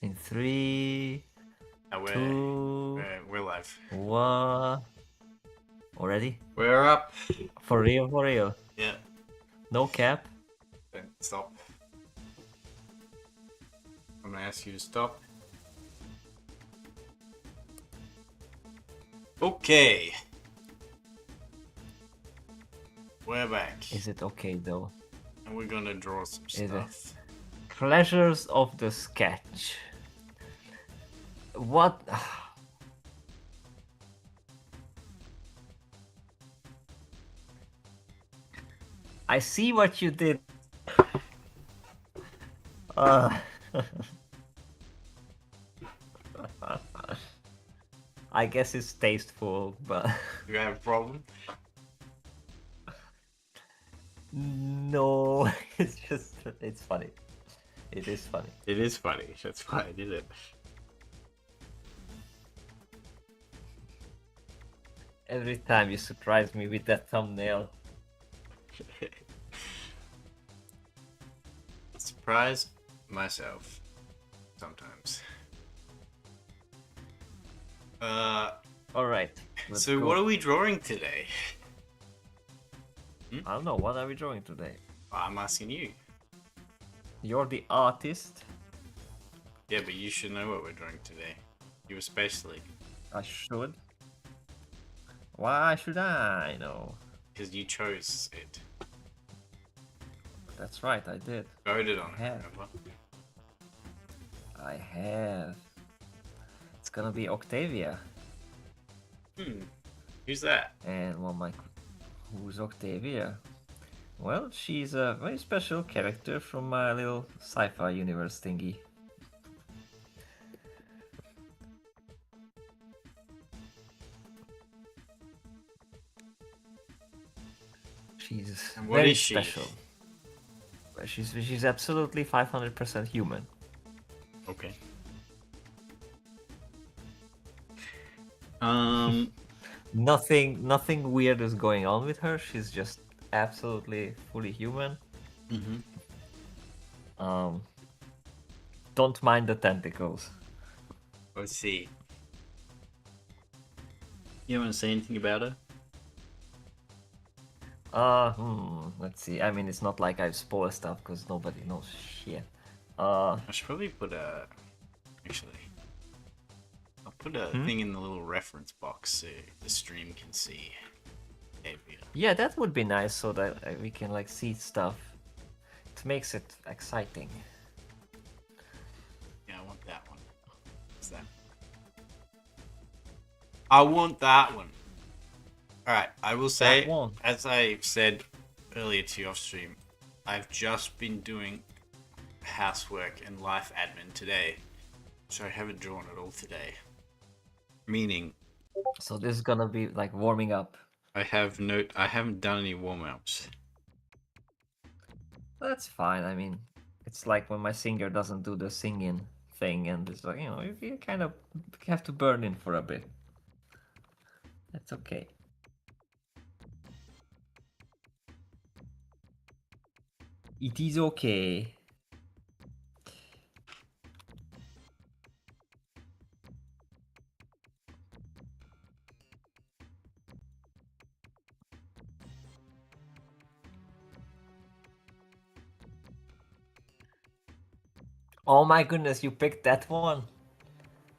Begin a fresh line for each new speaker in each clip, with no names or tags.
In 3,
Oh,
2,
we're live.
1. Already?
We're up.
For real, for real.
Yeah.
No cap.
Don't stop. I'm gonna ask you to stop. Okay. We're back.
Is it okay though?
And we're gonna draw some
Is it?
stuff.
Pleasures of the sketch. What? I see what you did. I guess it's tasteful, but
You have a problem?
no, it's funny. It is funny.
It is funny. That's why I did it.
Every time you surprise me with that thumbnail.
Surprise myself. Sometimes.
Alright.
So what are we drawing today?
I don't know, what are we drawing today?
I'm asking you.
You're the artist.
Yeah, but you should know what we're drawing today. You especially.
I should. Why should I know?
Because you chose it.
That's right, I did.
Voted on it,
have.
remember?
I have. It's gonna be Octavia.
Who's that?
And well, who's Octavia? Well, she's a very special character from my little sci-fi universe thingy. She's
And what
very
is she?
special. She's absolutely 500% human.
Okay.
Nothing weird is going on with her. She's just absolutely fully human. Don't mind the tentacles.
Let's see. You want to say anything about her?
Let's see. I mean, it's not like I've spoiled stuff because nobody knows shit.
I should probably put a... Actually... I'll put a thing in the little reference box so the stream can see.
Yeah, that would be nice so that we can like see stuff. It makes it exciting.
Yeah, I want that one. What's that? I want that one. Alright, I will say, as I said earlier to you off stream, I've just been doing housework and life admin today, so I haven't drawn at all today. Meaning...
So this is gonna be like warming up.
I haven't done any warm-ups.
That's fine, I mean, it's like when my singer doesn't do the singing thing and it's like, you know, you kind of have to burn in for a bit. That's okay. It is okay. Oh my goodness, you picked that one?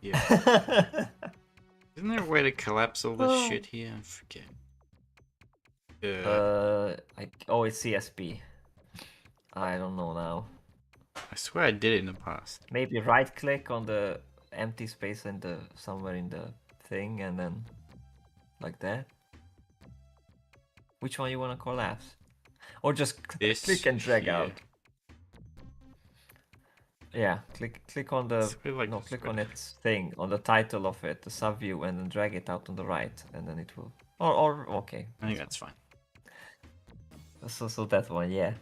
Yeah. Isn't there a way to collapse all this shit here? I forget.
Oh, it's CSP. I don't know now.
I swear I did it in the past.
Maybe right click on the empty space in the somewhere in the thing and then like that. Which one you want to collapse? Or just click and drag out. Yeah, click on the click on its thing, on the title of it, the subview, and then drag it out on the right, and then it will. Or okay.
I think that's fine.
So that one, yeah.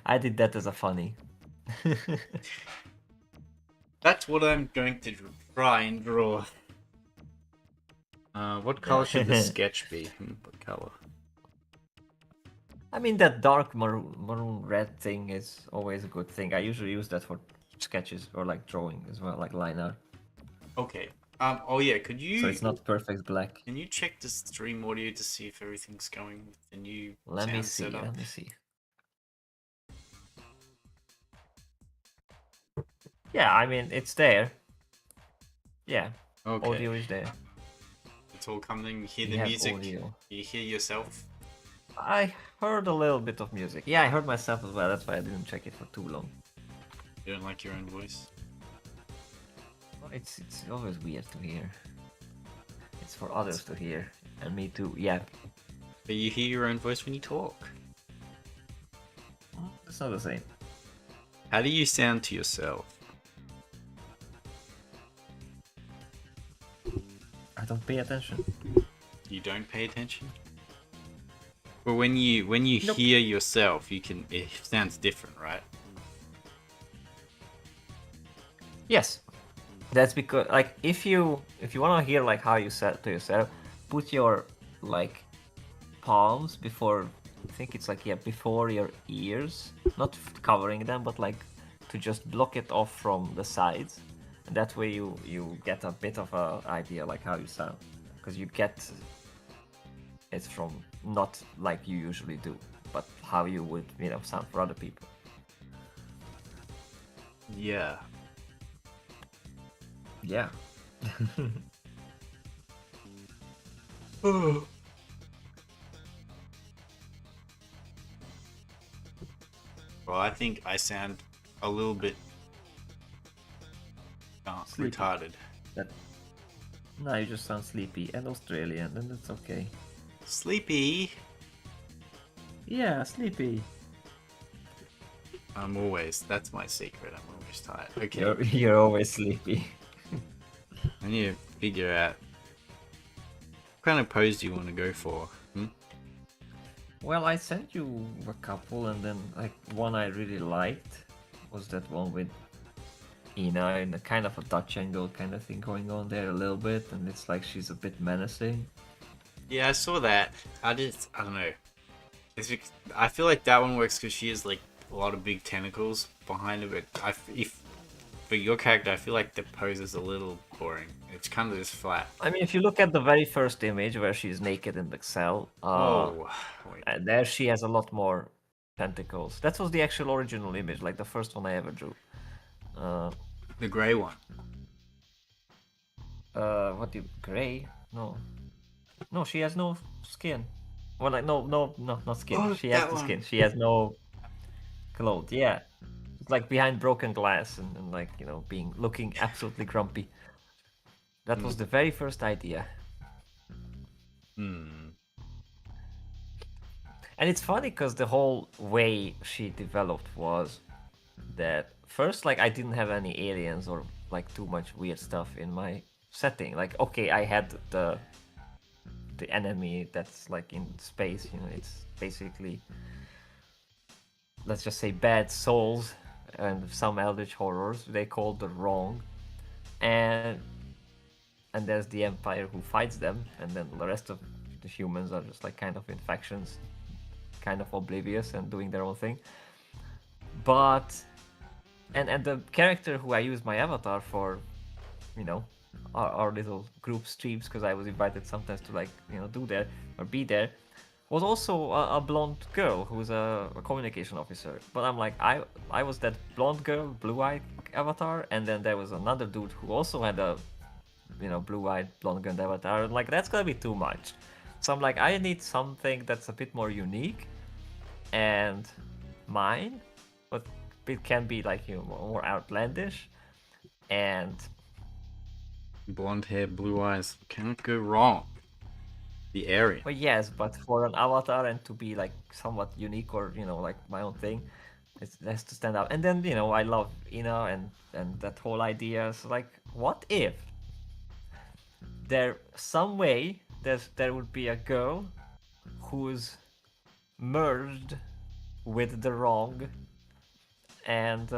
I did that as a funny.
That's what I'm going to try and draw. What color should the sketch be? What color?
I mean, that dark maroon red thing is always a good thing. I usually use that for sketches or like drawing as well, like line art.
Okay. Oh yeah. Could you?
So it's not perfect black.
Can you check the stream audio to see if everything's going with the new
Let me
sound
see.
setup?
Let me see. Yeah, I mean it's there. Yeah.
Okay.
Audio is there.
It's all coming. You hear
We
the
have
music.
audio.
You hear yourself.
I heard a little bit of music. Yeah, I heard myself as well. That's why I didn't check it for too long.
You don't like your own voice?
It's always weird to hear. It's for others to hear, and me too. Yeah,
But you hear your own voice when you talk.
it's not the same.
How do you sound to yourself?
I don't pay attention.
You don't pay attention? Well, when you
Nope.
hear yourself, it sounds different, right?
Yes, that's because like if you want to hear like how you said to yourself, put your like palms before. I think it's like before your ears, not covering them, but like to just block it off from the sides. And that way you get a bit of a idea like how you sound, because you get it from not like you usually do, but how you would sound for other people.
Yeah.
Yeah.
Well, I think I sound a little bit
Sleepy.
retarded.
No, you just sound sleepy and Australian, and that's okay.
Sleepy.
Yeah, sleepy.
That's my secret. I'm always tired. Okay.
You're always sleepy.
I need to figure out what kind of pose do you want to go for?
Well, I sent you a couple, and then like one I really liked was that one with Ina in a kind of a Dutch angle kind of thing going on there a little bit, and it's like she's a bit menacing.
Yeah, I saw that. I don't know. I feel like that one works because she has like a lot of big tentacles behind her, but if for your character, I feel like the pose is a little boring. It's kind of just flat.
I mean, if you look at the very first image where she's naked in the cell,
Wait.
there she has a lot more tentacles. That was the actual original image, like the first one I ever drew.
The grey one.
What do you gray? No, she has no skin. Well, like no, not skin.
Oh,
she has
that
the
one.
skin. She has no clothes. Yeah, it's like behind broken glass and like looking absolutely grumpy. That was the very first idea. And it's funny because the whole way she developed was that first, like, I didn't have any aliens or like too much weird stuff in my setting. Like, okay, I had the enemy that's like in space. It's basically, let's just say, bad souls and some eldritch horrors. They call the wrong, and there's the Empire who fights them, and then the rest of the humans are just like kind of infections, kind of oblivious and doing their own thing. But and the character who I used my avatar for, our little group streams, because I was invited sometimes to like do there or be there, was also a blonde girl who's a communication officer. But I'm like, I was that blonde girl, blue-eyed avatar, and then there was another dude who also had a blue-eyed blonde girl avatar. Like, that's gonna be too much. So I'm like, I need something that's a bit more unique and mine, but it can be like more outlandish. And
Blonde hair, blue eyes. Can't go wrong. The area.
well, yes, but for an avatar and to be like somewhat unique or like my own thing, it has to stand out. And then I love Ina and that whole idea. So like, what if there some way there would be a girl who's merged with the wrong, and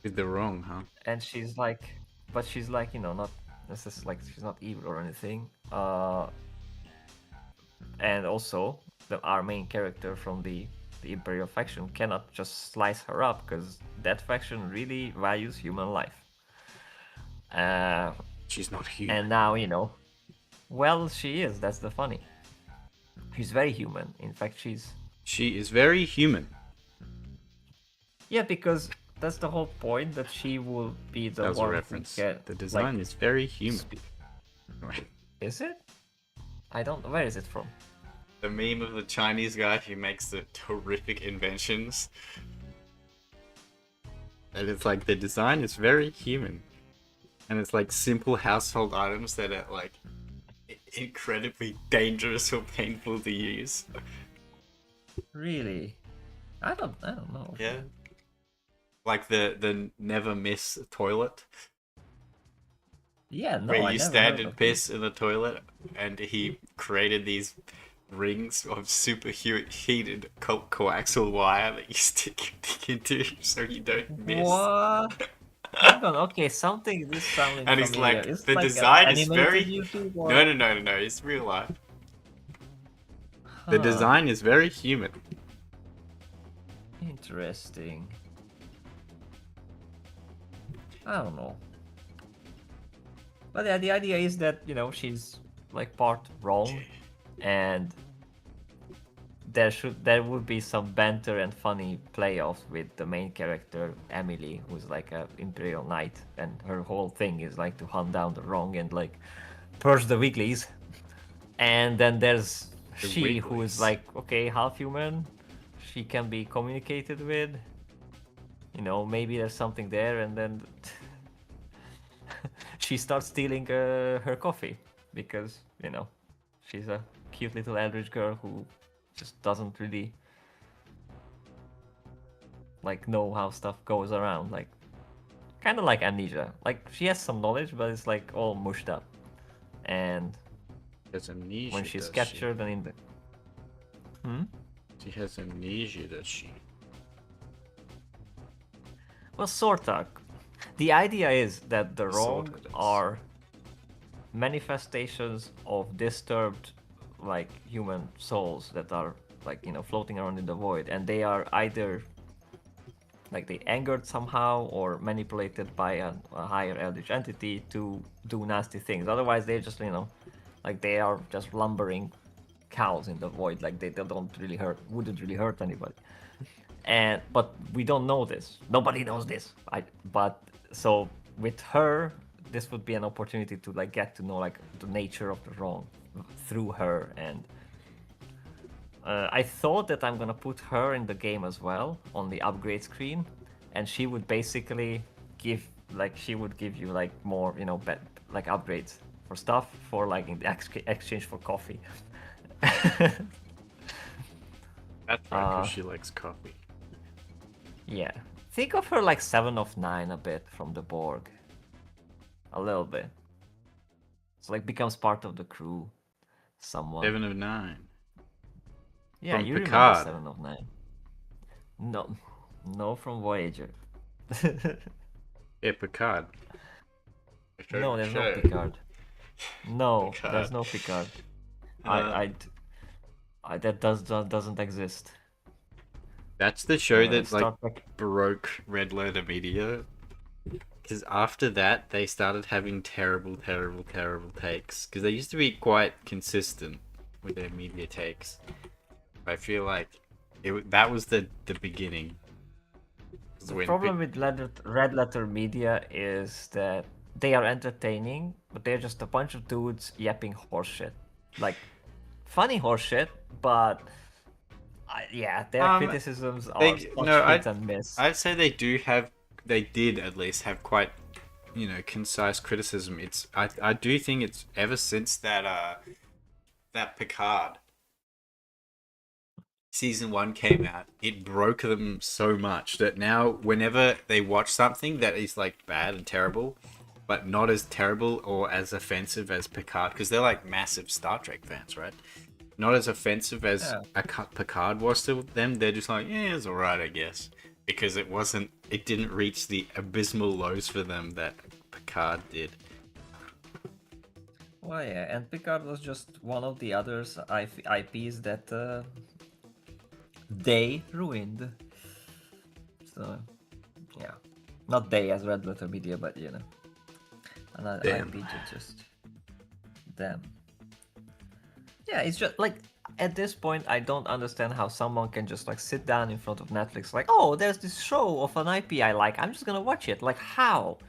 With the wrong, huh?
and she's like, but she's like not necessarily like she's not evil or anything. And also our main character from the the Imperial faction cannot just slice her up because that faction really values human life.
She's not human.
And now, well, she is. That's the funny. She's very human. In fact,
She is very human.
Yeah, because that's the whole point, that she will be the
That's
one
a reference.
who get,
the design is very human.
Is it? I don't. Where is it from?
The meme of the Chinese guy who makes the horrific inventions. And it's like, the design is very human. And it's like simple household items that are like incredibly dangerous or painful to use.
Really? I don't know.
Yeah. Like the never miss toilet.
Yeah, no,
where
I
you
never
stand
heard
and
of
piss in the toilet, and he created these rings of super heated coaxial wire that you stick your dick into so you don't
it.
miss.
What? Hang on, okay, something this sounding
And he's
familiar.
like,
It's
the
like
design
an
is
animated
very...
YouTube or...
No, it's real life.
Huh.
The design is very human.
Interesting. I don't know. But yeah, the idea is that, she's like part wrong, and there would be some banter and funny playoffs with the main character Emily, who's like a Imperial Knight, and her whole thing is like to hunt down the wrong and like purge the weaklies. And then there's she, who is like, okay, half human, she can be communicated with, maybe there's something there, and then she starts stealing her coffee because, she's a cute little eldritch girl who just doesn't really like know how stuff goes around, like kind of like Amnesia. Like, she has some knowledge, but it's like all mushed up. And
There's amnesia,
when she's captured and in the
She has amnesia, does she?
Well, sorta. The idea is that the wrong are manifestations of disturbed, like, human souls that are, like, floating around in the void, and they are either like they angered somehow or manipulated by a higher eldritch entity to do nasty things. Otherwise, they're just, like, they are just lumbering cows in the void. Like, they wouldn't really hurt anybody. But we don't know this. Nobody knows this. So with her, this would be an opportunity to like get to know like the nature of the wrong through her. And I thought that I'm gonna put her in the game as well on the upgrade screen, and she would basically give you like more, like upgrades for stuff for like in the exchange for coffee.
That's right, because she likes coffee.
Yeah. Think of her like 7 of 9 a bit from the Borg. A little bit. So like becomes part of the crew. Somewhat.
7 of 9.
Yeah,
from
you
Picard.
remember 7 of 9. No, from Voyager.
Yeah, Picard.
No, there's no Picard. No, Picard. There's no Picard. That doesn't exist.
That's the show that like broke Red Letter Media. Because after that, they started having terrible takes. Because they used to be quite consistent with their media takes. I feel like that was the beginning.
The problem with Red Letter Media is that they are entertaining, but they're just a bunch of dudes yapping horseshit. Like, funny horseshit, but their criticisms are hit and miss.
I'd say they did at least have quite, concise criticism. I do think it's ever since that Picard season 1 came out, it broke them so much that now whenever they watch something that is like bad and terrible, but not as terrible or as offensive as Picard, because they're like massive Star Trek fans, right? Not as offensive as Picard was to them. They're just like, yeah, it's alright, I guess. Because it didn't reach the abysmal lows for them that Picard did.
Well, yeah, and Picard was just one of the others IPs that They ruined. So, yeah. Not they as Red Letter Media, but you know. And IP just them. Yeah, it's just like at this point I don't understand how someone can just like sit down in front of Netflix like, oh, there's this show of an IP I like, I'm just gonna watch it. Like how?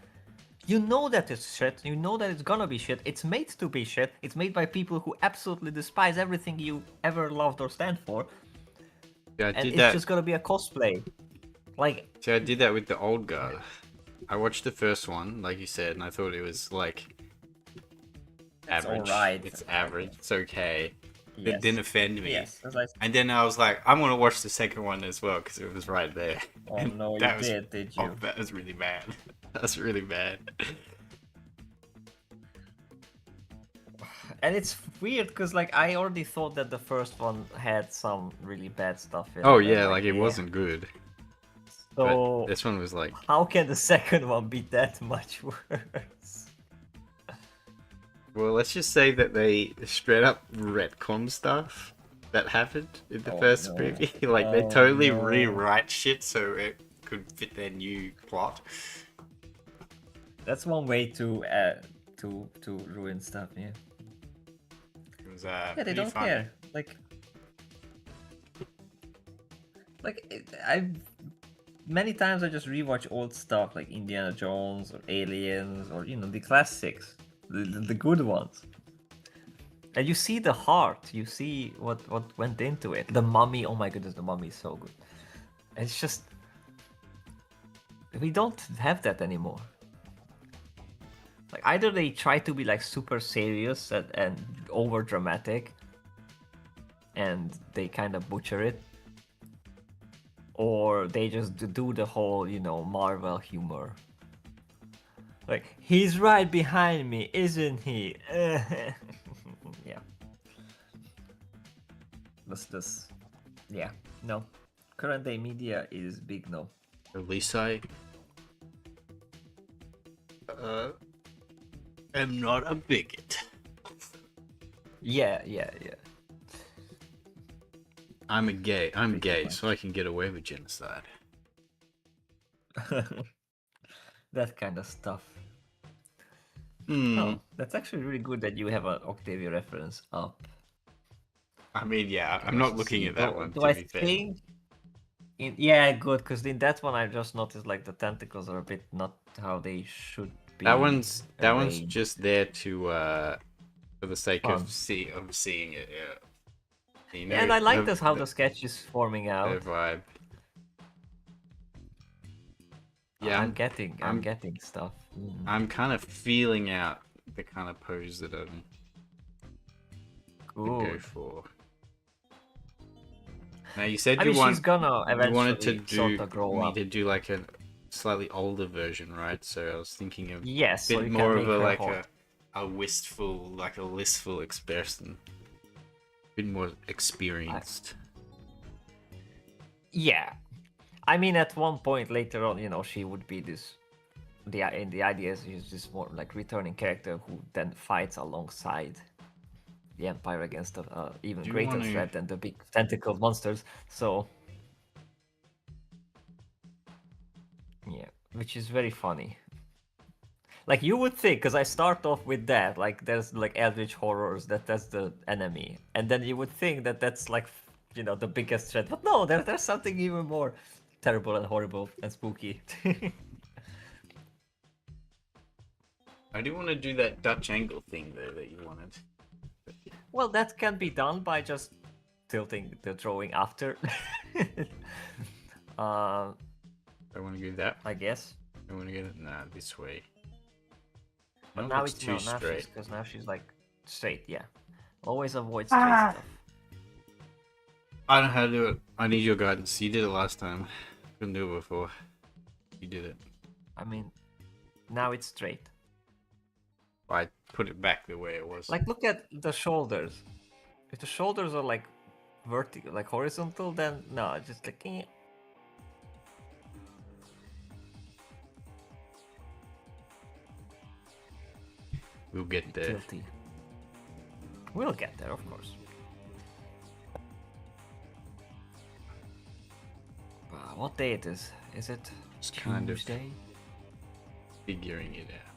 You know that it's shit, you know that it's gonna be shit, it's made to be shit, it's made by people who absolutely despise everything you ever loved or stand for.
Yeah,
and it's just gonna be a cosplay. Like,
so I did that with the old guard. I watched the first one, like you said, and I thought it was like average.
It's alright.
It's average. It's okay.
Yes.
It didn't offend me.
Yes.
And then I was like, I'm gonna watch the second one as well because it was right there.
Oh no, did you?
Oh, that was really bad. That's really bad.
And it's weird because like I already thought that the first one had some really bad stuff in it.
Oh yeah, like it wasn't good.
So
but this one was like,
how can the second one be that much worse?
Well, let's just say that they straight up retcon stuff that happened in the first movie. Like they totally rewrite shit so it could fit their new plot.
That's one way to ruin stuff. Yeah.
It was
they don't care. Many times I just rewatch old stuff like Indiana Jones or Aliens or the classics, the good ones. And you see the heart, you see what went into it. The Mummy, oh my goodness, the Mummy is so good. It's just we don't have that anymore. Like either they try to be like super serious and over dramatic, and they kind of butcher it, or they just do the whole, Marvel humor. Like, he's right behind me, isn't he? Yeah. This. Yeah. No. Current day media is big no.
At least I am not a bigot.
Yeah.
I'm gay, so I can get away with genocide.
That kind of stuff.
Mm.
Oh, that's actually really good that you have an Octavia reference up.
I mean, yeah, I'm not looking at that one.
Do I think? Yeah, good, because in that one I just noticed like the tentacles are a bit not how they should be.
That one's just there to for the sake of seeing it. Yeah.
And I like this how the sketch is forming out.
The vibe. Yeah,
I'm getting stuff.
I'm kind of feeling out the kind of pose that I'm gonna go for. Now you said
she's gonna eventually
you wanted to
do
do like a slightly older version, right? So I was thinking of
a
bit more of a wistful, like a listful expression. A bit more experienced.
Yeah. I mean, at one point later on, she would be this. The idea is she's just more like returning character who then fights alongside the Empire against an even greater threat than the big tentacled monsters. So, yeah, which is very funny. Like you would think, because I start off with that, like there's like eldritch horrors, that's the enemy, and then you would think that that's like the biggest threat, but no, there's something even more terrible and horrible and spooky.
I do want to do that Dutch angle thing though that you wanted.
Well, that can be done by just tilting the drawing after.
I want to do that.
I guess.
I want to get it this way.
But now it's too straight. Because now she's like straight, yeah. Always avoid straight stuff.
I don't know how to do it. I need your guidance. You did it last time. Couldn't do it before. You did it.
I mean, now it's straight.
I put it back the way it was.
Like, look at the shoulders. If the shoulders are like vertical, like horizontal, then no, just like.
We'll get there.
Tilty. We'll get there, of course. what day it is. Is it
It's kind of
Tuesday?
figuring it out.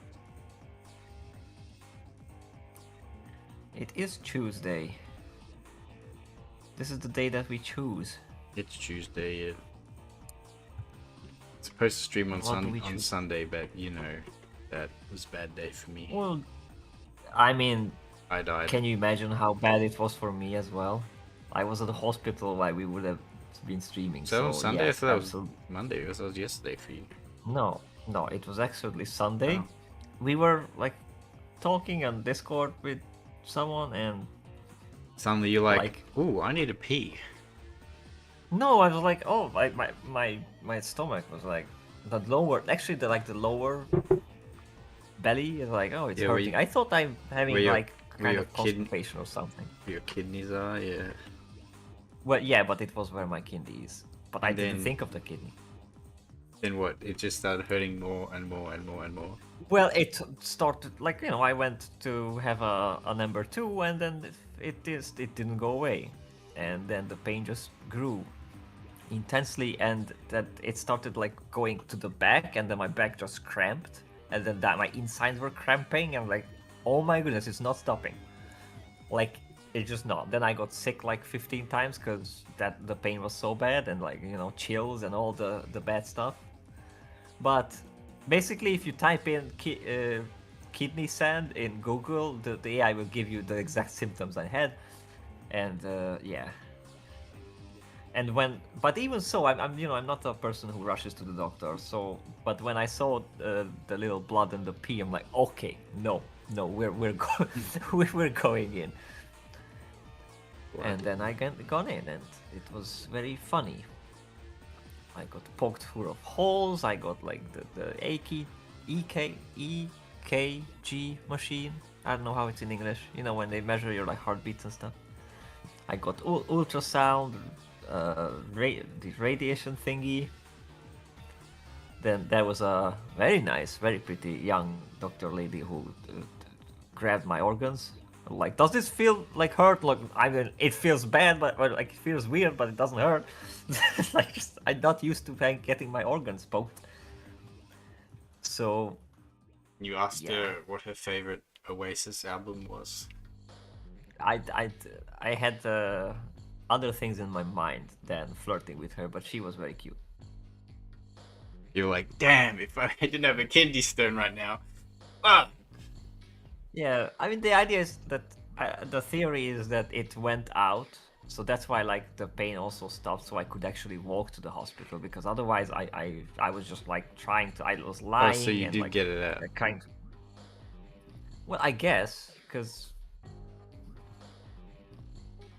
It is Tuesday. This is the day that we choose.
It's Tuesday. It's supposed to stream on on Sunday, but you know, that was a bad day for me.
Well, I mean,
I died.
can you imagine how bad it was for me as well? I was at the hospital while we would have been streaming.
So Sunday?
Yes,
I thought that was Monday. It was yesterday for you.
No, it was actually Sunday.
Oh.
We were like talking on Discord with someone, and
suddenly you're like, "Ooh, I need to pee."
No, I was like, oh, my stomach was like the lower, actually the lower belly is like, oh, it's hurting. I thought I'm having like kind of constipation or something.
Your kidneys are, yeah.
Well, yeah, but it was where my kidney is. But I didn't think of the kidney.
Then what? It just started hurting more and more and more and more.
Well, it started like, you know, I went to have a number 2, and then it didn't go away, and then the pain just grew intensely, and that it started like going to the back, and then my back just cramped, and then that my insides were cramping. I'm like, oh my goodness, it's not stopping. Like, it's just not. Then I got sick like 15 times because that the pain was so bad, and like, you know, chills and all the bad stuff. But basically, if you type in kidney sand in Google, the AI will give you the exact symptoms I had, and yeah. And but even so, I'm you know, I'm not a person who rushes to the doctor. So, but when I saw the little blood and the pee, I'm like, okay, no, we're we're going in. And then I gone in, and it was very funny. I got poked full of holes. I got like the EKG machine. I don't know how it's in English. You know, when they measure your like heartbeats and stuff. I got ultrasound, the radiation thingy. Then there was a very nice, very pretty young doctor lady who grabbed my organs. Like, does this feel like hurt? Like, I mean, it feels bad, but like it feels weird, but it doesn't hurt. Like, I'm not used to getting my organs poked. So.
You asked her what her favorite Oasis album was.
I had other things in my mind than flirting with her, but she was very cute.
You're like, damn, if I didn't have a kidney stone right now. Ah!
Yeah, I mean, the idea is that the theory is that it went out, so that's why like the pain also stopped, so I could actually walk to the hospital, because otherwise I was just like trying to, I was lying.
Oh, so you did
like,
get it out.
Well, I guess, because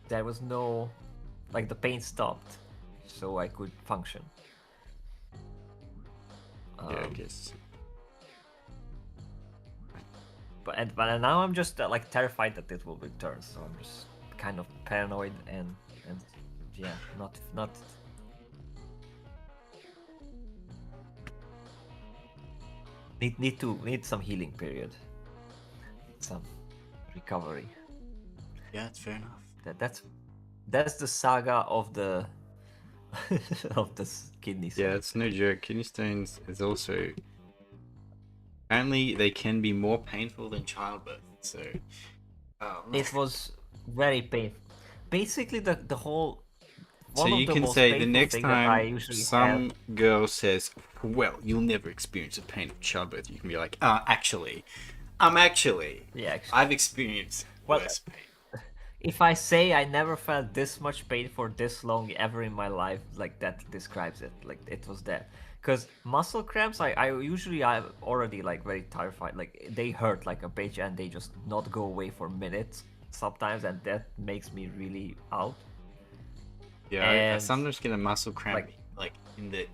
there was no, like, the pain stopped, so I could function.
Yeah, I guess.
But now I'm just like terrified that it will return, so I'm just kind of paranoid and yeah, not. Need some healing period, some recovery.
Yeah, it's fair enough.
That's the saga of the of the kidney stones.
Yeah, it's no joke. Kidney stones is also, apparently they can be more painful than childbirth. So
it was very painful. Basically, the whole.
So you can say the next time some girl says, "Well, you'll never experience the pain of childbirth," you can be like, actually, I've experienced worse pain."
If I say I never felt this much pain for this long ever in my life, like, that describes it. Like, it was that. Because muscle cramps, I'm already like very terrified. Like, they hurt like a bitch, and they just not go away for minutes sometimes, and that makes me really out.
Yeah, I sometimes get a muscle cramp like in the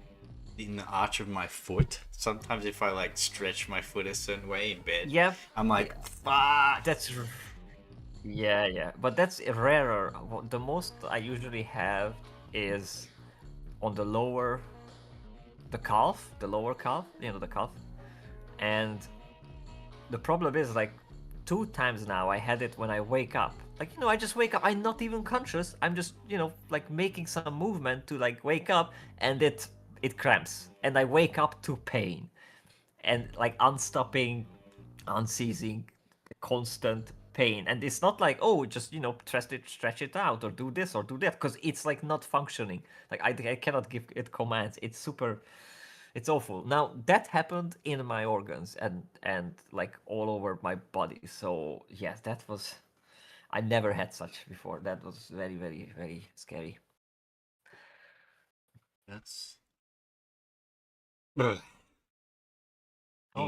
arch of my foot. Sometimes if I like stretch my foot a certain way in bed, I'm like, fuck.
Yeah, but that's rarer. The most I usually have is on the lower calf, you know, the calf. And the problem is, like, 2 times now I had it when I wake up. Like, you know, I just wake up, I'm not even conscious. I'm just, you know, like making some movement to like wake up, and it it cramps, and I wake up to pain, and like unstopping, unceasing, constant pain. And it's not like, oh, just stretch it out or do this or do that, because it's like not functioning. Like I cannot give it commands. It's awful. Now that happened in my organs and like all over my body. So yes, that was, I never had such before. That was very, very, very scary.
That's.
Oh,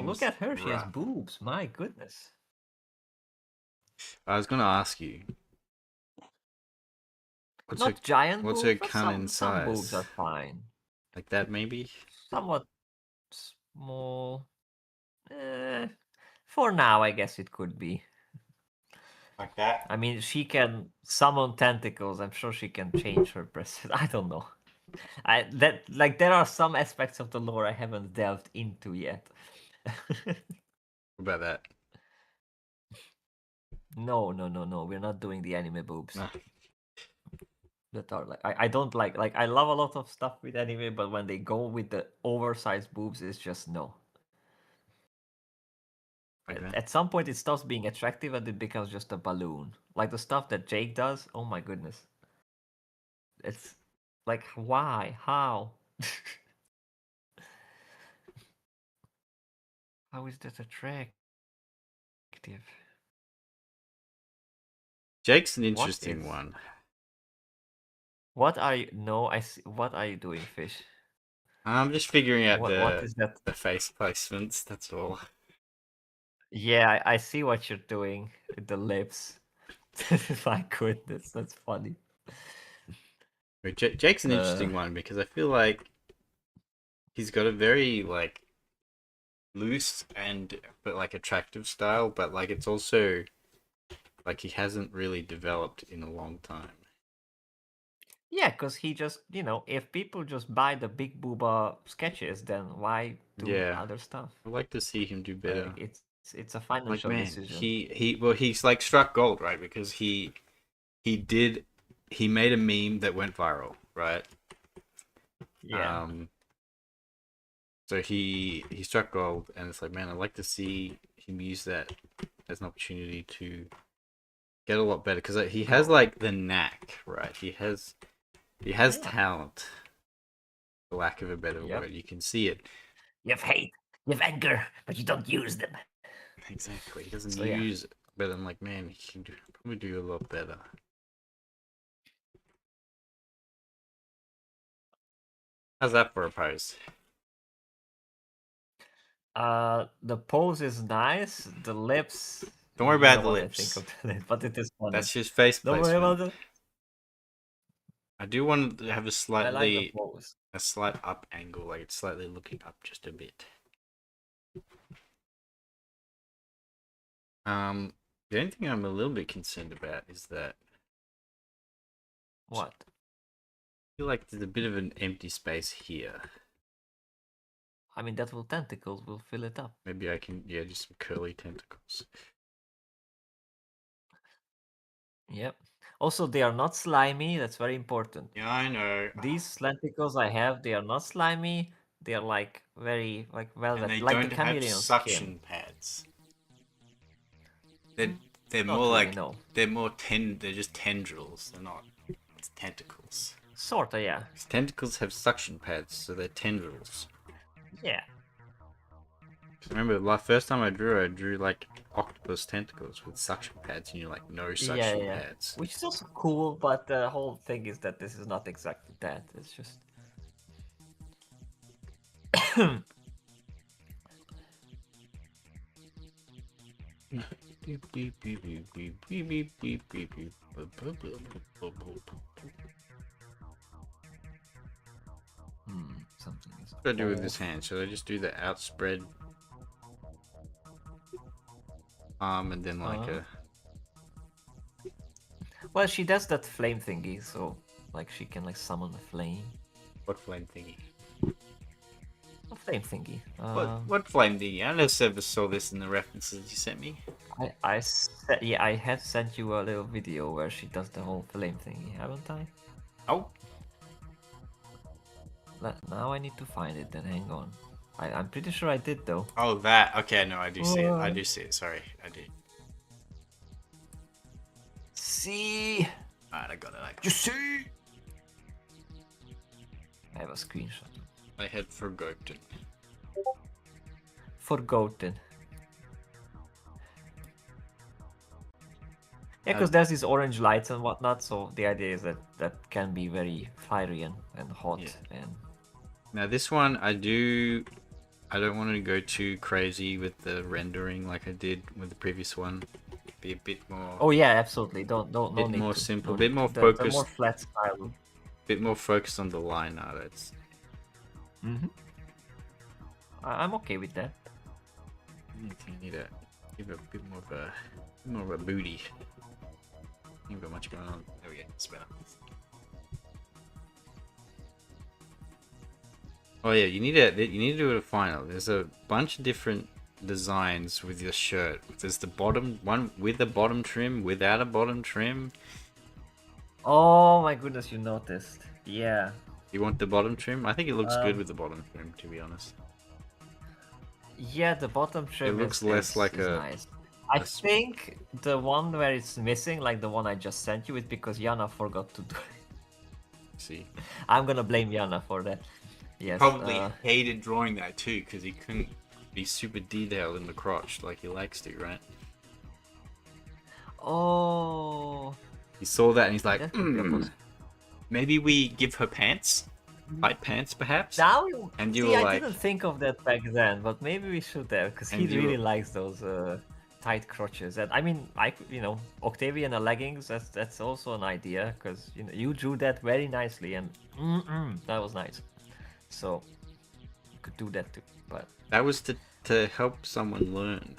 look at her. She has boobs. My goodness.
I was gonna ask you.
Not giant
what's
boobs,
her
but
canon
some boobs
size?
are fine.
Like that, maybe?
Somewhat small. For now, I guess it could be.
Like that?
I mean, she can summon tentacles. I'm sure she can change her breast. I don't know. There are some aspects of the lore I haven't delved into yet.
What about that?
No. We're not doing the anime boobs.
No.
That are like I don't like I love a lot of stuff with anime, but when they go with the oversized boobs, it's just no.
Okay.
At some point, it stops being attractive and it becomes just a balloon. Like the stuff that Jake does. Oh my goodness. It's like, why? How? How is that attractive?
Jake's an interesting one.
What are you? No, I see. What are you doing, Fish?
I'm just figuring out
what is that?
the face placements. That's all.
Yeah, I see what you're doing with the lips. My goodness, that's funny.
Jake's an interesting one because I feel like he's got a very like loose but like attractive style, but like it's also like he hasn't really developed in a long time.
Yeah, because he just, if people just buy the big booba sketches, then why do other stuff?
I'd like to see him do better.
Like, it's a financial decision.
He's like struck gold, right? Because he made a meme that went viral, right?
Yeah.
So he struck gold, and it's like, man, I'd like to see him use that as an opportunity to get a lot better because he has like the knack, right? He has talent, for lack of a better word. You can see it.
You have hate, you have anger, but you don't use them.
Exactly. He doesn't use it. But I'm like, man, he can probably do a lot better. How's that for a pose?
The pose is nice. The lips.
Don't worry about the lips.
Think of the lips, but it is funny.
That's just face
placement.
Don't worry about it. I do want to have a slight up angle, like it's slightly looking up just a bit. The only thing I'm a little bit concerned about is that.
What?
I feel like there's a bit of an empty space here.
I mean, that tentacles will fill it up.
Maybe I can, just some curly tentacles.
Yep. Also, they are not slimy. That's very important.
Yeah, I know.
These lenticles I have, they are not slimy. They are like very velvet,
and they
like
don't
the chameleon
have suction
skin.
pads. They're
not
more
really,
like
no.
they're just tendrils. They're not tentacles.
Sorta, yeah.
Tentacles have suction pads, so they're tendrils.
Yeah.
Remember, the first time I drew like octopus tentacles with suction pads, and you're like, no suction pads.
Which is also cool, but the whole thing is that this is not exactly that. It's just. Something is.
What do I do with this hand? Should I just do the outspread arm and then like a?
Well, she does that flame thingy, so like she can like summon a flame.
What flame thingy?
A flame thingy.
What flame thingy? I never saw this in the references you sent me.
I have sent you a little video where she does the whole flame thingy, haven't I?
Oh.
Now I need to find it. Then hang on. I'm pretty sure I did though.
Oh, that. Okay, no, I do see it. I do see it. Sorry, I do.
See.
Alright, I got it.
You see. I have a screenshot.
I had forgotten.
Forgotten. Yeah, because there's these orange lights and whatnot, so the idea is that that can be very fiery and hot.
Yeah.
And
Now this one, I don't want to go too crazy with the rendering like I did with the previous one. Be a bit more.
Oh yeah, absolutely. Don't no
bit
need
more
to.
simple,
No
bit more
the
focused.
more flat style.
Bit more focused on the line art. It's.
I'm okay with that.
You need to give a bit more of a booty. Ain't got much going on. There we go. It's better. Oh yeah, you need to do a final. There's a bunch of different designs with your shirt. There's the bottom one with a bottom trim, without a bottom trim.
Oh my goodness, you noticed. Yeah.
You want the bottom trim? I think it looks good with the bottom trim, to be honest.
Yeah, the bottom trim.
It looks less like
is
a.
Nice. I think the one where it's missing, like the one I just sent you, is because Yana forgot to do it.
See.
I'm gonna blame Yana for that. Yes.
Probably hated drawing that too, because he couldn't be super detailed in the crotch like he likes to, right?
Oh.
He saw that and he's like,
That could be a
maybe we give her pants? Tight pants, perhaps?
Now,
And you
see,
were
I
like,
didn't think of that back then, but maybe we should have, because he
And you
really
were-
likes those tight crotches. And I mean, Octavian and leggings. That's also an idea, because you drew that very nicely, and that was nice. So you could do that too, but
that was to help someone learn.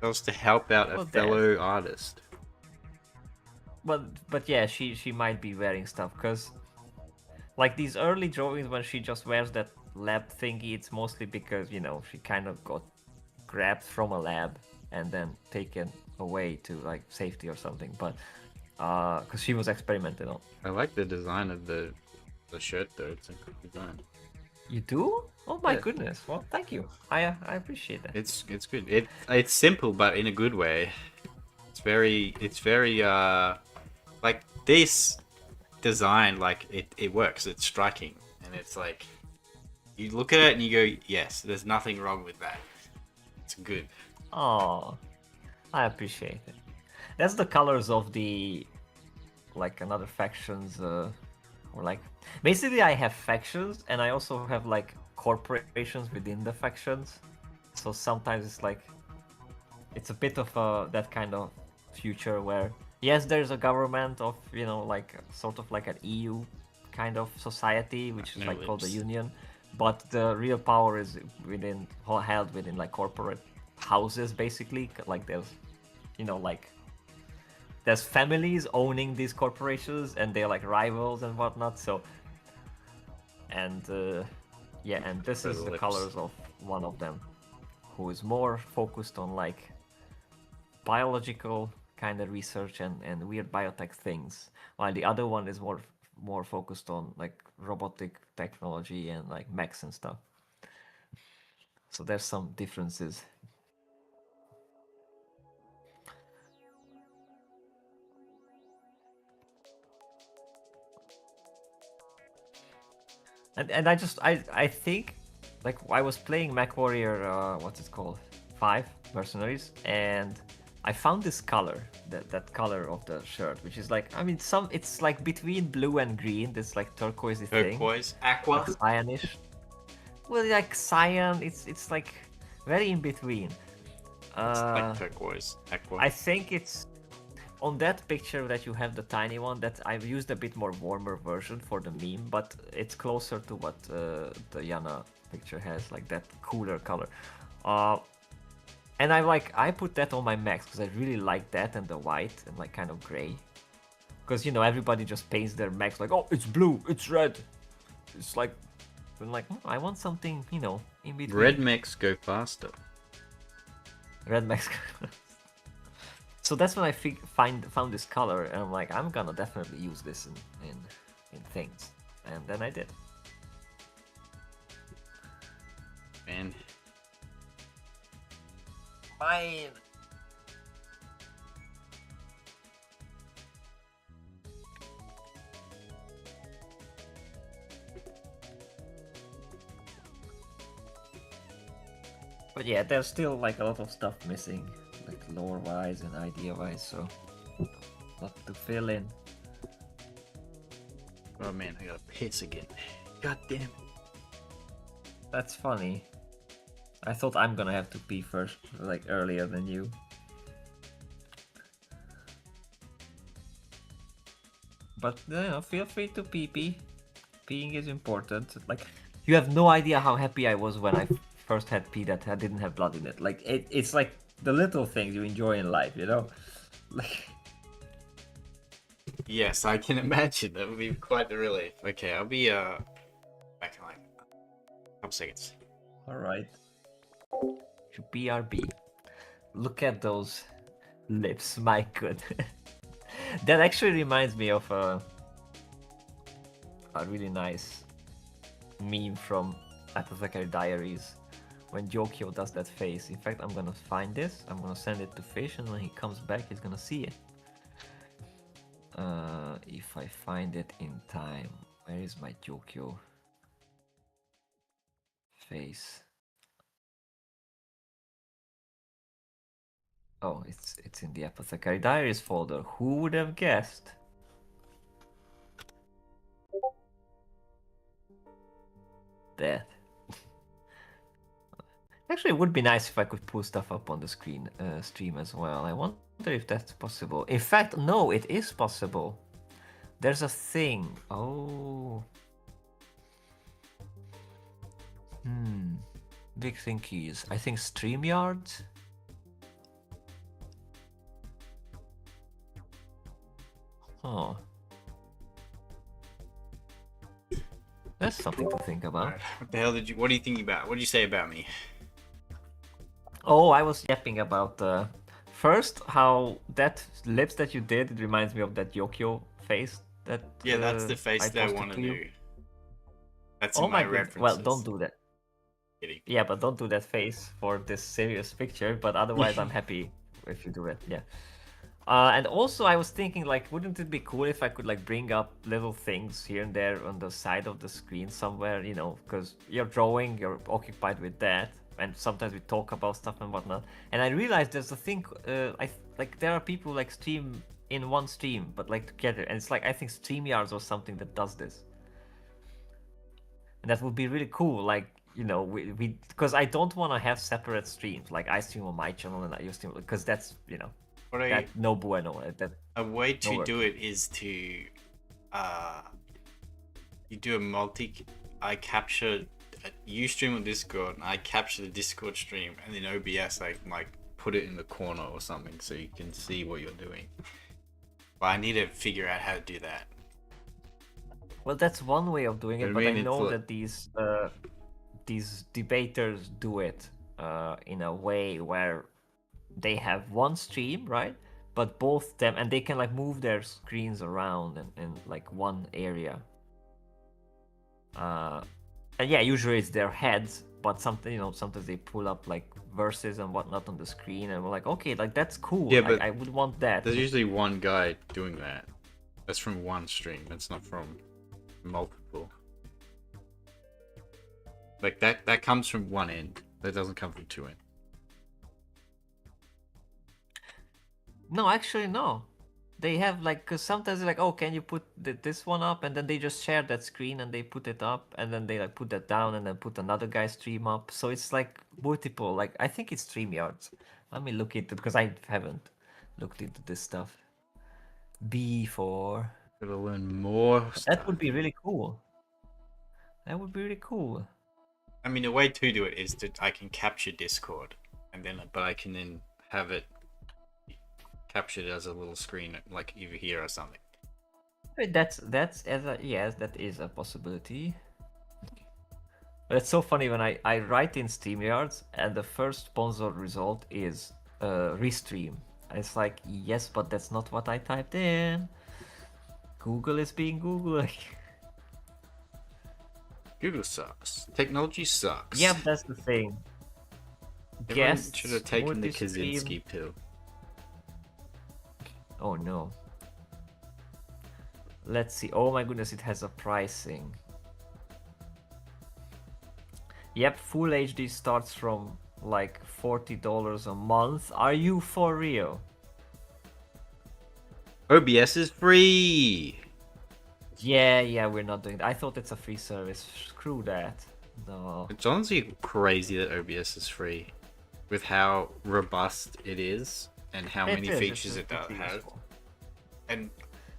That was to help out a
Well,
fellow artist.
but yeah, she might be wearing stuff, because like these early drawings when she just wears that lab thingy, it's mostly because she kind of got grabbed from a lab and then taken away to like safety or something, but because she was experimenting on.
I like the design of the shirt though. It's a good design.
You do? Oh my
Yeah.
goodness! Well, thank you. I appreciate that.
It's good. It's simple but in a good way. It's very like this design, like it works. It's striking, and it's like you look at it and you go, yes, there's nothing wrong with that. It's good.
Oh, I appreciate it. That's the colors of the like another factions, or like basically I have factions and I also have like corporations within the factions. So sometimes it's like it's a bit of that kind of future where yes, there's a government of like sort of like an EU kind of society, which is
No
like called the
lips.
Union, but the real power is held within like corporate houses, basically. Like there's like there's families owning these corporations and they're like rivals and whatnot. So and and this is the
lips.
colors of one of them, who is more focused on like biological kind of research and weird biotech things, while the other one is more focused on like robotic technology and like mechs and stuff. So there's some differences. And I think like I was playing MechWarrior what's it called, 5 Mercenaries, and I found this color, that color of the shirt, which is like, I mean, it's like between blue and green, this like turquoisey thing.
Turquoise, aqua.
Like cyanish. Well, like cyan, it's like very in between.
It's like turquoise, aqua.
I think it's on that picture that you have, the tiny one, that I've used a bit more warmer version for the meme, but it's closer to what the Yana picture has, like that cooler color. And I put that on my mechs because I really like that and the white and like kind of gray. Because everybody just paints their mechs like, oh, it's blue, it's red. It's like, I'm like, I want something, in between.
Red mechs go faster.
Red mechs. So that's when I found this color, and I'm like, I'm gonna definitely use this in things, and then I did.
man.
Fine. But yeah, there's still like a lot of stuff missing, like lore-wise and idea-wise, so lot to fill in.
Oh man, I gotta piss again. God damn it.
That's funny. I thought I'm gonna have to pee first, like earlier than you. But you know, feel free to pee. Peeing is important. Like, you have no idea how happy I was when I first had pee that I didn't have blood in it. Like, it's like the little things you enjoy in life, you know? Like.
Yes, I can imagine. That would be quite the relief. Okay, I'll be back in like a couple seconds.
Alright. BRB. Look at those lips, my god. That actually reminds me of a really nice meme from Apothecary Diaries when Jokio does that face. In fact, I'm gonna find this, I'm gonna send it to Fish, and when he comes back, he's gonna see it. If I find it in time, where is my Jokio face? Oh, it's in the Apothecary Diaries folder. Who would have guessed? That. Actually, it would be nice if I could pull stuff up on the screen stream as well. I wonder if that's possible. In fact, no, it is possible. There's a thing. Oh. Big thing keys. I think StreamYard. Oh. That's something to think about.
What the hell what are you thinking about? What did you say about me?
Oh, I was yapping about first how that lips that you did, it reminds me of that Yokio face that
yeah, that's the face that I want to do. That's in my references.
Well, don't do that.
Kidding.
Yeah, but don't do that face for this serious picture, but otherwise I'm happy if you do it. Yeah. And also I was thinking, like, wouldn't it be cool if I could like bring up little things here and there on the side of the screen somewhere, you know, because you're drawing, you're occupied with that, and sometimes we talk about stuff and whatnot. And I realized there's a thing, like there are people like stream in one stream, but like together, and it's like I think StreamYards or something that does this, and that would be really cool. Like, you know, we because I don't want to have separate streams. Like I stream on my channel and I stream, because that's, you know. That no bueno. That
a way to do it is to you do a I capture, you stream on Discord and I capture the Discord stream, and then OBS I like put it in the corner or something so you can see what you're doing. But I need to figure out how to do that.
Well, that's one way of doing it, but I know that these debaters do it in a way where they have one stream, right? But both them, and they can like move their screens around in like one area. And yeah, usually it's their heads, but something, you know, sometimes they pull up like verses and whatnot on the screen, and we're like, okay, like that's cool. Yeah, but I would want that.
There's usually one guy doing that. That's from one stream. That's not from multiple. Like that comes from one end. That doesn't come from two ends.
No, actually, no. They have like, because sometimes they're like, oh, can you put this one up? And then they just share that screen and they put it up, and then they like put that down and then put another guy's stream up. So it's like multiple, like I think it's StreamYards. Let me look into it because I haven't looked into this stuff before.
Gotta learn more stuff.
That would be really cool. That would be really cool.
I mean, the way to do it is that I can capture Discord, and then, but I can then have it captured as a little screen, like either here or something.
That's as a, yes, that is a possibility. But it's so funny when I write in StreamYards and the first sponsor result is Restream. And it's like, yes, but that's not what I typed in. Google is being Google.
Google sucks. Technology sucks.
Yeah, that's the thing.
Everyone
Guests
should have taken the
would stream-
Kaczynski pill.
Oh no. Let's see. Oh my goodness, it has a pricing. Yep, Full HD starts from like $40 a month. Are you for real?
OBS is free.
Yeah, we're not doing that. I thought it's a free service. Screw that. No.
It's honestly crazy that OBS is free, with how robust it is and how
It
many
is,
features it
it's
does have.
useful.
And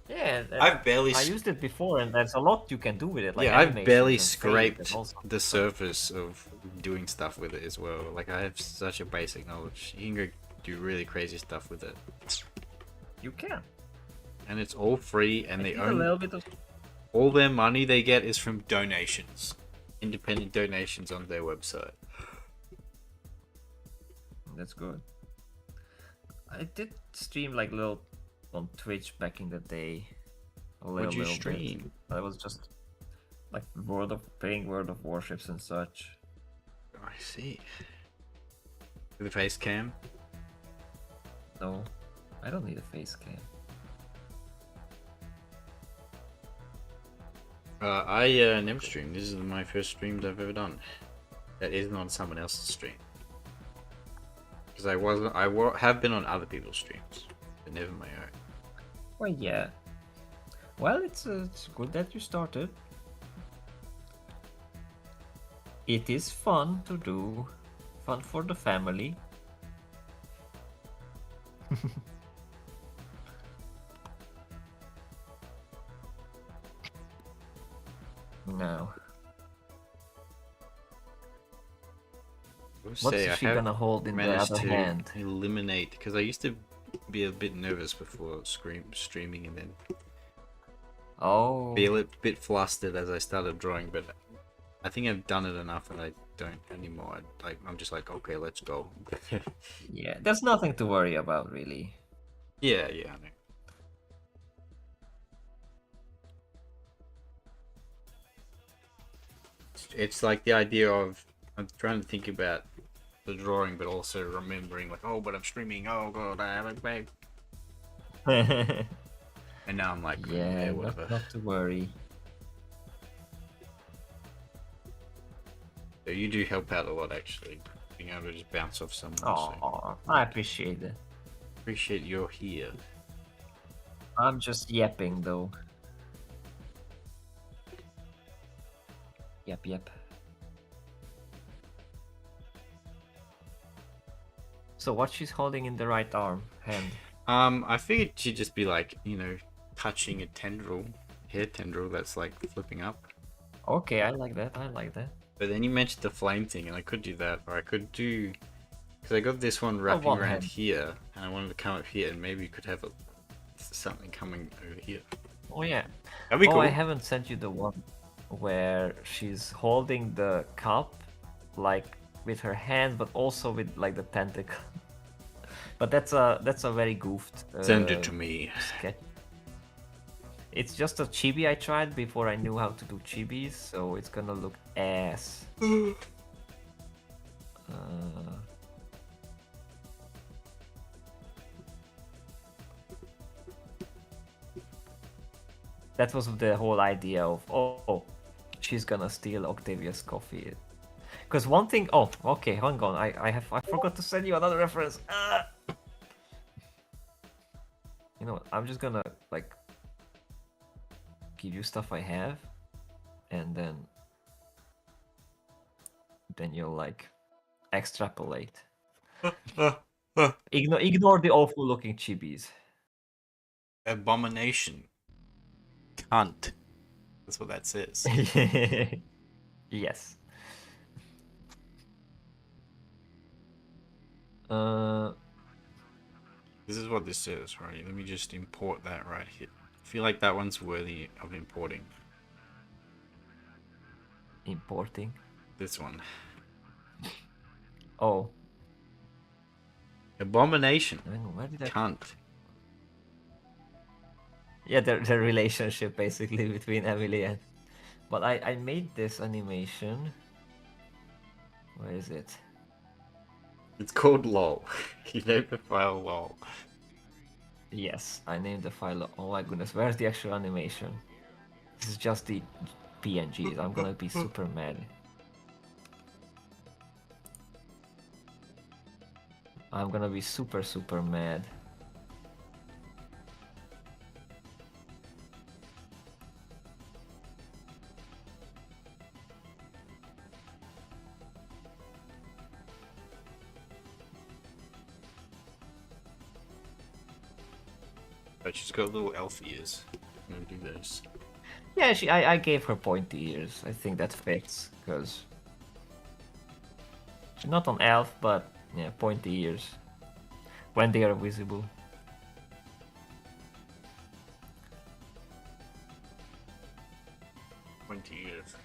Yeah,
I've barely.
I used it before, and there's a lot you can do with it. Like
Yeah, I've
animations
barely
and fade
scraped
and all sorts
the
of stuff.
surface of doing stuff with it as well. Like, I have such a basic knowledge. You can go do really crazy stuff with it.
You can.
And it's all free, and
I
they
did a
own
little bit of.
all their money they get is from donations, independent donations on their website.
That's good. I did stream like little on Twitch back in the day.
What'd you
Little
stream?
bit. I was just like playing World of Warships and such.
I see. With a face cam.
No, I don't need a face cam.
I never streamed. This is my first streams I've ever done. That isn't on someone else's stream. Because I have been on other people's streams, but never my own.
Well, yeah. Well, it's good that you started. It is fun to do. Fun for the family. No. What is she gonna hold in the
managed
other
to
hand?
eliminate, because I used to be a bit nervous before streaming, and then
Oh.
be a bit flustered as I started drawing, but I think I've done it enough and I don't anymore. I'm just like, okay, let's go.
Yeah, there's nothing to worry about, really.
Yeah, I know. It's like the idea of, I'm trying to think about the drawing, but also remembering like, oh, but I'm streaming. Oh god, I have a bag. And now I'm like,
Yeah,
whatever.
not to worry.
So you do help out a lot, actually, being able to just bounce off someone. So
Oh, I appreciate it.
appreciate you're here.
I'm just yapping, though. Yep. So what she's holding in the right hand?
I figured she'd just be like, touching a hair tendril that's like flipping up.
Okay, I like that.
But then you mentioned the flame thing, and I could do that, or I could do, because I got this one wrapping
one
around
hand.
here, and I wanted to come up here, and maybe you could have something coming over here.
Oh yeah.
That'd be cool.
I haven't sent you the one where she's holding the cup, like with her hand, but also with like the tentacle. But that's a very goofed.
Send it to me.
Sketch. It's just a chibi I tried before I knew how to do chibis, so it's gonna look ass. That was the whole idea of, oh, she's gonna steal Octavia's coffee. Because one thing, oh, okay, hang on, I forgot to send you another reference. You know what, I'm just gonna like give you stuff I have, and then you'll like extrapolate. Ignore the awful looking chibis.
Abomination. Cunt. That's what that says.
Yes.
This is what this says, right? Let me just import that right here. I feel like that one's worthy of importing.
Importing.
This one.
Oh.
Abomination.
Where did I...
Cunt.
Yeah, the relationship basically between Emily and But I made this animation. Where is it?
It's called LOL. You named the file LOL.
Yes, I named the file. Oh my goodness, where's the actual animation? This is just the PNGs. I'm gonna be super mad. I'm gonna be super mad.
But she's got little elf ears. I'm gonna do those.
Yeah, I gave her pointy ears. I think that fits, because she's not an elf, but yeah, pointy ears. When they are visible.
Pointy ears.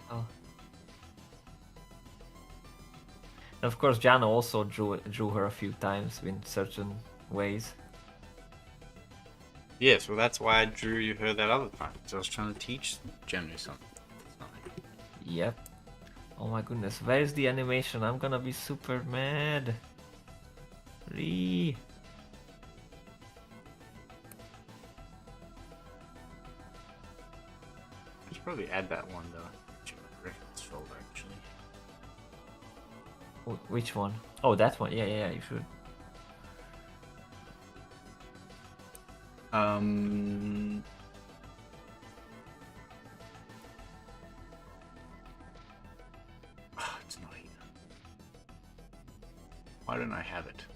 Oh. Of course, Jana also drew her a few times in certain ways.
Yes, well that's why I drew her that other time. So I was trying to teach Jenny something.
Yep. Oh my goodness, where is the animation? I'm gonna be super mad. Ree.
I should probably add that one though to my reference folder actually.
Which one? Oh, that one. Yeah, you should.
Oh, it's not here. Why don't I have it?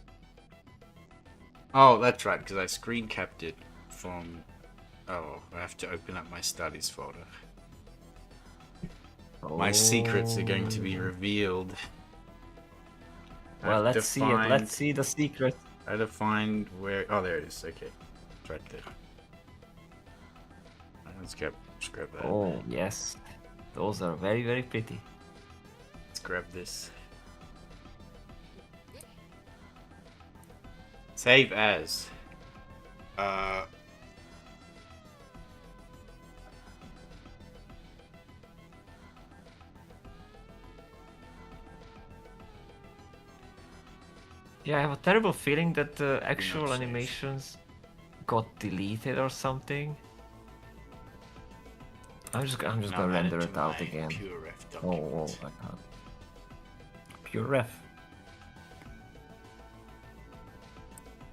Oh, that's right, because I screen capped it from... Oh, I have to open up my studies folder. My secrets are going to be revealed.
Well, let's see it. Let's see the secret.
I had to find where... Oh, there it is. Okay. It's right there. Let's grab that.
Oh, yes. Those are very pretty.
Let's grab this. Save as.
Yeah, I have a terrible feeling that the actual animations got deleted or something. I'm just gonna render it out again. Oh, I can't. PureRef.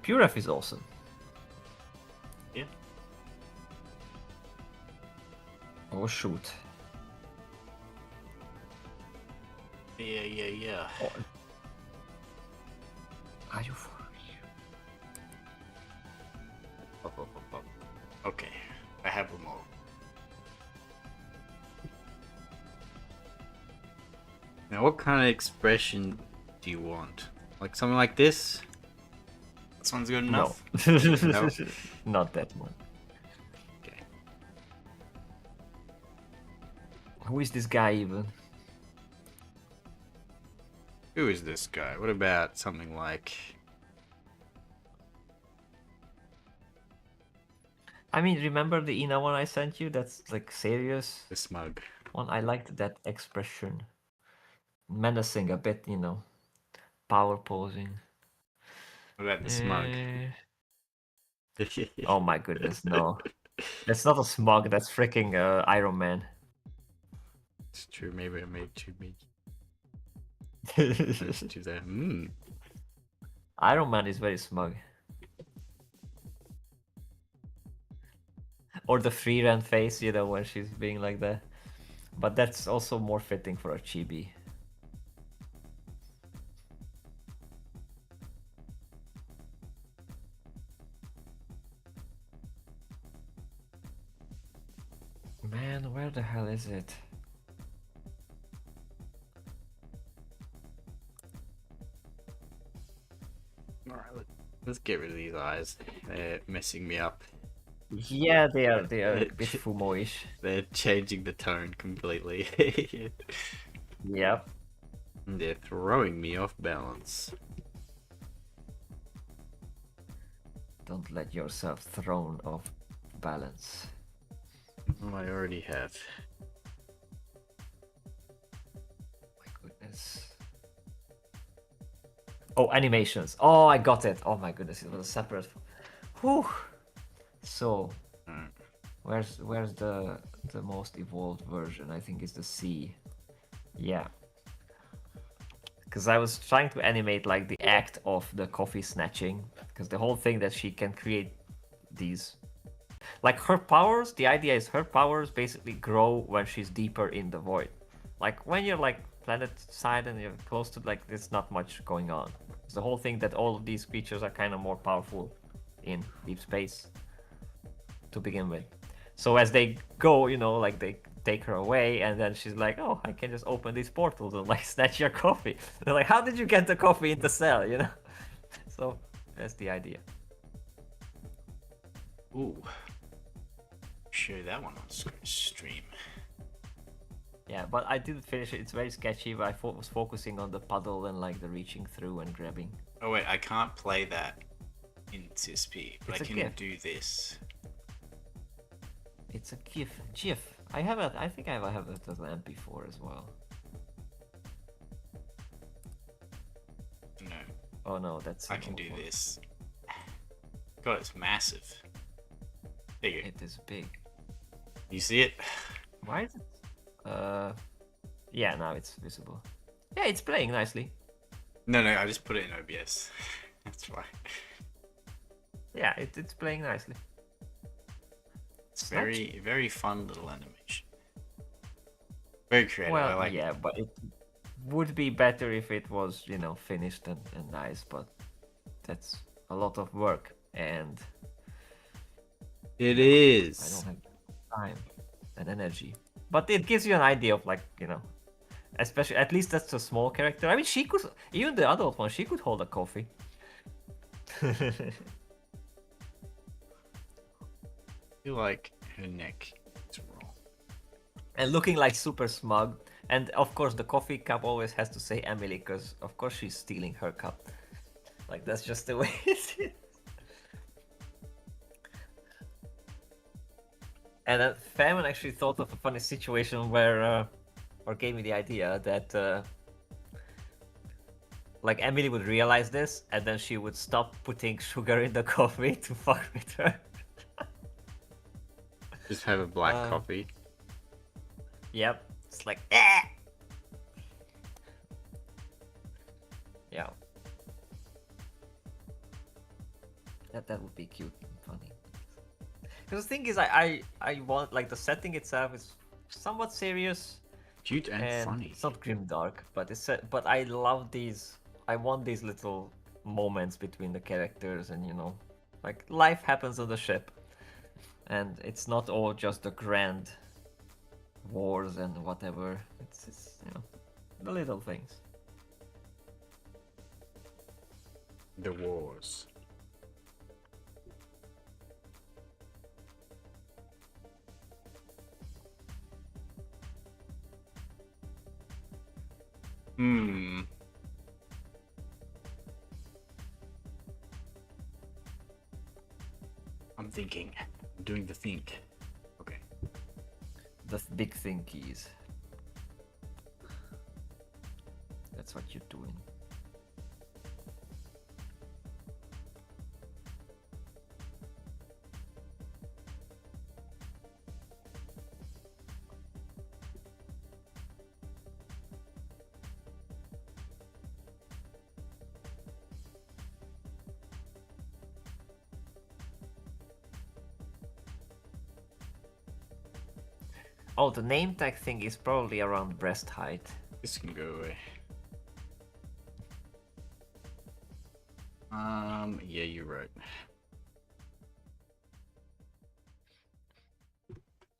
PureRef is awesome.
Yeah.
Oh shoot.
Yeah.
Oh. Are you for
Up. Okay, I have them all. Now, what kind of expression do you want? Like something like this? This one's good enough?
No. Not that one.
Okay.
Who is this guy even?
Who is this guy? What about something like...
I mean, remember the Ina one I sent you? That's like serious.
The smug
one. I liked that expression. Menacing a bit, you know. Power posing.
What about the smug?
Oh my goodness, no. That's not a smug, that's freaking Iron Man.
It's true, maybe I made too big. Let's do that.
Iron Man is very smug. Or the free run face, you know, when she's being like that. But that's also more fitting for a chibi. Man, where the hell is it?
Alright, let's get rid of these eyes. They're messing me up.
Yeah, they are a bit Fumo-ish.
They're changing the tone completely.
Yep.
They're throwing me off balance.
Don't let yourself thrown off balance.
Oh, I already have.
My goodness. Oh, animations. Oh, I got it. Oh my goodness, it was a separate. Whew. So, where's the most evolved version? I think it's the C. Yeah. Because I was trying to animate like the act of the coffee snatching, because the whole thing that she can create these, like her powers. The idea is her powers basically grow when she's deeper in the void. Like when you're like planet side and you're close to, like, there's not much going on. It's the whole thing that all of these creatures are kind of more powerful in deep space to begin with. So as they go, you know, like they take her away, and then she's like, "Oh, I can just open these portals and like snatch your coffee." They're like, "How did you get the coffee in the cell?" You know. So that's the idea.
Ooh. Show that one on stream.
Yeah, but I didn't finish it. It's very sketchy, but I was focusing on the puddle and like the reaching through and grabbing.
Oh wait, I can't play that in CSP, but
It's
I
a
can
GIF.
do this.
It's a GIF. I have it. I think I have it as an MP4 as well.
No.
Oh no, that's.
I can do this. God, it's massive. There you go.
It is big.
You see it?
Why is it? Yeah, now it's visible. Yeah, it's playing nicely.
No, I just put it in OBS. That's why.
Yeah, it's playing nicely.
It's very fun little animation. Very creative.
Well,
I like
yeah,
it.
but it would be better if it was, you know, finished and nice, but that's a lot of work, and
It is.
I don't have time and energy. But it gives you an idea of, like, you know, especially, at least that's a small character. I mean, she could, even the adult one, she could hold a coffee.
I feel like her neck is wrong.
And looking like super smug. And of course, the coffee cup always has to say Emily, because of course she's stealing her cup. Like, that's just the way it is. And then Famine actually thought of a funny situation where, or gave me the idea that, like, Emily would realize this, and then she would stop putting sugar in the coffee to fuck with her.
Just have a black coffee.
Yep, it's like, eh! Yeah. That would be cute and funny. Because the thing is, I want, like, the setting itself is somewhat serious.
Cute and funny.
It's not grimdark, but but I love these. I want these little moments between the characters, and, you know, like, life happens on the ship, and it's not all just the grand wars and whatever. It's you know, the little things.
The wars. I'm thinking. I'm doing the think. Okay.
The big thinkies. That's what you're doing. Oh, the name tag thing is probably around breast height.
This can go away. Yeah, you're right.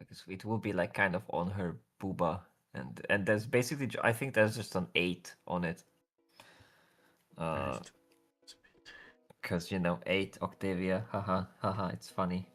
Because it will be like kind of on her booba, and there's basically, I think there's just an 8 on it. Because, you know, 8 Octavia, haha, haha, it's funny.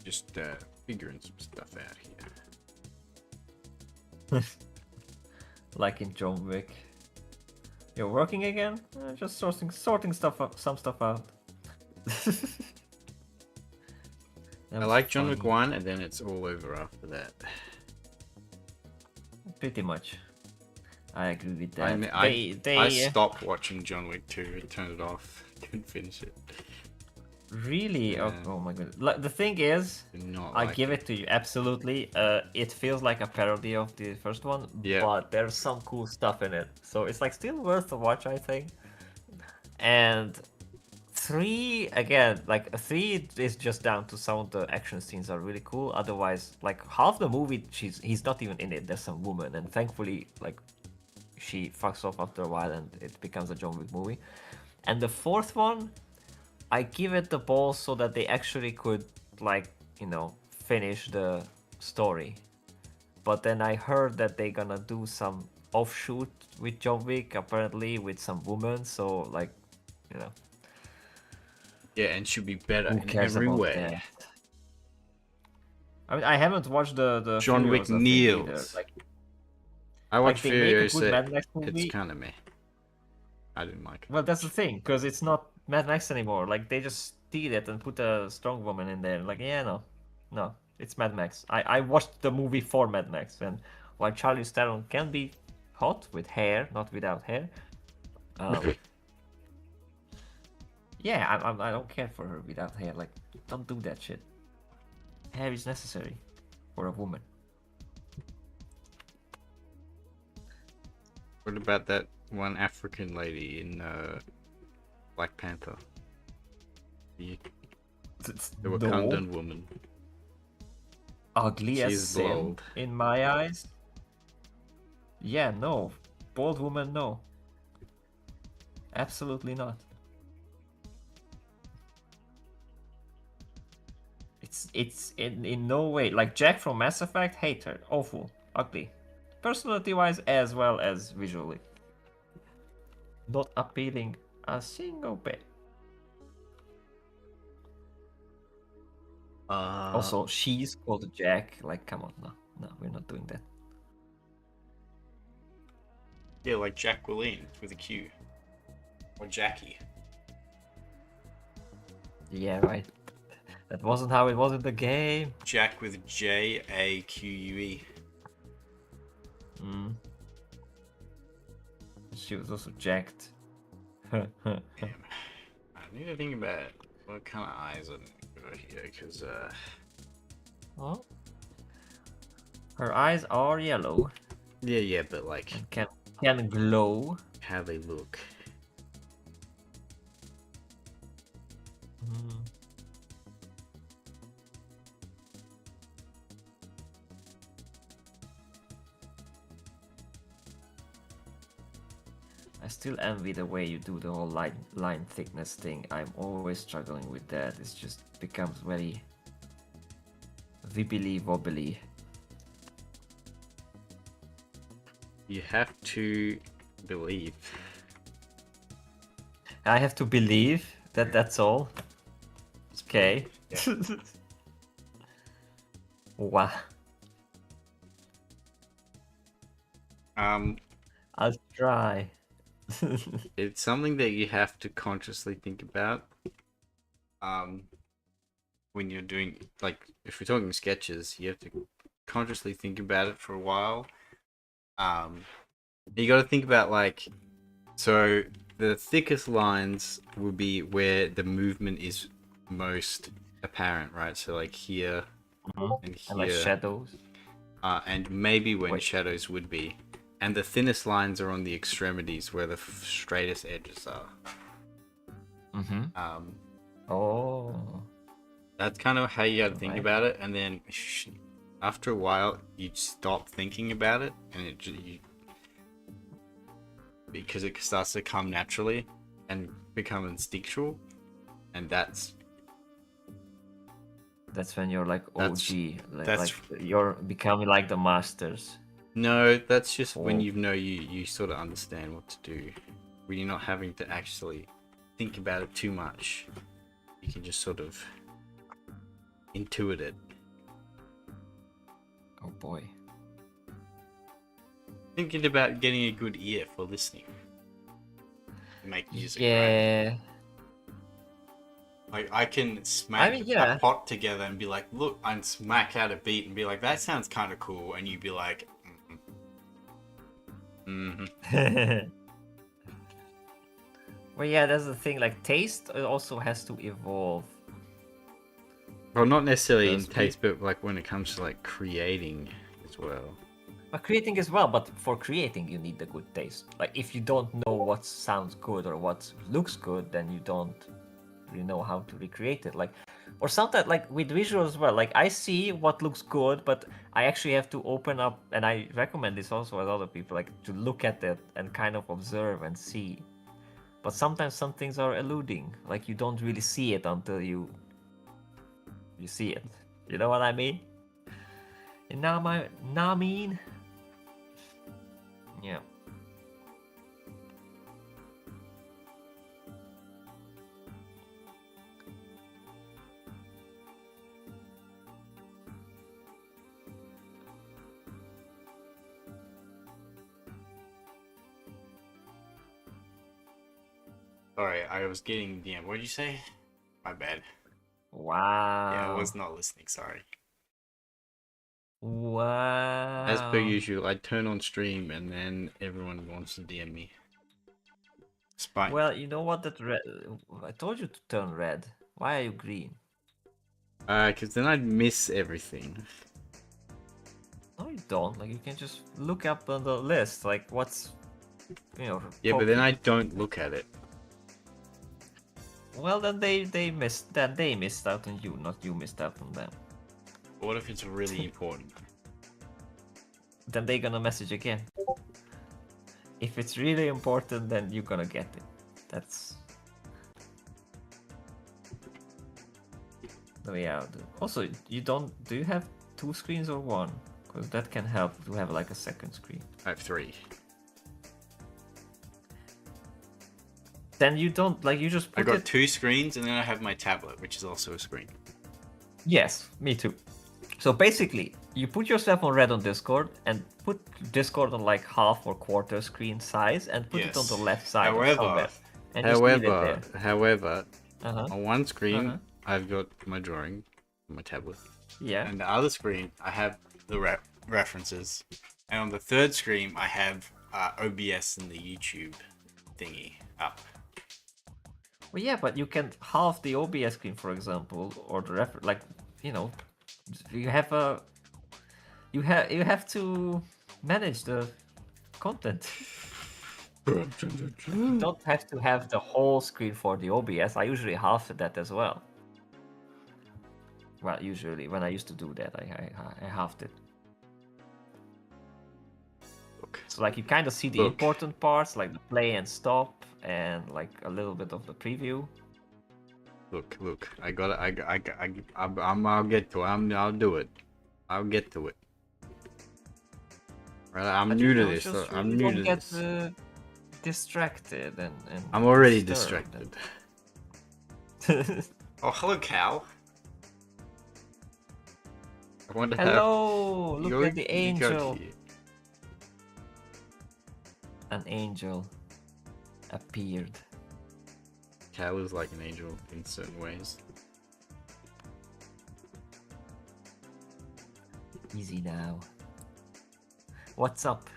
Just figuring some stuff out here.
Like in John Wick. You're working again? Just sorting stuff up, some stuff out.
I like John Wick 1, and then it's all over after that.
Pretty much. I agree with that.
I stopped watching John Wick 2. I turned it off. Couldn't finish it.
Really? Yeah. Oh my god. Like, the thing is, I give it to you, absolutely. It feels like a parody of the first one, but there's some cool stuff in it. So it's like still worth a watch, I think. And 3, again, like 3 is just down to some of the action scenes are really cool. Otherwise, like half the movie, he's not even in it. There's some woman, and thankfully, like she fucks off after a while, and it becomes a John Wick movie. And the 4th one, I give it the balls so that they actually could, like, you know, finish the story. But then I heard that they're gonna do some offshoot with John Wick, apparently, with some woman. So, like, you know.
Yeah, and should be better in every way.
That? I mean, I haven't watched the
John Wick kneels.
Like,
I watched Furiosa. It's kind of meh. I didn't like it.
Well, that's the thing, because it's not Mad Max anymore. Like, they just steal it and put a strong woman in there. Like, yeah, no, it's Mad Max. I watched the movie for Mad Max, and while Charlize Theron can be hot with hair, not without hair, yeah, I don't care for her without hair. Like, don't do that shit. Hair is necessary for a woman.
What about that one African lady in Black Panther? The Wakandan woman.
Ugly as sin in my eyes. Yeah, no. Bald woman, no. Absolutely not. It's in no way. Like Jack from Mass Effect, hate her. Awful. Ugly. Personality-wise as well as visually. Not appealing a single bit. Also, she's called Jack. Like, come on, no, we're not doing that.
Yeah, like Jacqueline with a Q. Or Jackie.
Yeah, right. That wasn't how it was in the game.
Jack with Jaque.
She was also jacked.
Damn. I need to think about what kind of eyes I got here, because
Oh. Her eyes are yellow.
Yeah, but like
and can glow.
How they look.
I still envy the way you do the whole line thickness thing. I'm always struggling with that. It just becomes very wibbly wobbly.
You have to believe.
I have to believe that that's all. Okay. Yeah. Wow. I'll try.
It's something that you have to consciously think about. When you're doing, like, if we're talking sketches, you have to consciously think about it for a while. You got to think about, like, so the thickest lines will be where the movement is most apparent, right? So like here and here,
and like shadows,
and maybe when shadows would be. And the thinnest lines are on the extremities where the straightest edges are. That's kind of how you gotta think about it. And then after a while, you stop thinking about it, and because it starts to come naturally and become instinctual. And that's when you're like OG. Like you're becoming like the masters. No, that's just when you sort of understand what to do. When you're not having to actually think about it too much. You can just sort of intuit it.
Oh boy.
Thinking about getting a good ear for listening. Make music, right?
Yeah.
Like, I can smack
yeah.
a pot together and be like, look, and smack out a beat and be like, that sounds kind of cool. And you'd be like,
Well, yeah, that's the thing. Like, taste also has to evolve.
Well, not necessarily in taste, but like when it comes to like creating as well.
But creating as well, but for creating you need the good taste. Like, if you don't know what sounds good or what looks good, then you don't really know how to recreate it. Like, or sometimes like with visuals as well. Like, I see what looks good, but I actually have to open up, and I recommend this also with other people, like to look at it and kind of observe and see. But sometimes some things are eluding. Like, you don't really see it until you see it. You know what I mean? You know what I mean? Yeah.
Sorry, I was getting the. What did you say? My bad.
Wow.
Yeah, I was not listening. Sorry.
Wow.
As per usual, I turn on stream and then everyone wants to DM me. Spite.
Well, you know what? That red. I told you to turn red. Why are you green?
Because then I'd miss everything.
No, you don't. Like, you can just look up on the list. Like, what's, you know.
Yeah, but then I don't look at it.
Well, then they missed. Then they missed out on you, not you missed out on them.
What if it's really important?
Then they're gonna message again. If it's really important, then you're gonna get it. That's. Oh yeah. Also, you don't. Do you have 2 screens or 1? Because that can help to have like a second screen.
I have 3.
Then you don't like. You just.
I got 2 screens, and then I have my tablet, which is also a screen.
Yes, me too. So basically, you put yourself on red on Discord and put Discord on like half or quarter screen size and put it on the left side.
However, on one screen I've got my drawing, my tablet.
Yeah.
And the other screen I have the references, and on the third screen I have OBS and the YouTube thingy up.
Well, yeah, but you can halve the OBS screen, for example, or the like, you know, you have a, you have to manage the content. You don't have to have the whole screen for the OBS. I usually half that as well. Well, usually when I used to do that, I halved it. So like you kind of see the important parts, like the play and stop, and like a little bit of the preview.
Look, I got it. I'll get to it. I'll do it. I'll get to it. Right, I'm new to this. I'm new to this.
Distracted and
I'm already distracted. Oh, hello, Cal. I wonder
hello, look at the angel. An angel appeared.
Cal is like an angel in certain ways.
Easy now. What's up?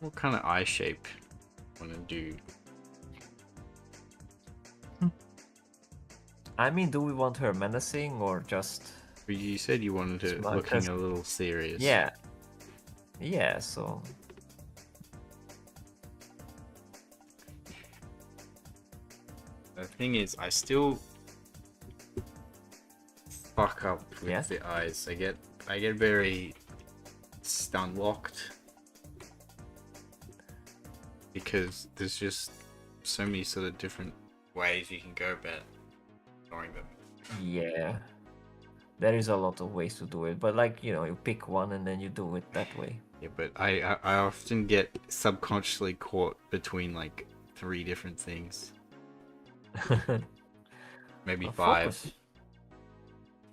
What kind of eye shape want to do?
I mean, do we want her menacing or just...
But you said you wanted her looking a little serious.
Yeah. Yeah, so...
The thing is, I still fuck up with the eyes. I get very stun locked because there's just so many sort of different ways you can go about drawing them.
Yeah, there is a lot of ways to do it, but like, you know, you pick one and then you do it that way.
Yeah, but I often get subconsciously caught between like 3 different things. Maybe
Well,
5.
focus.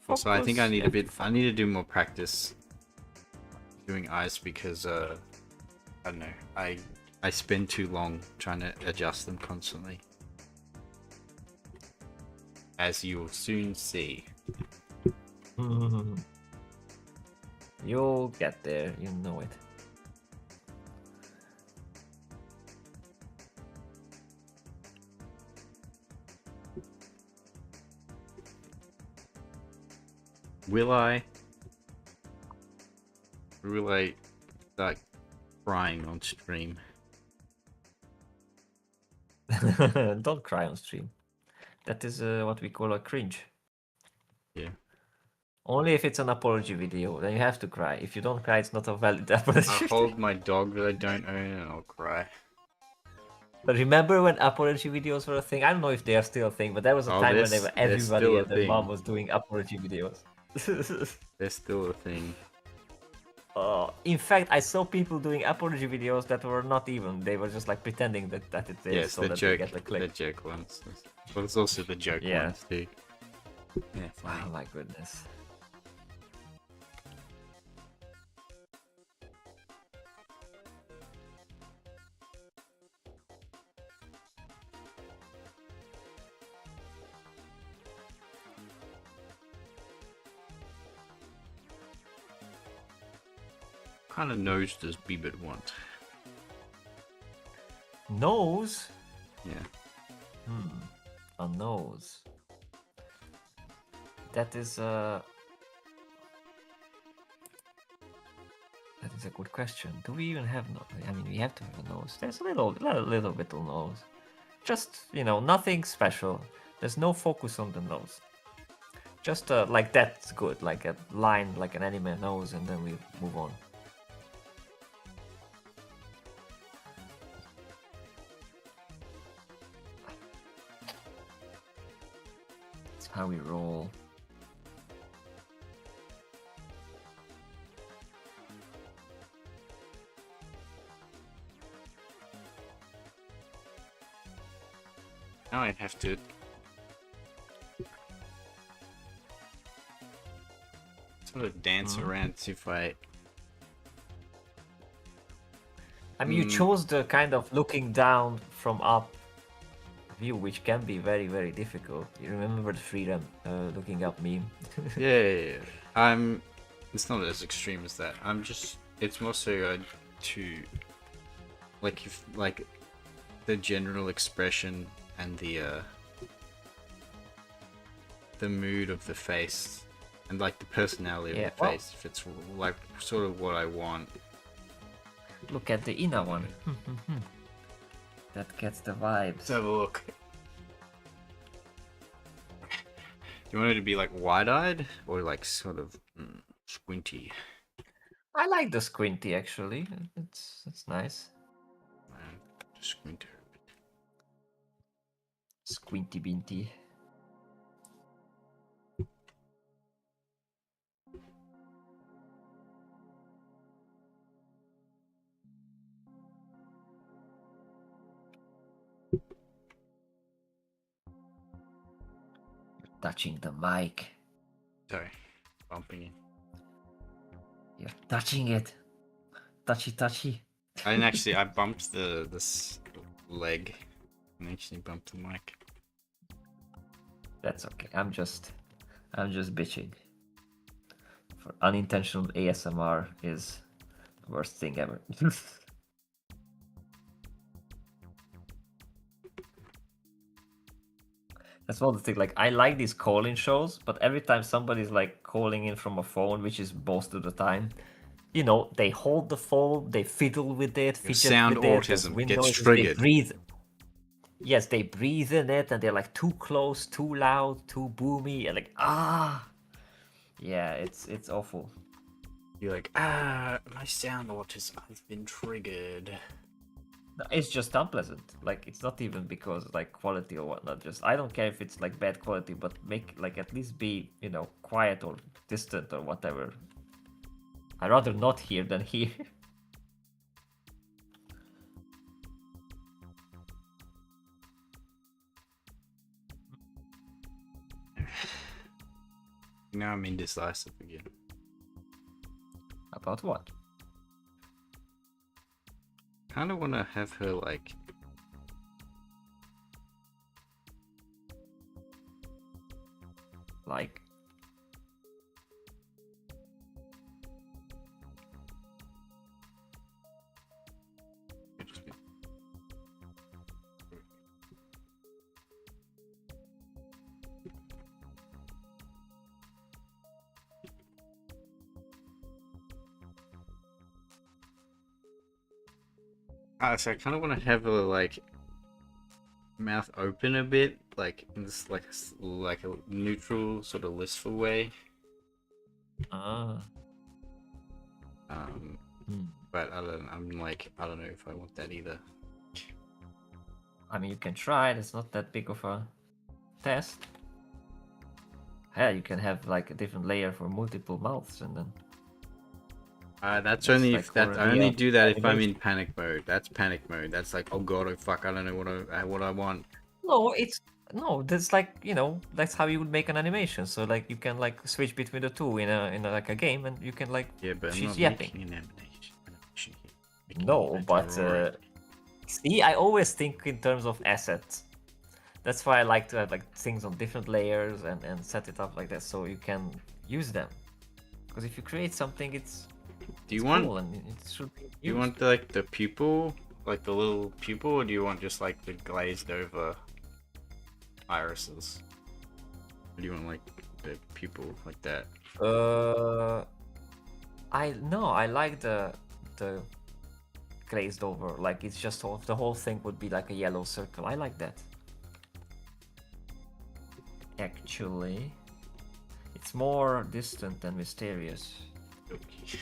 Also, I think I need a bit.
fine.
I need to do more practice doing ice because I don't know. I spend too long trying to adjust them constantly, as you will soon see.
You'll get there, you know it.
Will I start crying on stream?
Don't cry on stream. That is what we call a cringe.
Yeah.
Only if it's an apology video, then you have to cry. If you don't cry, it's not a valid apology.
I hold my dog that I don't own and I'll cry.
But remember when apology videos were a thing? I don't know if they are still a thing, but there was a time when they were everybody and their mom was doing apology videos.
They're still a thing.
In fact, I saw people doing apology videos that were not even. They were just like pretending that it is.
Yes,
so
the
that
joke.
They get the click.
The joke ones. But it's also the joke ones too. Yeah, funny.
Oh my goodness.
What kind of nose does Beebit want?
Nose?
Yeah.
A nose. That is a good question. Do we even have nose? I mean, we have to have a nose. There's a little little nose. Just, nothing special. There's no focus on the nose. Just like that's good, like a line, like an anime nose, and then we move on. That's how we roll.
Now I'd have to sort of dance around if I.
I mean, you chose the kind of looking down from up view, which can be very, very difficult. You remember the freedom looking up meme?
Yeah. It's not as extreme as that. It's more so to, like the general expression and the mood of the face and like the personality of the face. If it's like sort of what I want.
Look at the inner one. That gets the vibes.
Let's have a look. Do you want it to be like wide-eyed or like sort of squinty?
I like the squinty actually. It's nice.
Squinty.
Squinty binty. Touching the mic.
Sorry, bumping it.
You're touching it. Touchy.
I bumped this leg and actually bumped the mic.
That's okay. I'm just bitching. For unintentional ASMR is the worst thing ever. That's one of the thing. Like, I like these call-in shows, but every time somebody's like calling in from a phone, which is most of the time, they hold the phone, they fiddle with it,
sound autism gets triggered.
They breathe. Yes, they breathe in it, and they're like too close, too loud, too boomy, and like yeah, it's awful.
You're like, my sound autism has been triggered.
It's just unpleasant. Like, it's not even because like quality or whatnot. Just I don't care if it's like bad quality, but make like at least be quiet or distant or whatever. I'd rather not hear than hear.
Now I'm indecisive again.
About what?
Kind of want to have her like.
Like?
So I kind of want to have her like mouth open a bit, like in this like a neutral sort of listful way.
Ah.
But I don't know if I want that either.
I mean, you can try it. It's not that big of a test. Yeah, you can have like a different layer for multiple mouths, and then.
That's only
like
if that I only do that if I'm in panic mode. That's panic mode. That's like, oh god, oh fuck, I don't know what I want.
No, that's like, that's how you would make an animation. So like you can like switch between the two in a like a game, and you can like.
Yeah, but I'm not
yapping.
making an animation here.
No, but see, I always think in terms of assets. That's why I like to have like things on different layers and set it up like that, so you can use them. Because if you create something, it's.
Do you want?
Cool and it should be used.
Do you want like the pupil, like the little pupil, or do you want just like the glazed over irises? Or do you want like the pupil like that?
I like the glazed over. Like it's just the whole thing would be like a yellow circle. I like that. Actually, it's more distant than mysterious.
Okay.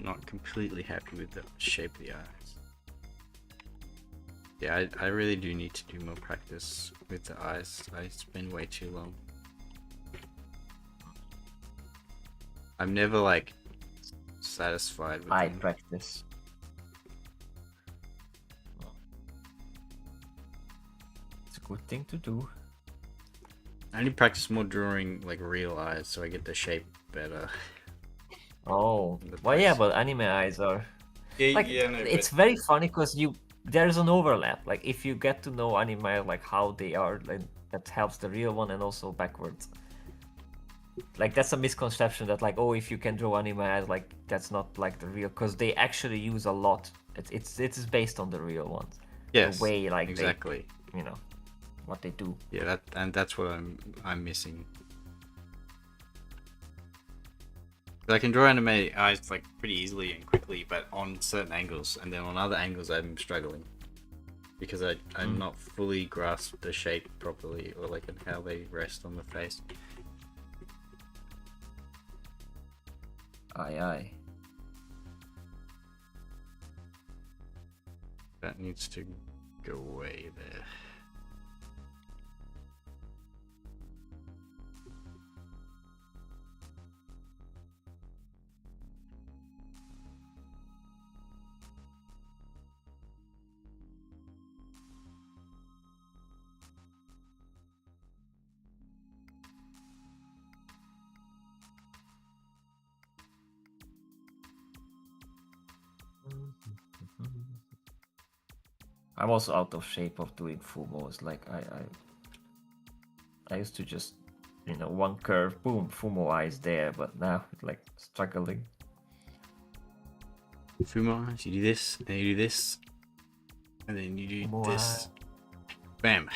Not completely happy with the shape of the eyes. Yeah, I really do need to do more practice with the eyes. I spend way too long. I'm never like satisfied with them.
Practice. It's a good thing to do.
I only practice more drawing like real eyes so I get the shape better.
Oh, well, yeah, but anime eyes are it's
but...
very funny because there's an overlap. Like if you get to know anime like how they are, like that helps the real one and also backwards. Like that's a misconception that like, oh, if you can draw anime eyes, like that's not like the real, because they actually use a lot. It's based on the real ones.
Yes,
the way like
exactly.
They, what they do.
Yeah, that's what I'm missing. I can draw anime eyes like pretty easily and quickly, but on certain angles, and then on other angles I'm struggling because I'm not fully grasped the shape properly, or like how they rest on the face.
Aye.
That needs to go away there.
I'm also out of shape of doing Fumos. Like I used to just one curve, boom, Fumo eyes there, but now like struggling.
Fumo eyes, you do this, then you do this, and then you do
Fumo
this. Bam.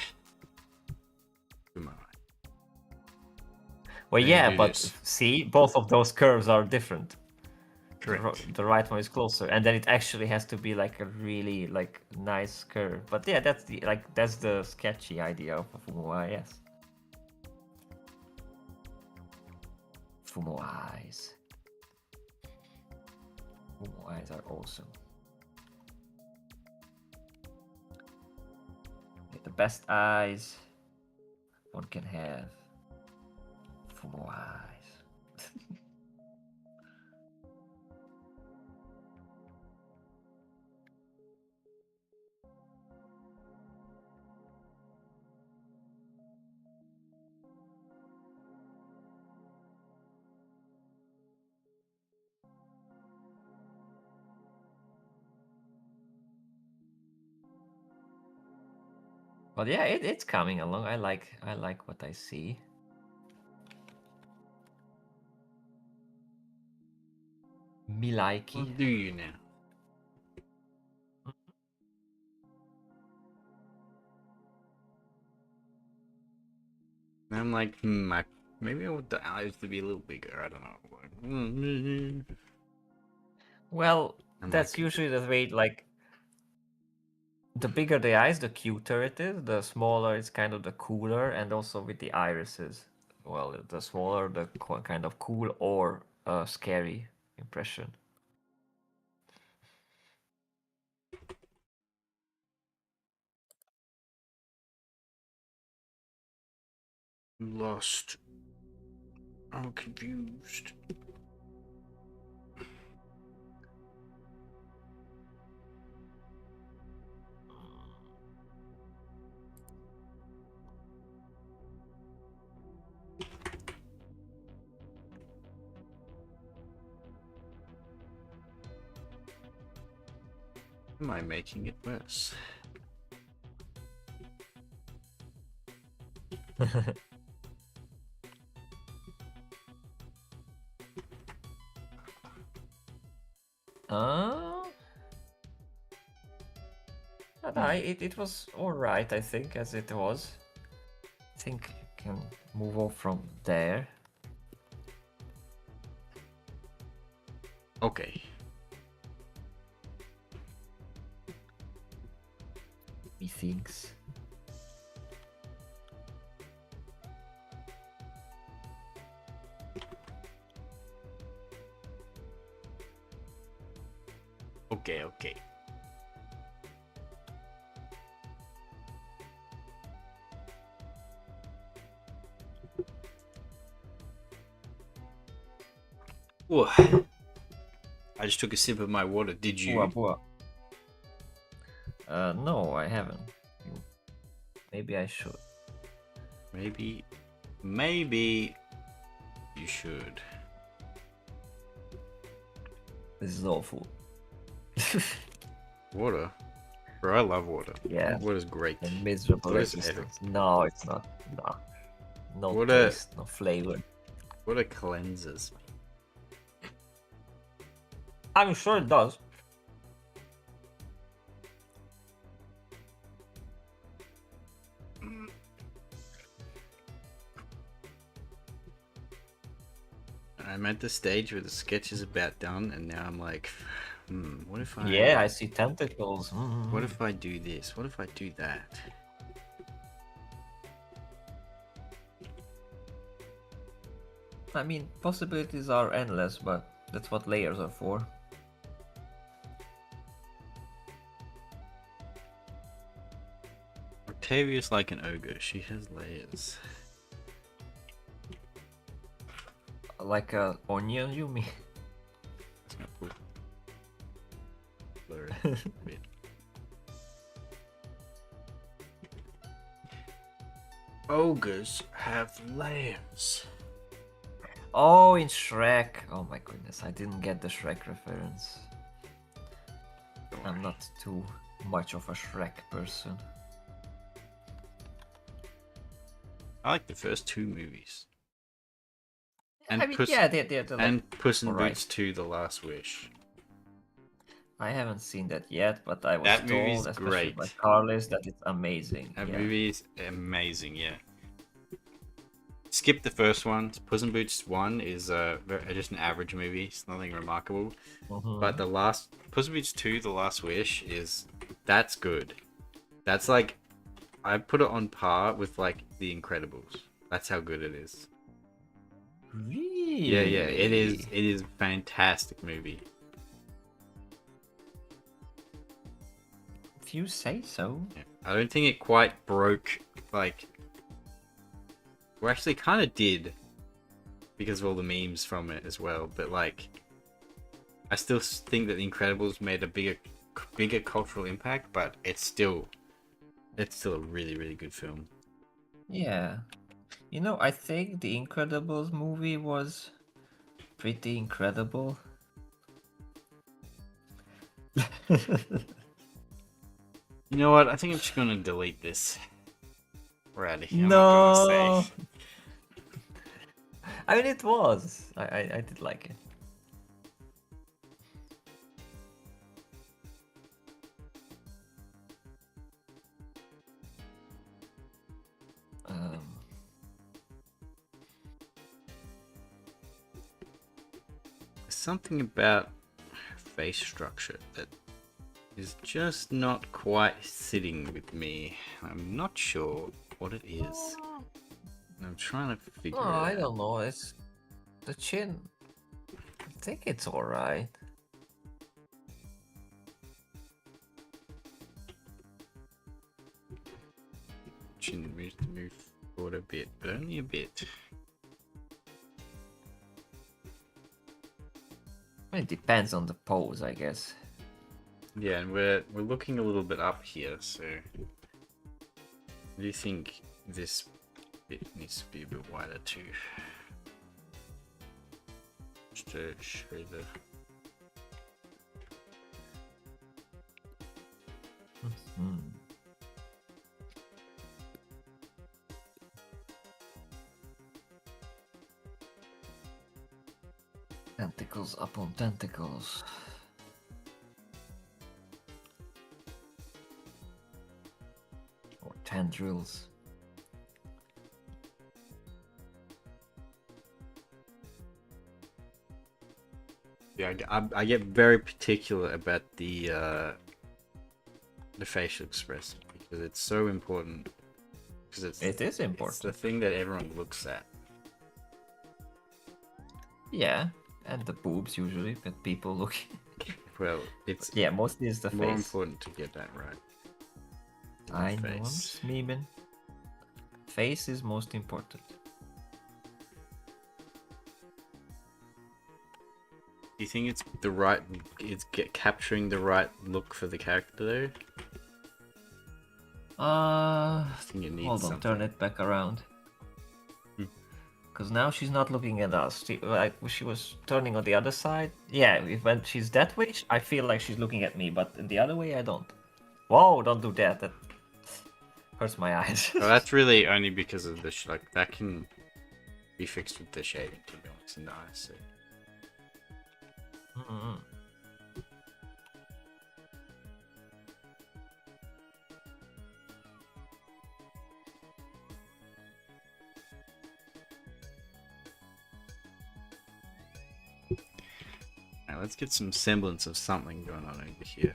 Fumo eye.
Well,
then
yeah, but
this.
see, both of those curves are different.
Correct.
The right one is closer, and then it actually has to be like a really like nice curve. But yeah, that's the sketchy idea of a Fumo eye. Yes. Fumo eyes. Fumo eyes are awesome. The best eyes one can have. Fumo eyes. But yeah, it's coming along. I like what I see. Me likey.
What do you now? And I'm like, maybe I want the eyes to be a little bigger. I don't know.
Well,
I'm
that's
like,
usually the way. Like, the bigger the eyes, the cuter it is. The smaller it's kind of the cooler, and also with the irises. Well, the smaller the kind of cool or scary impression.
I'm lost. I'm confused. Am I making it worse?
Uh, it was alright, I think, as it was. I think you can move on from there.
Okay.
Methinks.
Okay. Ooh. I just took a sip of my water. Did you?
No, I haven't. Maybe I should.
Maybe you should.
This is awful.
Water? Bro, I love water.
Yeah.
Water's great.
A miserable existence. No, it's not. No. No
Water,
taste, no flavor.
water cleanses.
I'm sure it does.
I'm at the stage where the sketch is about done, and now I'm like, what if I...
Yeah, I see tentacles.
What if I do this? What if I do that?
I mean, possibilities are endless, but that's what layers are for.
Octavia's like an ogre. She has layers.
Like a onion, you mean?
It's gonna put blur it a bit. Ogres have layers.
Oh, in Shrek. Oh my goodness, I didn't get the Shrek reference. I'm not too much of a Shrek person.
I like the first two movies. And
I mean,
Puss,
yeah, they're
and
like,
Puss in
alright.
Boots 2: The Last Wish.
I haven't seen that yet, but I was
That
told,
movie's
especially
great.
by Carlos, that it's amazing.
That
yeah.
movie is amazing, yeah. Skip the first one. Puss in Boots 1 is just an average movie. It's nothing remarkable. But the last Puss in Boots 2: The Last Wish that's good. That's like, I put it on par with like The Incredibles. That's how good it is.
Really?
Yeah. It is a fantastic movie.
If you say so.
Yeah. I don't think it quite broke, like... Well, actually, kind of did. Because of all the memes from it as well. But, like... I still think that The Incredibles made a bigger cultural impact. But it's still a really, really good film.
Yeah. You know, I think the Incredibles movie was pretty incredible.
You know what? I think I'm just gonna delete this. Rowdy. I'm not gonna
No.
say.
I mean, it was. I did like it.
Something about face structure that is just not quite sitting with me. I'm not sure what it is. I'm trying to figure it out.
I don't know. It's the chin. I think it's alright.
Chin move forward a bit, but only a bit.
It depends on the pose, I guess.
Yeah, and we're looking a little bit up here, so do you think this bit needs to be a bit wider too? Just to show the
Tentacles upon tentacles. Or tendrils.
Yeah, I get very particular about the facial expression because it's so important. Because
it is important.
It's the thing that everyone looks at.
Yeah, and the boobs usually, but people look.
Well, it's
mostly it's the
more
face.
important to get that right.
I know, I'm just memeing. Face is most important.
Do you think it's the right? It's capturing the right look for the character though.
I
think it needs
hold on,
something.
turn it back around. Because now she's not looking at us. Like she was turning on the other side. Yeah, when she's that way, I feel like she's looking at me, but the other way, I don't. Whoa! Don't do that. That hurts my eyes.
Well, that's really only because of the like that can be fixed with the shading. To be honest, in the eyes. So. Now let's get some semblance of something going on over here.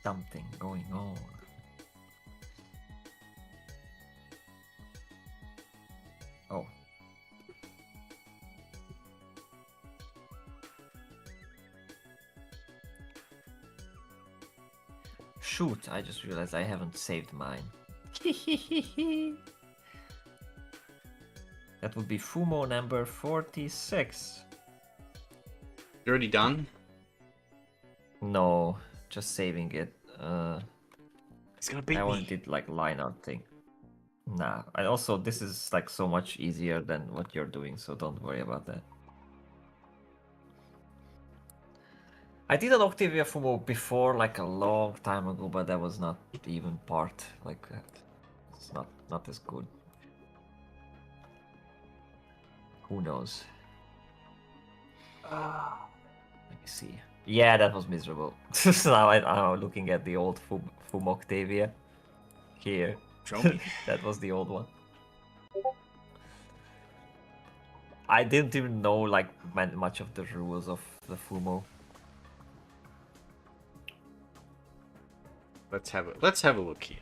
Something going on. Oh. Shoot, I just realized I haven't saved mine. That would be Fumo number 46.
You already done?
No, just saving it.
It's gonna beat
I
me.
only did like line art thing. Nah, I also this is like so much easier than what you're doing, so don't worry about that. I did an Octavia Fumo before, like a long time ago, but that was not even part like that. It's not as good. Who knows? Let me see. Yeah, that was miserable. So now I'm looking at the old Fumo Octavia. Here.
Show me.
That was the old one. I didn't even know like much of the rules of the Fumo.
Let's have a look here.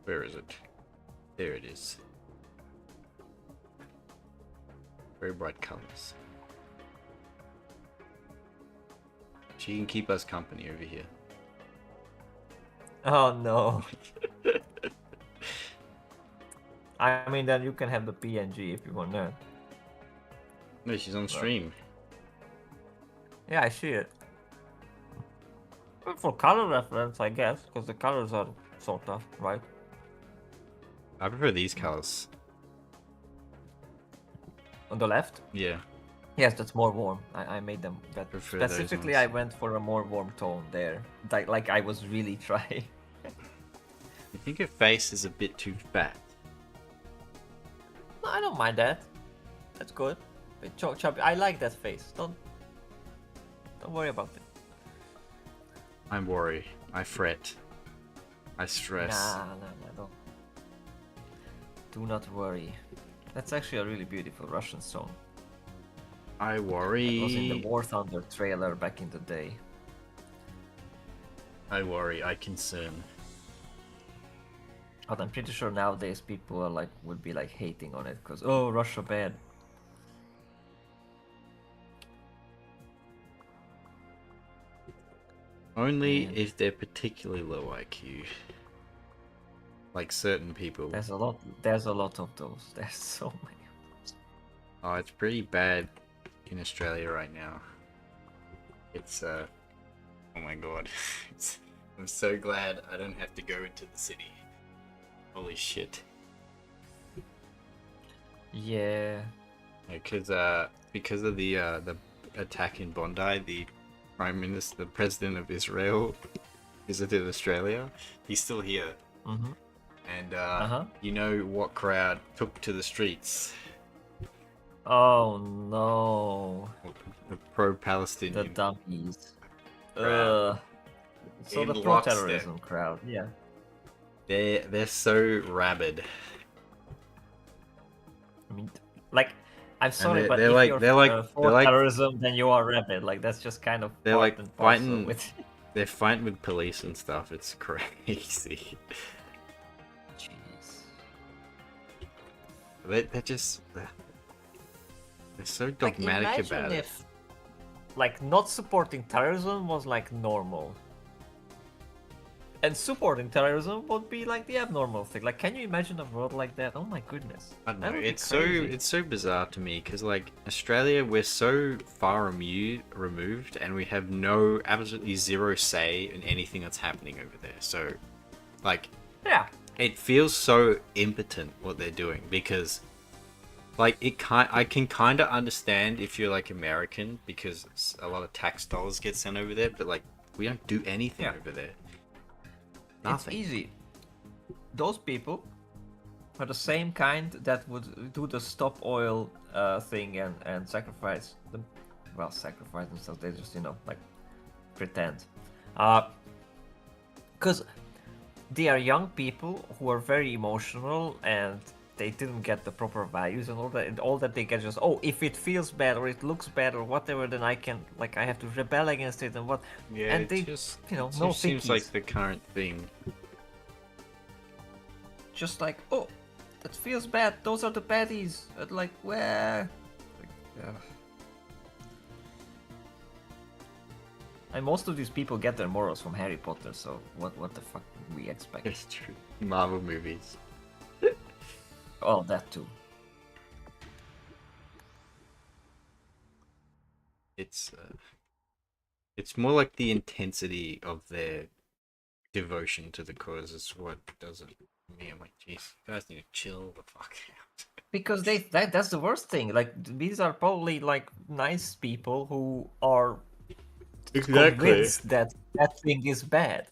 Where is it? There it is. Very bright colors. She can keep us company over here.
Oh no. I mean, then you can have the PNG if you want that.
No, she's on stream.
Yeah, I see it. But for color reference, I guess, because the colors are sort of, right?
I prefer these colors.
On the left?
Yeah.
Yes, that's more warm. I made them that.
Prefer those
Specifically,
ones.
I went for a more warm tone there. Like I was really trying.
I think her face is a bit too fat.
No, I don't mind that. That's good. Bit chubby. I like that face. Don't worry about it.
I worry. I fret. I stress.
Nah, don't. Do not worry. That's actually a really beautiful Russian song.
I
It was in
worry.
the War Thunder trailer back in the day.
I worry. I concern.
But I'm pretty sure nowadays people are like would be like hating on it because oh Russia bad.
Only
Man.
if they're particularly low IQ. Like certain people.
There's a lot. There's a lot of those. There's so many.
Oh, it's pretty bad in Australia right now. It's oh my god. I'm so glad I don't have to go into the city. Holy shit.
Yeah.
Because of the attack in Bondi, the the president of Israel visited Australia. He's still here.
Mm-hmm.
And you know what crowd took to the streets?
Oh no.
The
The
pro-Palestinian
dummies.
crowd.
So
In
the
lockstep.
pro-terrorism crowd. Yeah.
They're so rabid.
I mean, like, I'm sorry,
they're-
but
they're
if
like-
you're
they're like-
for
they're like-
terrorism, then you are rabid. Like that's just kind of
They're
part
like
and parcel
fighting-
with.
They're fighting with police and stuff. It's crazy.
Jeez.
They're just they're so
Like,
dogmatic
imagine
about it.
if, like, not supporting terrorism was like normal. And supporting terrorism would be like the abnormal thing. Like, can you imagine a world like that? Oh my goodness.
I don't
That
know.
would be
It's
crazy.
so bizarre to me because like Australia, we're so far removed, and we have no absolutely zero say in anything that's happening over there. So, like,
Yeah.
it feels so impotent what they're doing because, like, I can kind of understand if you're like American because a lot of tax dollars get sent over there, but like we don't do anything
Yeah.
over there.
It's
Nothing.
easy. Those people are the same kind that would do the stop oil thing and sacrifice them. Well, sacrifice themselves. They just, like, pretend. Because they are young people who are very emotional and they didn't get the proper values and all that. And all that they get just, oh, if it feels bad or it looks bad or whatever, then I have to rebel against it and what.
Yeah,
and
it
they,
just
no
seems
thinkies.
like the current thing.
Just like, oh, that feels bad. Those are the baddies. And like, where? Like, and most of these people get their morals from Harry Potter. So what the fuck do we expect?
It's true. Marvel movies.
Oh, that too.
It's more like the intensity of their devotion to the cause is what does it for me. I'm like, jeez, you guys need to chill the fuck out.
Because that's the worst thing. Like these are probably like nice people who are convinced that that thing is bad,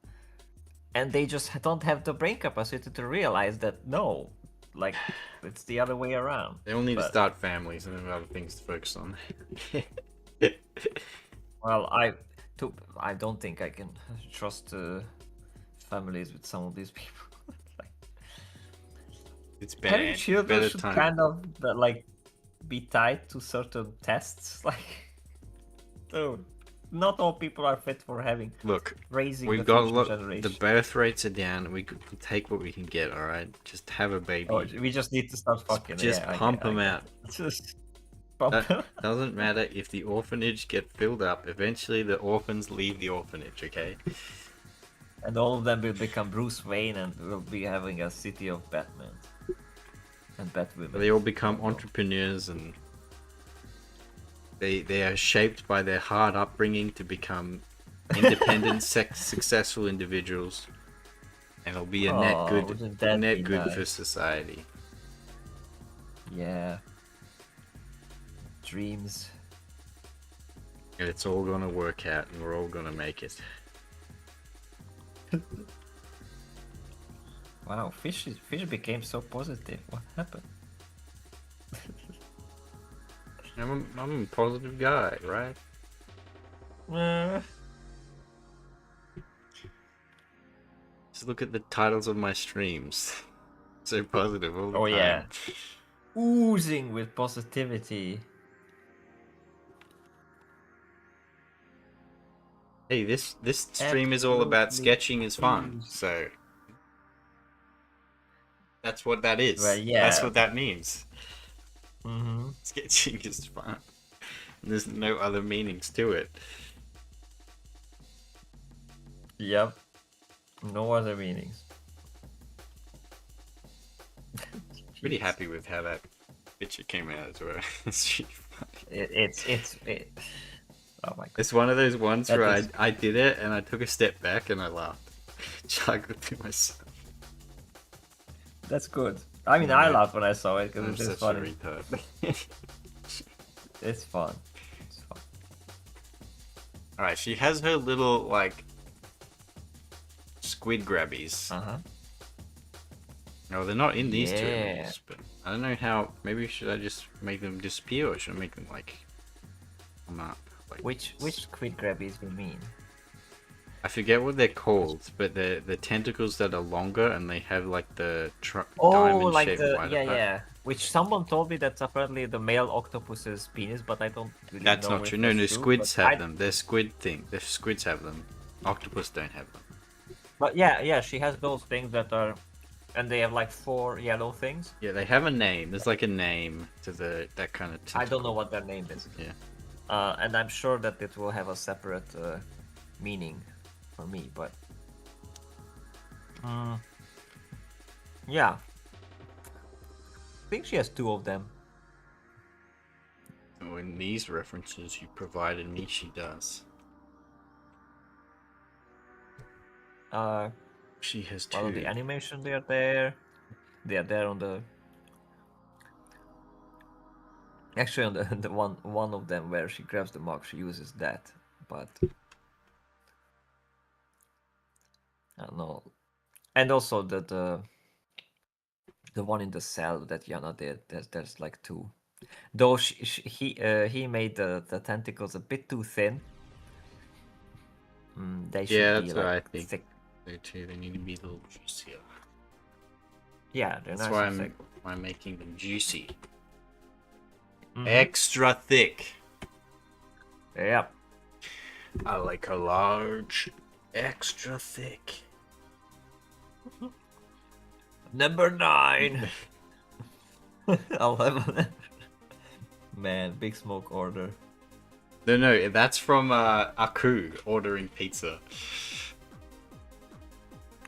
and they just don't have the brain capacity to realize that no, like it's the other way around.
They all need to
But-
start families and have other things to focus on.
Well, I don't think I can trust families with some of these people. Like,
It's better.
having children
better
should
time.
kind of like be tied to certain tests. Like, dude, not all people are fit for
Look,
raising
we've
the
got
future
the
generation.
birth rates are down. We could take what we can get. All right, just have a baby.
Oh, we just need to start fucking.
Just
yeah,
pump
I
them
get
out.
it. Just pump them.
Doesn't matter if the orphanage get filled up. Eventually, the orphans leave the orphanage. Okay.
And all of them will become Bruce Wayne, and we'll be having a city of Batman and Batwomen.
They all become entrepreneurs, and they are shaped by their hard upbringing to become independent, successful individuals, and it'll be a
Oh, wouldn't that
net
be
good for
nice?
society.
Yeah. Dreams.
And it's all gonna work out, and we're all gonna make it.
Wow, Fish became so positive. What happened?
I'm a positive guy, right? Just look at the titles of my streams. So positive all the
Oh
time.
yeah, oozing with positivity.
Hey, this stream is all about
Absolutely
sketching is fun,
oozing.
so that's what that is.
Well,
That's
yeah.
what that means.
Mm-hmm.
Sketching is fun. There's no other meanings to it.
Yep. No other meanings.
Pretty happy with how that picture came out as well. It's really funny.
Oh my god.
It's one of those ones
That
where
is-
I did it and I took a step back and I laughed. Chuckled to myself.
That's good. I mean, I laughed when I saw it
I'm
because it's
such a
funny.
retard.
It's fun. It's fun.
Alright, she has her little, like, squid grabbies.
Uh-huh.
No, they're not in these two
Yeah.
images, but I don't know how. Maybe should I just make them disappear, or should I make them like come up? Like
Which squid grabbies you mean?
I forget what they're called, but they're the tentacles that are longer and they have like the
Oh,
diamond
like
shaped
the
white
yeah. Which someone told me that's apparently the male octopus's penis, but I don't really
That's
know
not
if
true. No,
that's true,
squids
but
have them. They're squid thing. The squids have them. Octopus don't have them.
But yeah, she has those things that are, and they have like 4 yellow things.
Yeah, they have a name. There's like a name to that kind of. Tentacle.
I don't know what their name is.
Yeah.
And I'm sure that it will have a separate meaning for me, but yeah, I think she has 2 of them.
Oh, in these references you provided me, she does. She has 2.
Well, the animation they are there. They are there on the. Actually, on the one of them where she grabs the mug, she uses that, but I don't know. And also the one in the cell that Yana did. There's like 2. Though he made the tentacles a bit too thin. They should be
that's
like
what I think.
thick.
They too. They need to be a little juicier.
Yeah, they're
That's
nice
why
and thick.
I'm making them juicy. Extra thick.
Yeah.
I like a large, extra thick.
Number 9. 11. Man, Big Smoke order.
No, that's from Aku ordering pizza.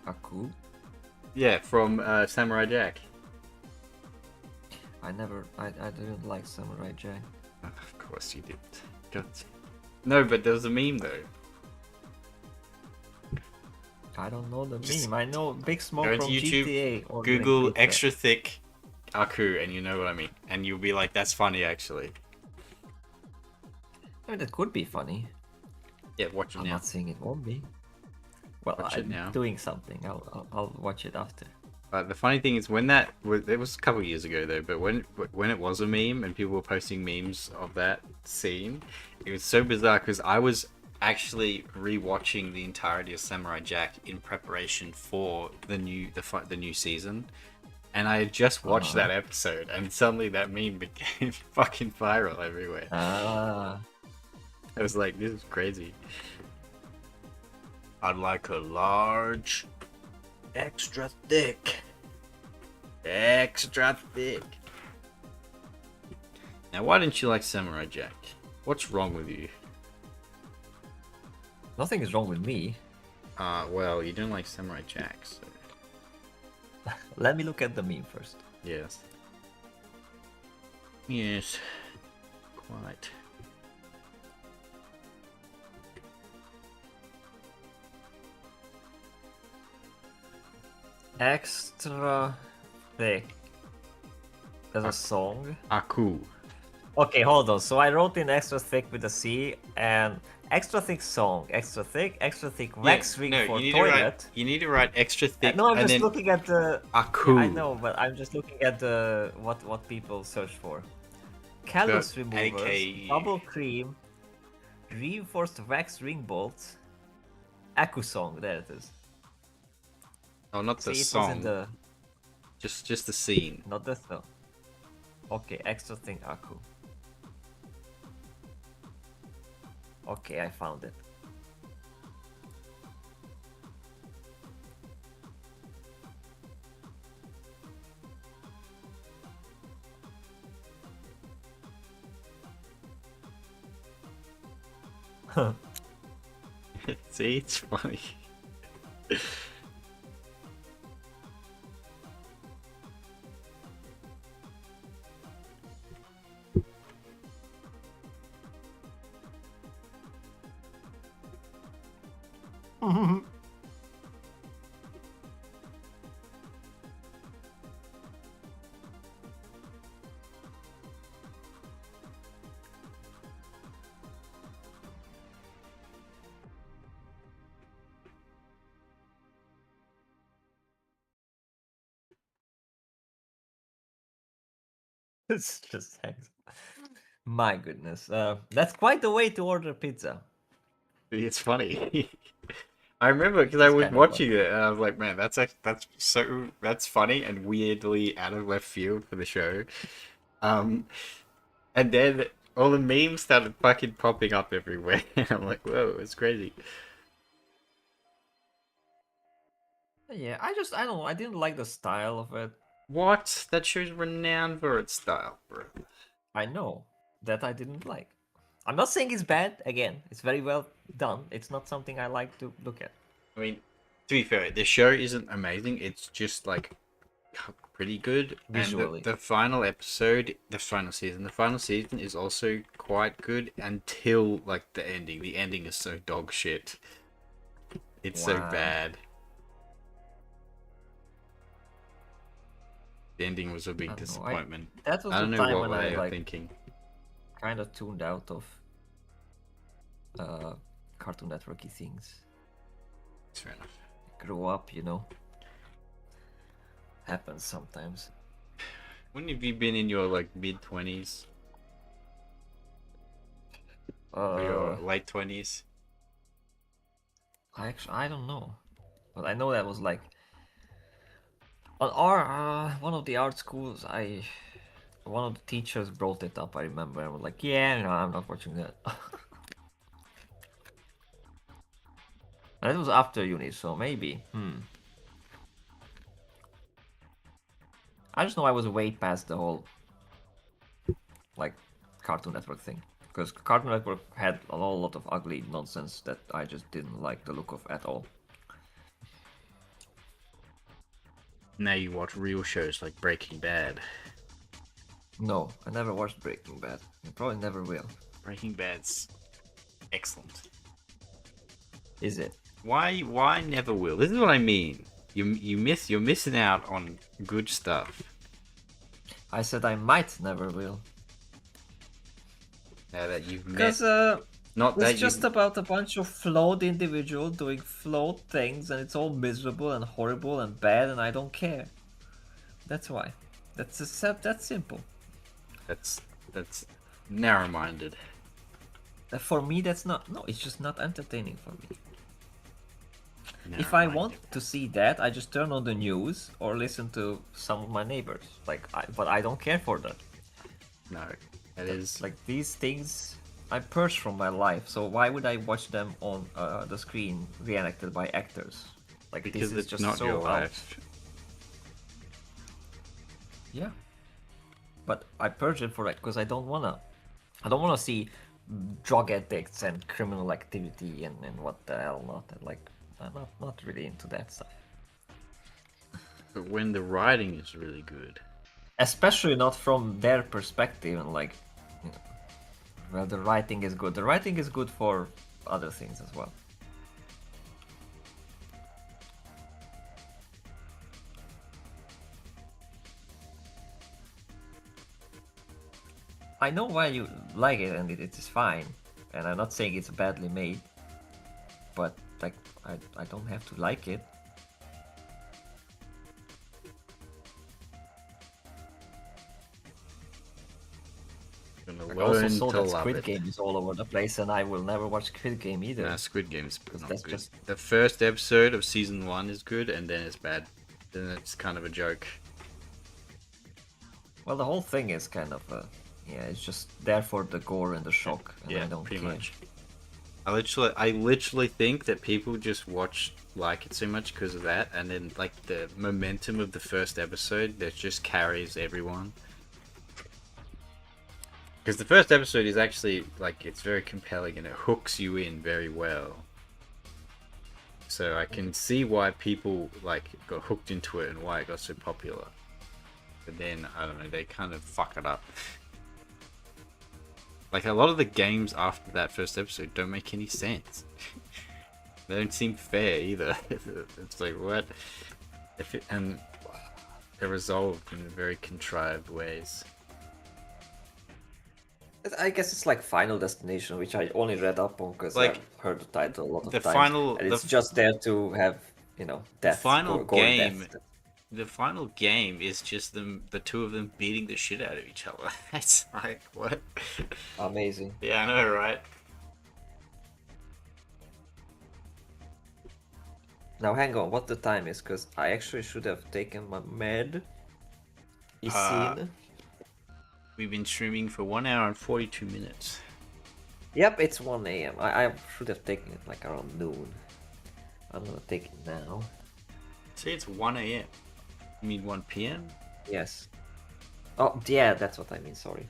Aku?
Yeah, from Samurai Jack.
I didn't like Samurai Jack.
Of course you did. God. No, but there was a meme though.
I don't know the
Just
meme. I know Big Smoke
go
from
to YouTube,
GTA. ordering
Google
pizza.
extra thick Aku, and you know what I mean. And you'll be like, that's funny actually.
I mean, that could be funny.
Yeah, watch it
I'm
now.
not saying it won't be. Well,
Watch it
I'm
now.
doing something. I'll watch it after.
The funny thing is when it was a couple of years ago though, but when it was a meme and people were posting memes of that scene, it was so bizarre because I was actually rewatching the entirety of Samurai Jack in preparation for the new season, and I had just watched that episode, and suddenly that meme became fucking viral everywhere. I was like, this is crazy. I'd like a large, extra thick. Extra thick. Now, why didn't you like Samurai Jack? What's wrong with you?
Nothing is wrong with me.
Well, you didn't like Samurai Jack, so...
Let me look at the meme first.
Yes. Yes. Quite.
Extra thick. There's a song.
Aku.
Okay, hold on. So I wrote in extra thick with a C and extra thick song, extra thick
Yeah,
wax ring
no,
for
you need to write.
toilet.
You need to write extra thick,
No, I'm
and
just
then
looking at the. Yeah, I
aku.
know, but I'm just looking at the what people search for.
So
Callus removers,
AKU.
bubble cream, reinforced wax ring bolts, Aku song. There it is.
Oh, not the
See, it was in
song.
the
Just the scene.
not the song. Okay, extra thing Aku. Okay, I found it.
See, it's funny.
It's just thanks. My goodness, that's quite the way to order pizza.
It's funny. I remember because I
It's
was
kind of fun.
watching it and I was like, man, that's funny and weirdly out of left field for the show. Um, and then all the memes started fucking popping up everywhere. I'm like, whoa, it's crazy.
Yeah, I don't know. I didn't like the style of it.
What? That show's renowned for its style, bro.
I know that I didn't like. I'm not saying it's bad. Again, it's very well done. It's not something I like to look at.
I mean, to be fair, the show isn't amazing. It's just like pretty good. And
Visually.
the final episode, the final season is also quite good until like the ending. The ending is so dog shit. It's so
Wow.
bad. The ending was a
I
big
don't know. I
disappointment.
that was
I
the
don't know
time
what
when I
they are
like
thinking.
kind of tuned out of uh Cartoon Networky things.
It's fair enough.
Grow up, you know. Happens sometimes.
When have you been in your like mid-20s or your late 20s?
I don't know, but I know that was like on our one of the art schools. One of the teachers brought it up. I remember. I was like, yeah, no, I'm not watching that. And it was after uni, so maybe. I just know I was way past the whole like Cartoon Network thing, because Cartoon Network had a whole lot of ugly nonsense that I just didn't like the look of at all.
Now you watch real shows like Breaking Bad.
No, I never watched Breaking Bad. I probably never will.
Breaking Bad's excellent.
Is it?
Why never will? This is what I mean. You're missing out on good stuff.
I said I might never will.
Now that you've met,
Because
not that
it's just
you.
about a bunch of flawed individual doing flawed things, and it's all miserable and horrible and bad, and I don't care. That's why. That's simple.
That's narrow-minded.
For me, that's not. No, it's just not entertaining for me. If I want
Narrow-minded.
to see that, I just turn on the news or listen to some of my neighbors. But I don't care for that.
No, that is
Like these things, I purge from my life. So why would I watch them on the screen reenacted by actors? Like
because
this is
it's
just
not
so
your
out.
life.
Yeah. But I purge it for that because I don't wanna see drug addicts and criminal activity and what the hell not. Like I'm not really into that stuff.
But when the writing is really good,
Especially not from their perspective and like, you know, well, the writing is good. The writing is good for other things as well. I know why you like it, and it is fine. And I'm not saying it's badly made, but like I don't have to like it.
Gonna
I also
learn
saw
to
that
love
Squid
it.
Game is all over the place, and I will never watch Squid Game either.
Nah, Squid Game's not
that's
good.
just
The first episode of season 1 is good, and then it's bad. Then it's kind of a joke.
well, the whole thing is kind of yeah, it's just there for the gore and the shock, and
Yeah,
I don't
pretty
care.
much. I literally think that people just like it so much because of that, and then like the momentum of the first episode that just carries everyone. Because the first episode is actually like it's very compelling and it hooks you in very well. So I can see why people like got hooked into it and why it got so popular. But then I don't know, they kind of fuck it up. Like a lot of the games after that first episode don't make any sense. They don't seem fair either. It's like what? And they're resolved in very contrived ways.
I guess it's like Final Destination, which I only read up on because
Like,
I've heard the title a lot of
the
times,
final-
and it's
the-
just there to have death,
final
gore
game-
death.
The final game is just the two of them beating the shit out of each other. It's like what?
Amazing.
Yeah, I know, right?
Now hang on, what the time is? Because I actually should have taken my med. Isin.
We've been streaming for 1 hour and 42 minutes.
Yep, it's 1 a.m. I should have taken it like around noon. I'm gonna take it now.
Say it's 1 a.m. You mean 1 p.m.?
Yes. Oh, yeah, that's what I mean, sorry.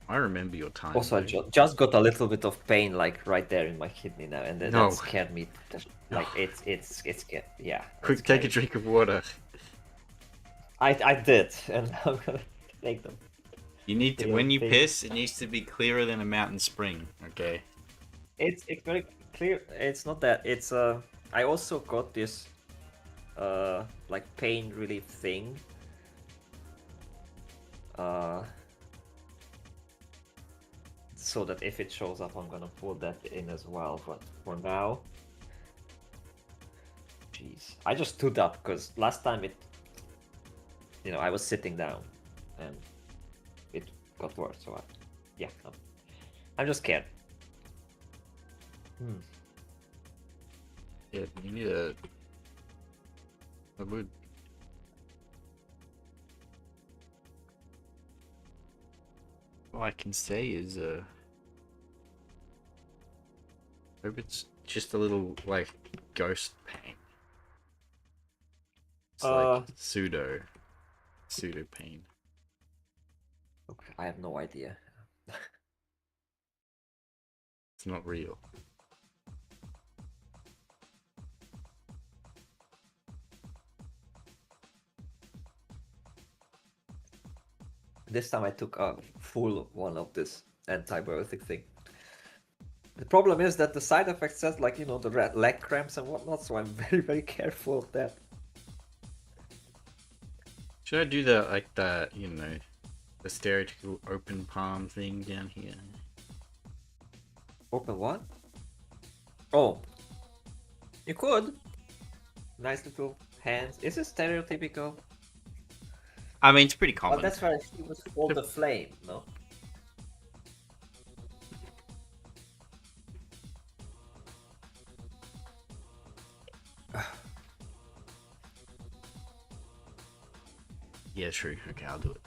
I remember your time.
Also, I
though.
just got a little bit of pain, like right there in my kidney now, and that,
No.
that scared me. Like it's yeah.
Quick,
it's
take a
scary.
drink of water.
I did, and I'm gonna take them.
You need to,
Yeah,
when you
thank-
piss, it needs to be clearer than a mountain spring, okay?
It's very clear. It's not that. It's I also got this like pain relief thing. So that if it shows up, I'm gonna pull that in as well. But for now, jeez, I just stood up because last time I was sitting down, and it got worse. So yeah, I'm just scared.
Yeah, you need a wood. All I can say is, hope it's just a little, like, ghost pain. It's like pseudo pain.
Okay, I have no idea.
It's not real.
This time I took a full one of this antibiotic thing. The problem is that the side effect says like the leg cramps and whatnot, so I'm very very careful of that.
Should I do the stereotypical open palm thing down here?
Open what? Oh, you could. Nice little hands. Is it stereotypical?
I mean, it's pretty
But
common.
that's why she was called the flame, no?
Yeah, true. Okay, I'll do it.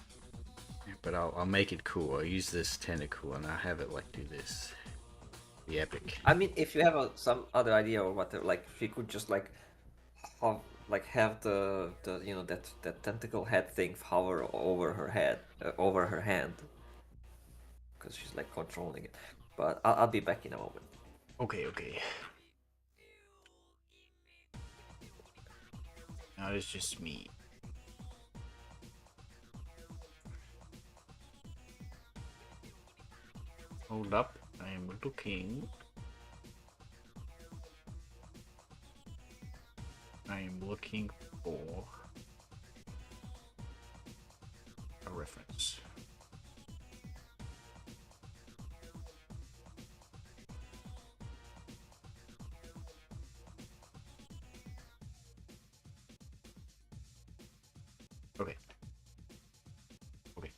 But I'll make it cool. I'll use this tentacle and I'll have it like do this. The epic.
I mean, if you have some other idea or whatever, like if you could just like have the that tentacle head thing hover over her head, over her hand, because she's like controlling it. But I'll be back in a moment.
Okay. Now it's just me. Hold up, I am looking. I am looking for
reference. Okay. Okay.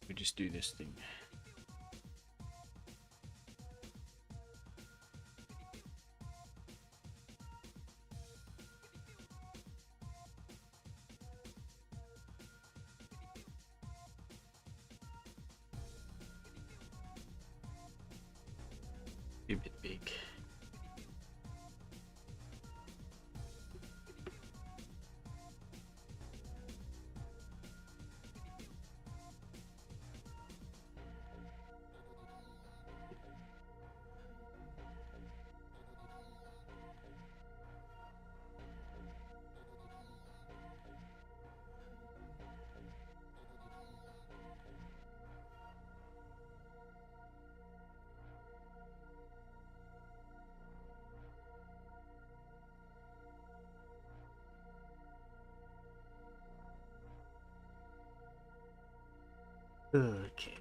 We just do this thing. A bit big. Okay.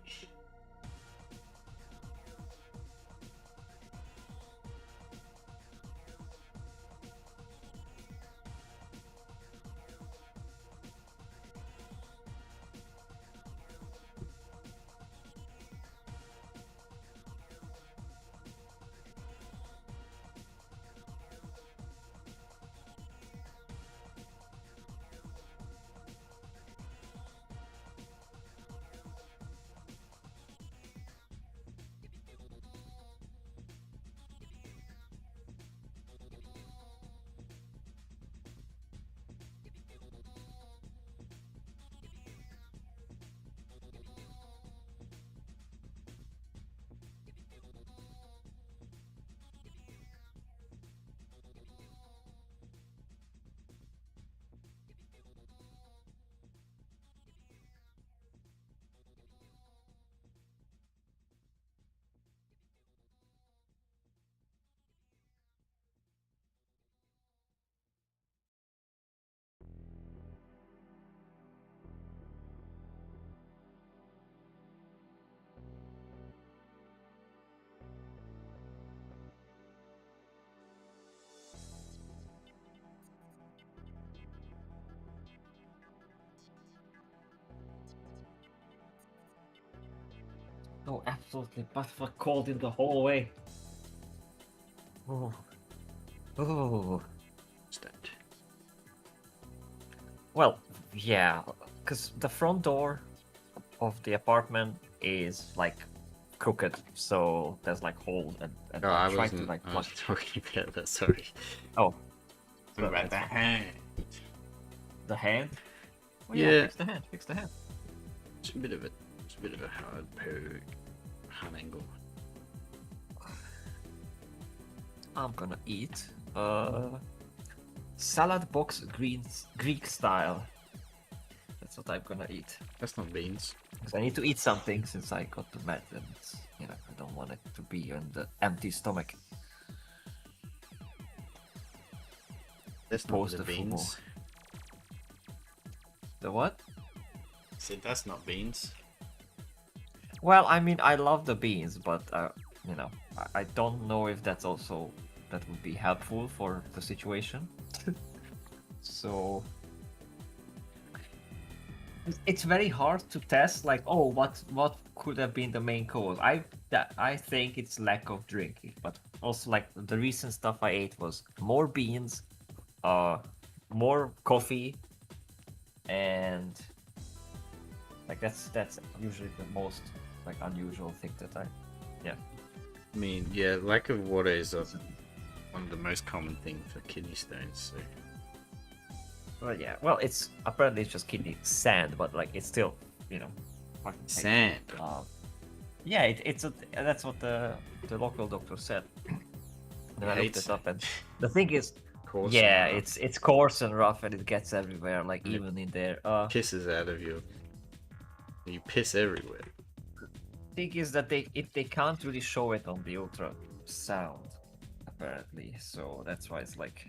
So absolutely but cold in the hallway. Oh. Oh.
What's that?
Well, yeah, because the front door of the apartment is like crooked, so there's like holes, and
Oh, I
tried
wasn't.
to like
I
plug.
was talking about that. Sorry.
Oh,
What about the hand?
the hand. Well,
Yeah.
fix the hand. Fix the hand.
It's a bit of a hard angle.
I'm gonna eat salad box greens Greek style. That's what I'm gonna eat.
That's not beans.
Because I need to eat something since I got the med, and you know I don't want it to be on the empty stomach.
That's not
Post
the
the
beans.
The what?
Said that's not beans.
Well, I mean, I love the beans, but you know, I don't know if that would be helpful for the situation. So it's very hard to test. Like, oh, what could have been the main cause? I think it's lack of drinking, but also like the recent stuff I ate was more beans, more coffee, and like that's usually the most like unusual thing that I
I mean, yeah, lack of water is one of the most common things for kidney stones. So.
Well, yeah. Well, it's apparently it's just kidney sand, but like it's still, you know, fucking like,
Sand.
yeah, that's what the local doctor said. Then I looked
hates
it up, and the thing is,
Coarse
yeah,
and
it's coarse and rough, and it gets everywhere, like
Mm.
even in there.
pisses out of you. You piss everywhere.
Thing is that they can't really show it on the ultrasound, apparently. So that's why it's like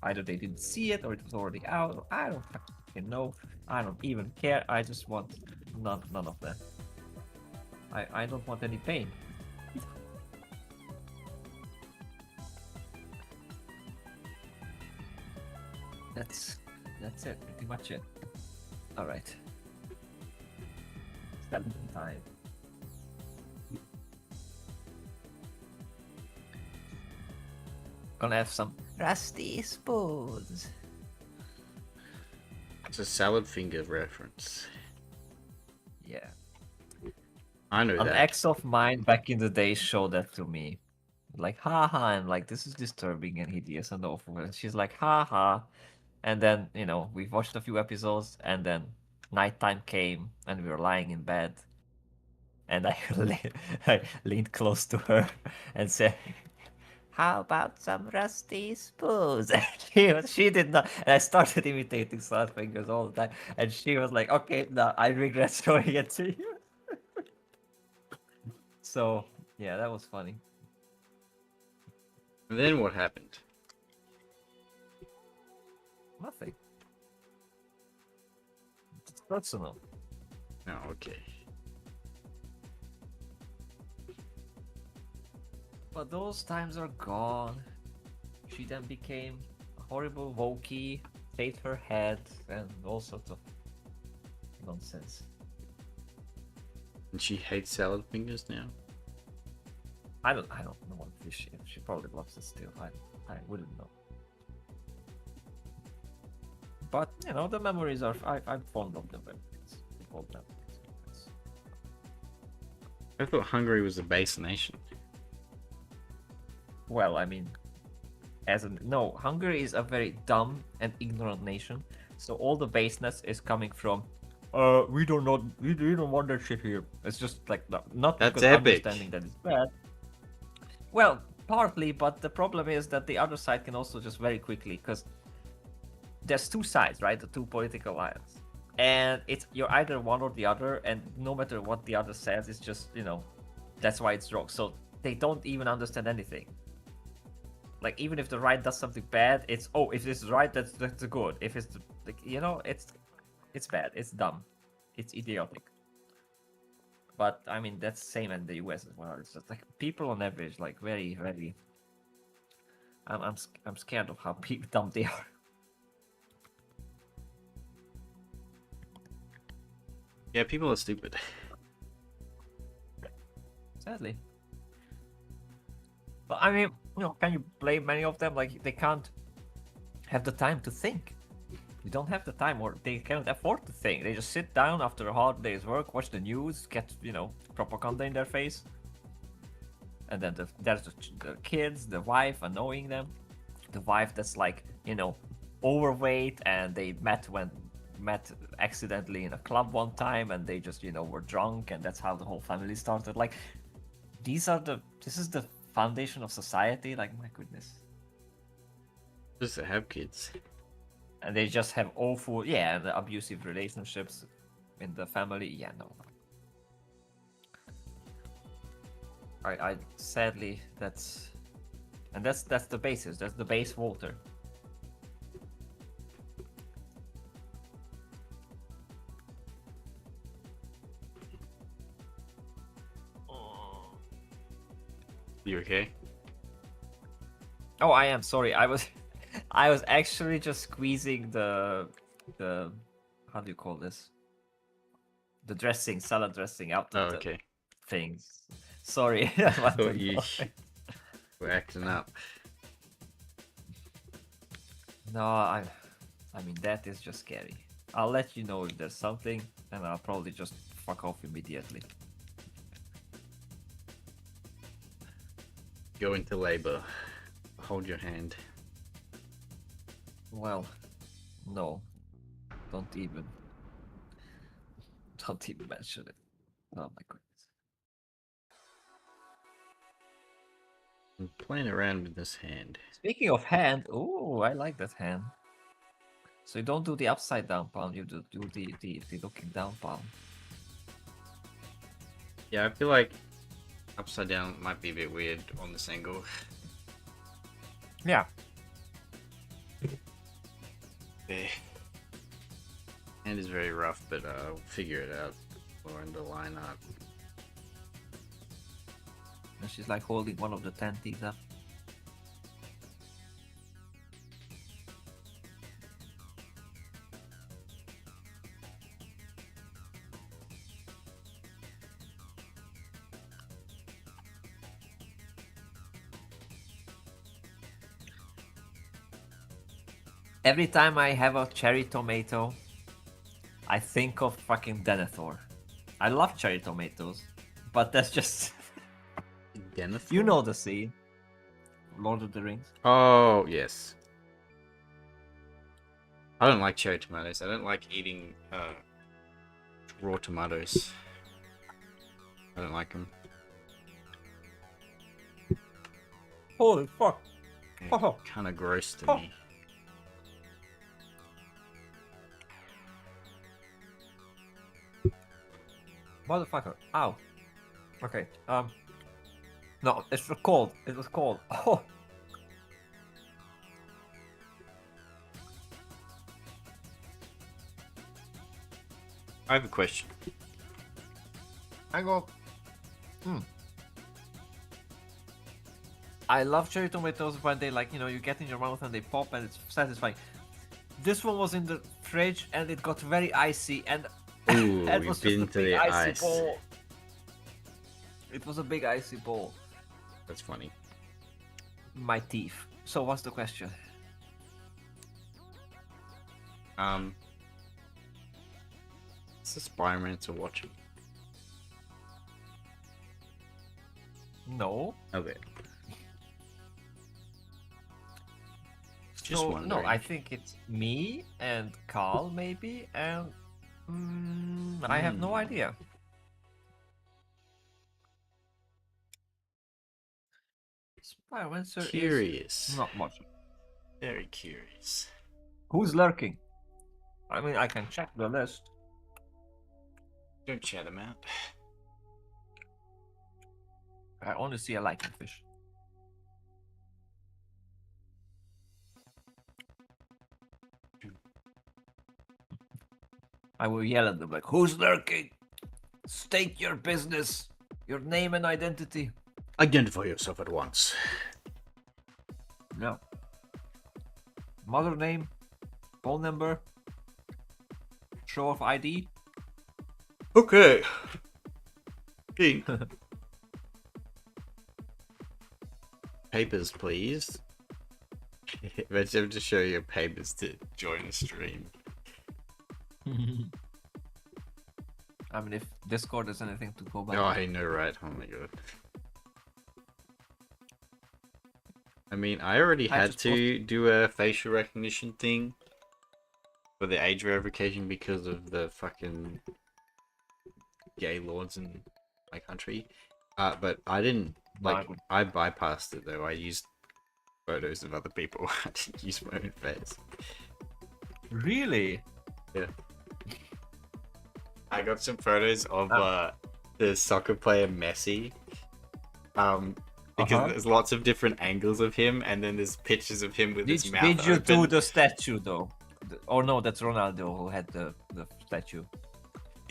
either they didn't see it or it was already out. Or I don't fucking know. I don't even care. I just want none of that. I don't want any pain. That's it. Pretty much it. All right. 7 time. Gonna have some rusty spoons.
It's a salad finger reference.
Yeah.
I know
An
that.
ex of mine back in the day showed that to me. Like, haha, and like, this is disturbing and hideous and awful. And she's like, haha. And then, you know, we watched a few episodes and then nighttime came and we were lying in bed. And I leaned close to her and said, how about some rusty spoons? And she did not. And I started imitating Salad Fingers all the time. And she was like, okay, no, I regret showing it to you. So, yeah, that was funny.
And then what happened?
Nothing. It's personal.
Oh, okay.
But those times are gone. She then became a horrible Wookiee, shaved her head, and all sorts of nonsense.
And she hates salad fingers now?
I don't know what she probably loves it still. I wouldn't know. But you know, the memories are I'm fond of the memories. Old memories.
I thought Hungary was a base nation.
Well, I mean, no, Hungary is a very dumb and ignorant nation. So all the baseness is coming from, we don't want that shit here. It's just like not
That's
because
epic.
understanding that it's bad. Well, partly, but the problem is that the other side can also just very quickly, because there's two sides, right? The two political lines, and you're either one or the other, and no matter what the other says, it's just, you know, that's why it's wrong. So they don't even understand anything. Like, even if the right does something bad, it's, oh, if this is right, that's good. If it's, like, you know, it's bad, it's dumb, it's idiotic. But I mean, that's the same in the US as well. It's just like people on average, like very, very. I'm scared of how dumb they are.
Yeah, people are stupid.
Sadly. But I mean, you know, can you blame many of them? Like, they can't have the time to think. You don't have the time, or they cannot afford to think. They just sit down after a hard day's work, watch the news, get, you know, propaganda in their face. And then there's the kids, the wife annoying them. The wife that's like, you know, overweight, and they met accidentally in a club one time, and they just, you know, were drunk, and that's how the whole family started. Like, this is the foundation of society. Like, my goodness.
Just to have kids.
And they just have awful, yeah, the abusive relationships in the family. Yeah, no. I sadly, that's the basis. That's the base, Walter.
You okay?
Oh, I am sorry. I was actually just squeezing the how do you call this? The dressing, salad dressing out of the things. Sorry.
I thought you were acting up.
No, I mean, that is just scary. I'll let you know if there's something, and I'll probably just fuck off immediately.
Go into labor. Hold your hand.
Well, no. Don't even mention it. Oh my goodness.
I'm playing around with this hand.
Speaking of hand, oh, I like that hand. So you don't do the upside down palm, you do the looking down palm.
Yeah, I feel like upside down might be a bit weird on this angle.
Yeah.
There.
And it's very rough, but I'll figure it out more in the lineup.
And she's like holding one of the tenties up. Every time I have a cherry tomato, I think of fucking Denethor. I love cherry tomatoes, but that's just
Denethor?
you know the scene. Lord of the Rings.
Oh, yes. I don't like cherry tomatoes. I don't like eating raw tomatoes. I don't like them.
Holy fuck!
They're kind of gross to me.
Motherfucker! Ow. Okay. No, it's cold. It was cold. Oh.
I have a question.
I go. I love cherry tomatoes when they like, you get in your mouth and they pop and it's satisfying. This one was in the fridge and it got very icy and
Ooh,
it
you've
was
been
just a
to
big
the
icy
ice.
ball. It was a big icy ball.
That's funny.
My teeth. So what's the question?
What's the Spider-Man watching?
No.
Okay.
So, no, I think it's me and Carl maybe, and I have no idea. Spider-Man
Curious.
is not much.
Very curious.
Who's lurking? I mean, I can check the list.
Don't chat him out.
I only see a lichen fish. I will yell at them like, "Who's lurking? State your business, your name and identity."
Identify yourself at once.
No. Mother name, phone number, show of ID.
Okay. King. Papers, please. Let's have to show your papers to join the stream.
I mean, if Discord has anything to go by.
Oh, I know, right? Oh my god. I mean, I already had to do a facial recognition thing for the age verification because of the fucking gay laws in my country. But I didn't, like, I bypassed it though. I used photos of other people. I didn't use my own face.
Really?
Yeah. I got some photos of the soccer player Messi. Because there's lots of different angles of him, and then there's pictures of him with his mouth
Did you
open.
do the statue though? Or no, that's Ronaldo who had the statue.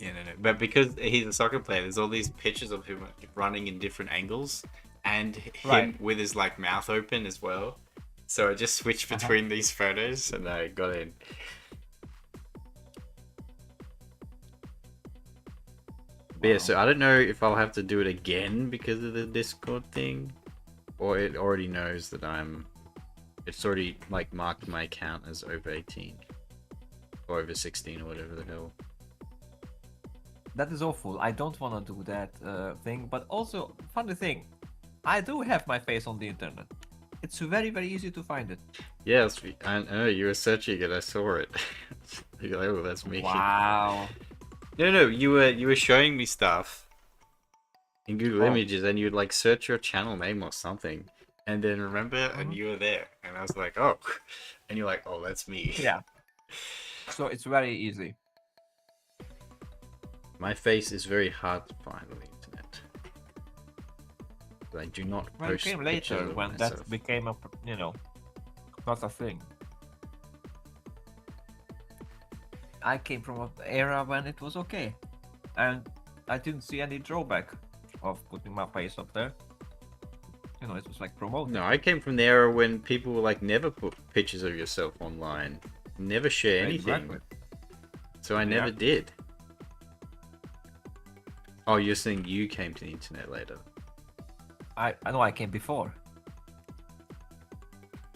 Yeah, no. But because he's a soccer player, there's all these pictures of him running in different angles, and him with his like mouth open as well. So I just switched between these photos, and I got in.
But yeah, so I don't know if I'll have to do it again because of the Discord thing, or it already knows that it's already like marked my account as over 18 or over 16 or whatever the hell.
That is awful. I don't want to do that thing. But also, funny thing, I do have my face on the internet. It's very, very easy to find it.
Yes, I know you were searching it. I saw it. You're like, oh, that's me.
Wow.
No, you were showing me stuff in Google Images, and you'd like search your channel name or something, and then remember, and you were there, and I was like, oh, and you're like, oh, that's me.
Yeah. So it's very easy.
My face is very hard to find on the internet. But I do not post
Well, it came later
pictures of
when
myself.
that became a, not a thing. I came from an era when it was okay, and I didn't see any drawback of putting my face up there. You know, it was like promoting.
No, I came from the era when people were like never put pictures of yourself online, never share anything.
Exactly.
So I never did. Oh, you're saying you came to the internet later?
I know I came before.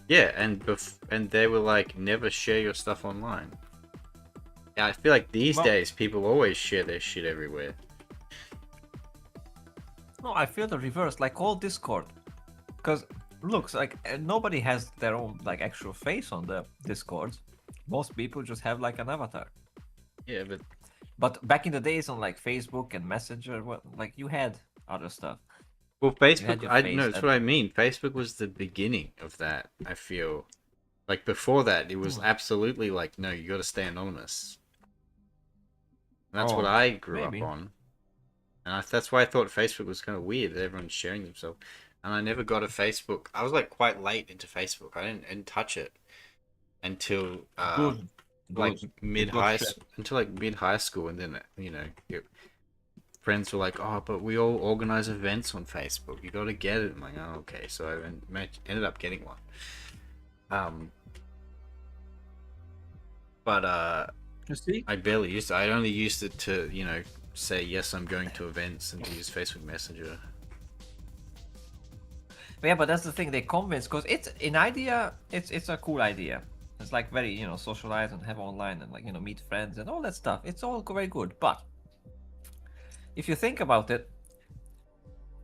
Yeah, and they were like never share your stuff online. Yeah, I feel like these days people always share their shit everywhere.
No, I feel the reverse. Like all Discord. Because looks like nobody has their own like actual face on the Discords. Most people just have like an avatar.
Yeah,
but back in the days on like Facebook and Messenger, like you had other stuff.
Well, Facebook, that's what I mean. Facebook was the beginning of that. I feel like before that, it was absolutely like, no, you got to stay anonymous. And that's what I grew up on, and that's why I thought Facebook was kind of weird that everyone's sharing themselves. And I never got a Facebook. I was like quite late into Facebook. I didn't touch it until mid high school, and then friends were like, "Oh, but we all organize events on Facebook. You got to get it." I'm like, "Oh, okay." So I ended up getting one. But
you see,
I barely used it. I only used it to say yes, I'm going to events, and to use Facebook Messenger.
But yeah, but that's the thing, they convince, because it's a cool idea. It's like very socialize and have online and like meet friends and all that stuff. It's all very good, but if you think about it,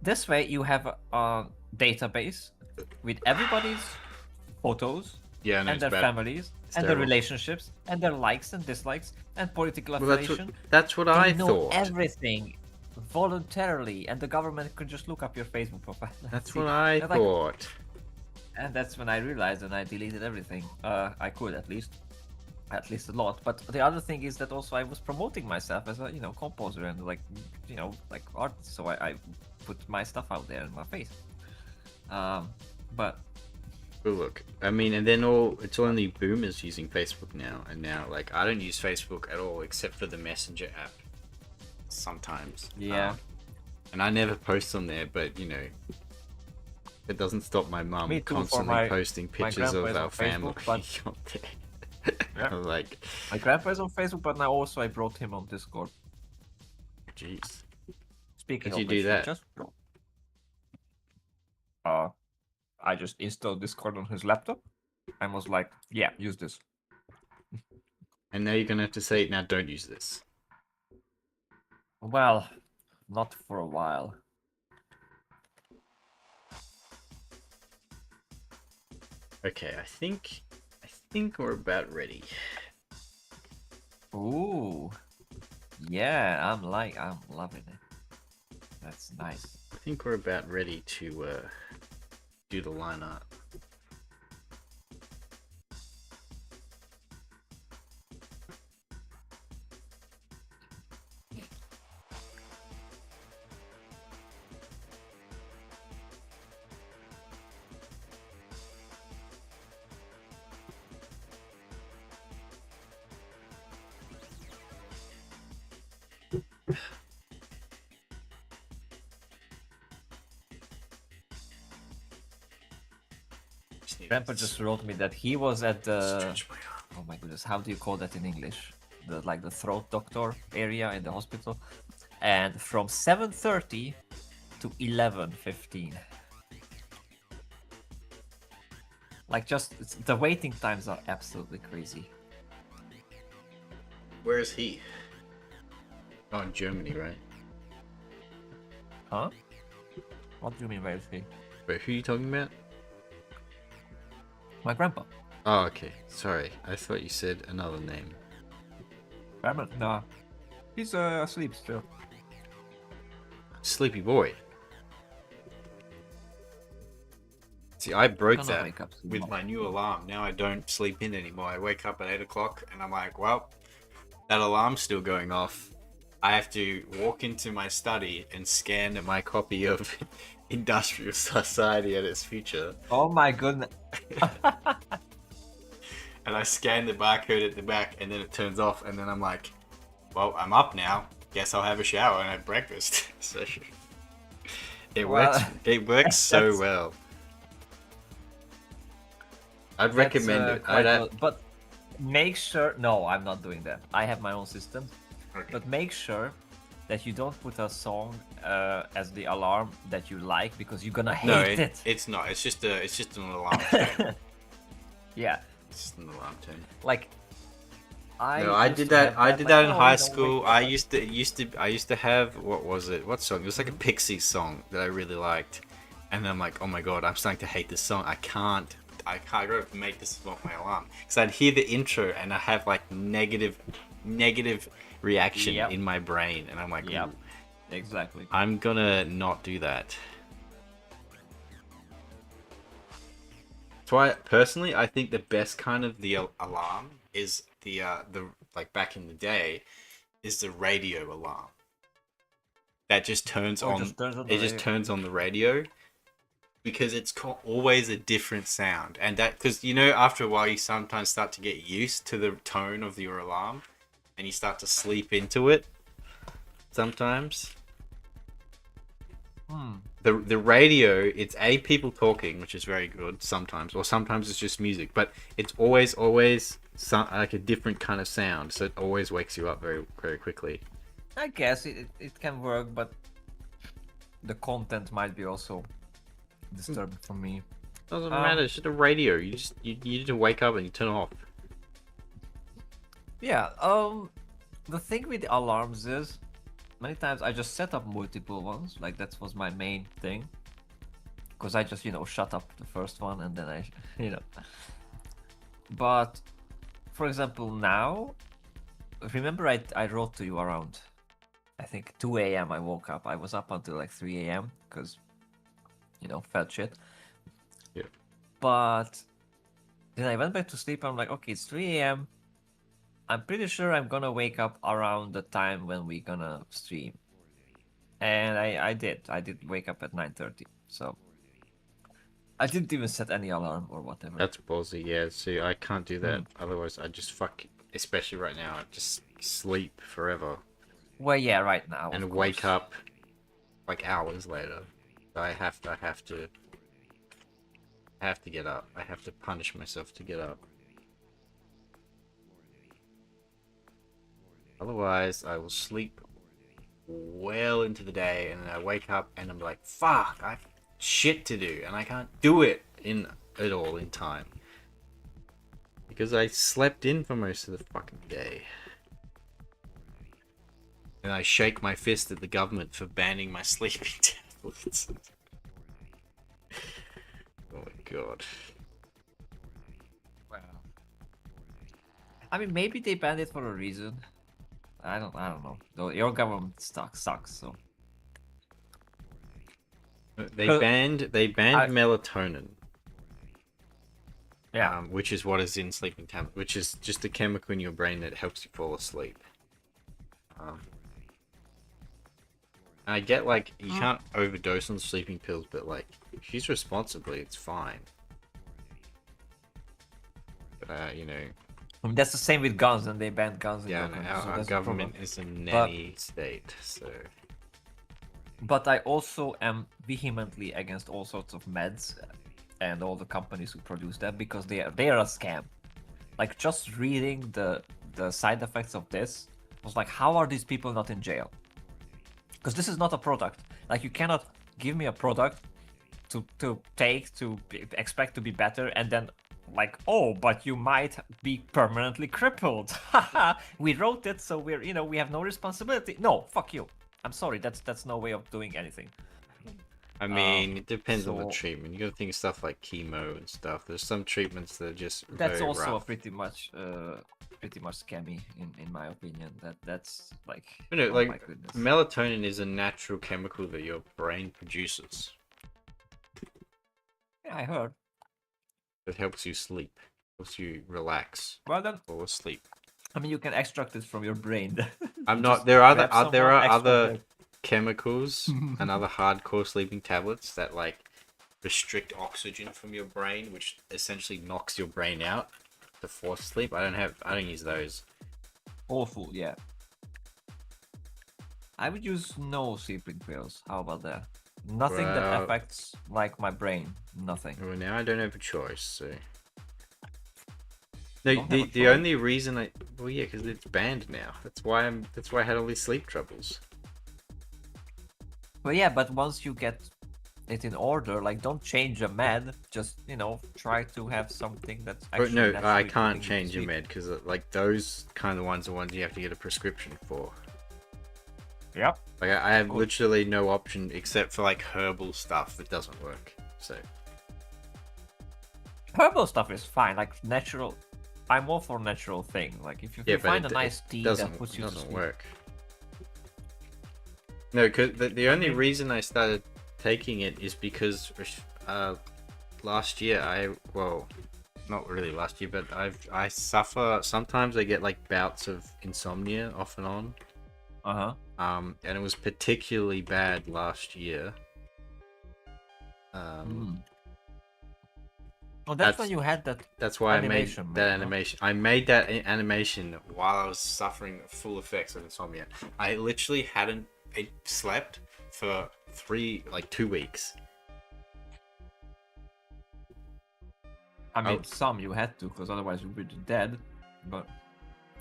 this way you have a database with everybody's photos and their families and their relationships and their likes and dislikes and political affiliation.
That's what I thought.
Everything voluntarily, and the government could just look up your Facebook profile.
That's what I thought.
And that's when I realized, and I deleted everything. I could at least a lot. But the other thing is that also I was promoting myself as a composer and like artist, so I put my stuff out there in my face. But
look, I mean, and then it's only boomers using Facebook now, and now like I don't use Facebook at all except for the Messenger app. Sometimes, and I never post on there, but it doesn't stop my mum constantly posting pictures of our family on there. Like,
my grandpa is on Facebook, but now also I brought him on Discord.
Jeez,
speaking
of
you do that? I just installed Discord on his laptop and was like, yeah, use this.
And now you're gonna have to say, now don't use this.
Well, not for a while.
Okay, I think we're about ready.
Ooh. Yeah, I'm loving it. That's nice.
I think we're about ready to do the line art.
Grandpa just wrote me that he was at the... Oh my goodness, how do you call that in English? The throat doctor area in the hospital. And from 7:30 to 11:15. Like, just the waiting times are absolutely crazy.
Where is he? Oh, in Germany, right?
Huh? What do you mean, where is he?
Wait, who are you talking about?
My grandpa.
Oh, okay. Sorry, I thought you said another name.
Grandma? Nah. He's asleep still.
Sleepy boy. See, I broke that with my new alarm. Now I don't sleep in anymore. I wake up at 8 o'clock and I'm like, well, that alarm's still going off. I have to walk into my study and scan my copy of Industrial Society at its Future.
Oh my goodness.
and I scan the barcode at the back, and then it turns off, and then I'm like, well, I'm up now. Guess I'll have a shower and have breakfast. So it works. It works so well. I'd recommend it.
But make sure. No, I'm not doing that. I have my own system.
Okay.
But make sure that you don't put a song as the alarm that you like, because you're gonna hate it.
It's not. It's just an alarm tone.
Yeah.
It's just an alarm tone.
Like
I did that. I did that in high school. I used to have, what was it? What song? It was like a Pixies song that I really liked, and then I'm like, oh my god, I'm starting to hate this song. I can't. I gotta make this off my alarm, because I'd hear the intro and I have like negative reaction in my brain, and I'm like,
yep, exactly.
I'm gonna not do that. So personally, I think the best kind of the alarm is the like back in the day, is the radio alarm. That just turns on. Just turns on the radio, because it's always a different sound, and that, because after a while you sometimes start to get used to the tone of your alarm, and you start to sleep into it. Sometimes. The radio, it's people talking, which is very good sometimes, or sometimes it's just music, but it's always like a different kind of sound, so it always wakes you up very, very quickly.
I guess it can work, but the content might be also disturbing for me.
Doesn't matter, it's just a radio. You need to wake up and you turn it off.
Yeah, the thing with the alarms is, many times I just set up multiple ones, like that was my main thing. Because I just, shut up the first one, and then But, for example, now, remember I wrote to you around, I think 2 a.m. I woke up. I was up until like 3 a.m. because, felt shit.
Yeah.
But then I went back to sleep. I'm like, okay, it's 3 a.m. I'm pretty sure I'm gonna wake up around the time when we're gonna stream. And I did. I did wake up at 9:30. So I didn't even set any alarm or whatever.
That's ballsy, yeah. See, I can't do that. Otherwise, I just especially right now, I just sleep forever.
Well, yeah, right now.
And wake up like hours later. So I have to get up. I have to punish myself to get up. Otherwise, I will sleep well into the day, and then I wake up and I'm like, fuck, I have shit to do, and I can't do it at all in time. Because I slept in for most of the fucking day. And I shake my fist at the government for banning my sleeping tablets. Oh my god.
Wow. I mean, maybe they banned it for a reason. I don't know. Though your government sucks, so.
They banned melatonin.
Yeah.
Which is what is in sleeping tablets, which is just a chemical in your brain that helps you fall asleep. I get, like, you can't overdose on sleeping pills, but, like, if used responsibly, it's fine. But,
I mean, that's the same with guns, and they banned guns in
our government is a nanny state, so.
But I also am vehemently against all sorts of meds and all the companies who produce them, because they are a scam. Like, just reading the side effects of this was like, how are these people not in jail? Because this is not a product. Like, you cannot give me a product to expect to be better, and then like, oh, but you might be permanently crippled. We wrote it, so we have no responsibility. No, fuck you. I'm sorry, that's no way of doing anything.
I mean, it depends on the treatment. You gotta think of stuff like chemo and stuff. There's some treatments that are just
that's
very
also
rough.
pretty much scammy in my opinion. That's like,
oh my goodness. Melatonin is a natural chemical that your brain produces.
Yeah, I heard.
It helps you sleep, helps you relax.
Well then,
or sleep.
I mean, you can extract it from your brain.
I'm not. There are other chemicals and other hardcore sleeping tablets that like restrict oxygen from your brain, which essentially knocks your brain out.
to force sleep. I don't use those.
Awful, yeah. I would use no sleeping pills. How about that? Nothing that
Well-
affects like my brain. Nothing.
Well, now I don't have a choice. So no,
Don't have
the
a
the
choice.
only reason well, yeah, because it's banned now. That's why I had all these sleep troubles.
But yeah, but once you get it in order, like don't change a med. Just try to have something that's
But
actually.
no, I
naturally
can't
putting you to
change a
sleep.
med because like those kind of ones are ones you have to get a prescription for.
Yep.
Like I have
Cool.
literally no option except for like herbal stuff that doesn't work. So
Herbal stuff is fine. Like natural. I'm all for natural thing. Like if you
yeah,
can find
but
a nice tea that
doesn't
puts you to
doesn't
sleep.
work. No, because the only reason I started taking it is because last year not really last year, but I suffer sometimes. I get like bouts of insomnia off and on.
Uh-huh.
And it was particularly bad last year.
Well,
that's-
that's when you had that.
That's why
Animation,
I made
mate,
that
no?
animation. I made that animation while I was suffering full effects of insomnia. I literally hadn't slept for 2 weeks.
I mean,
Oh.
some you had to, because otherwise you'd be dead. But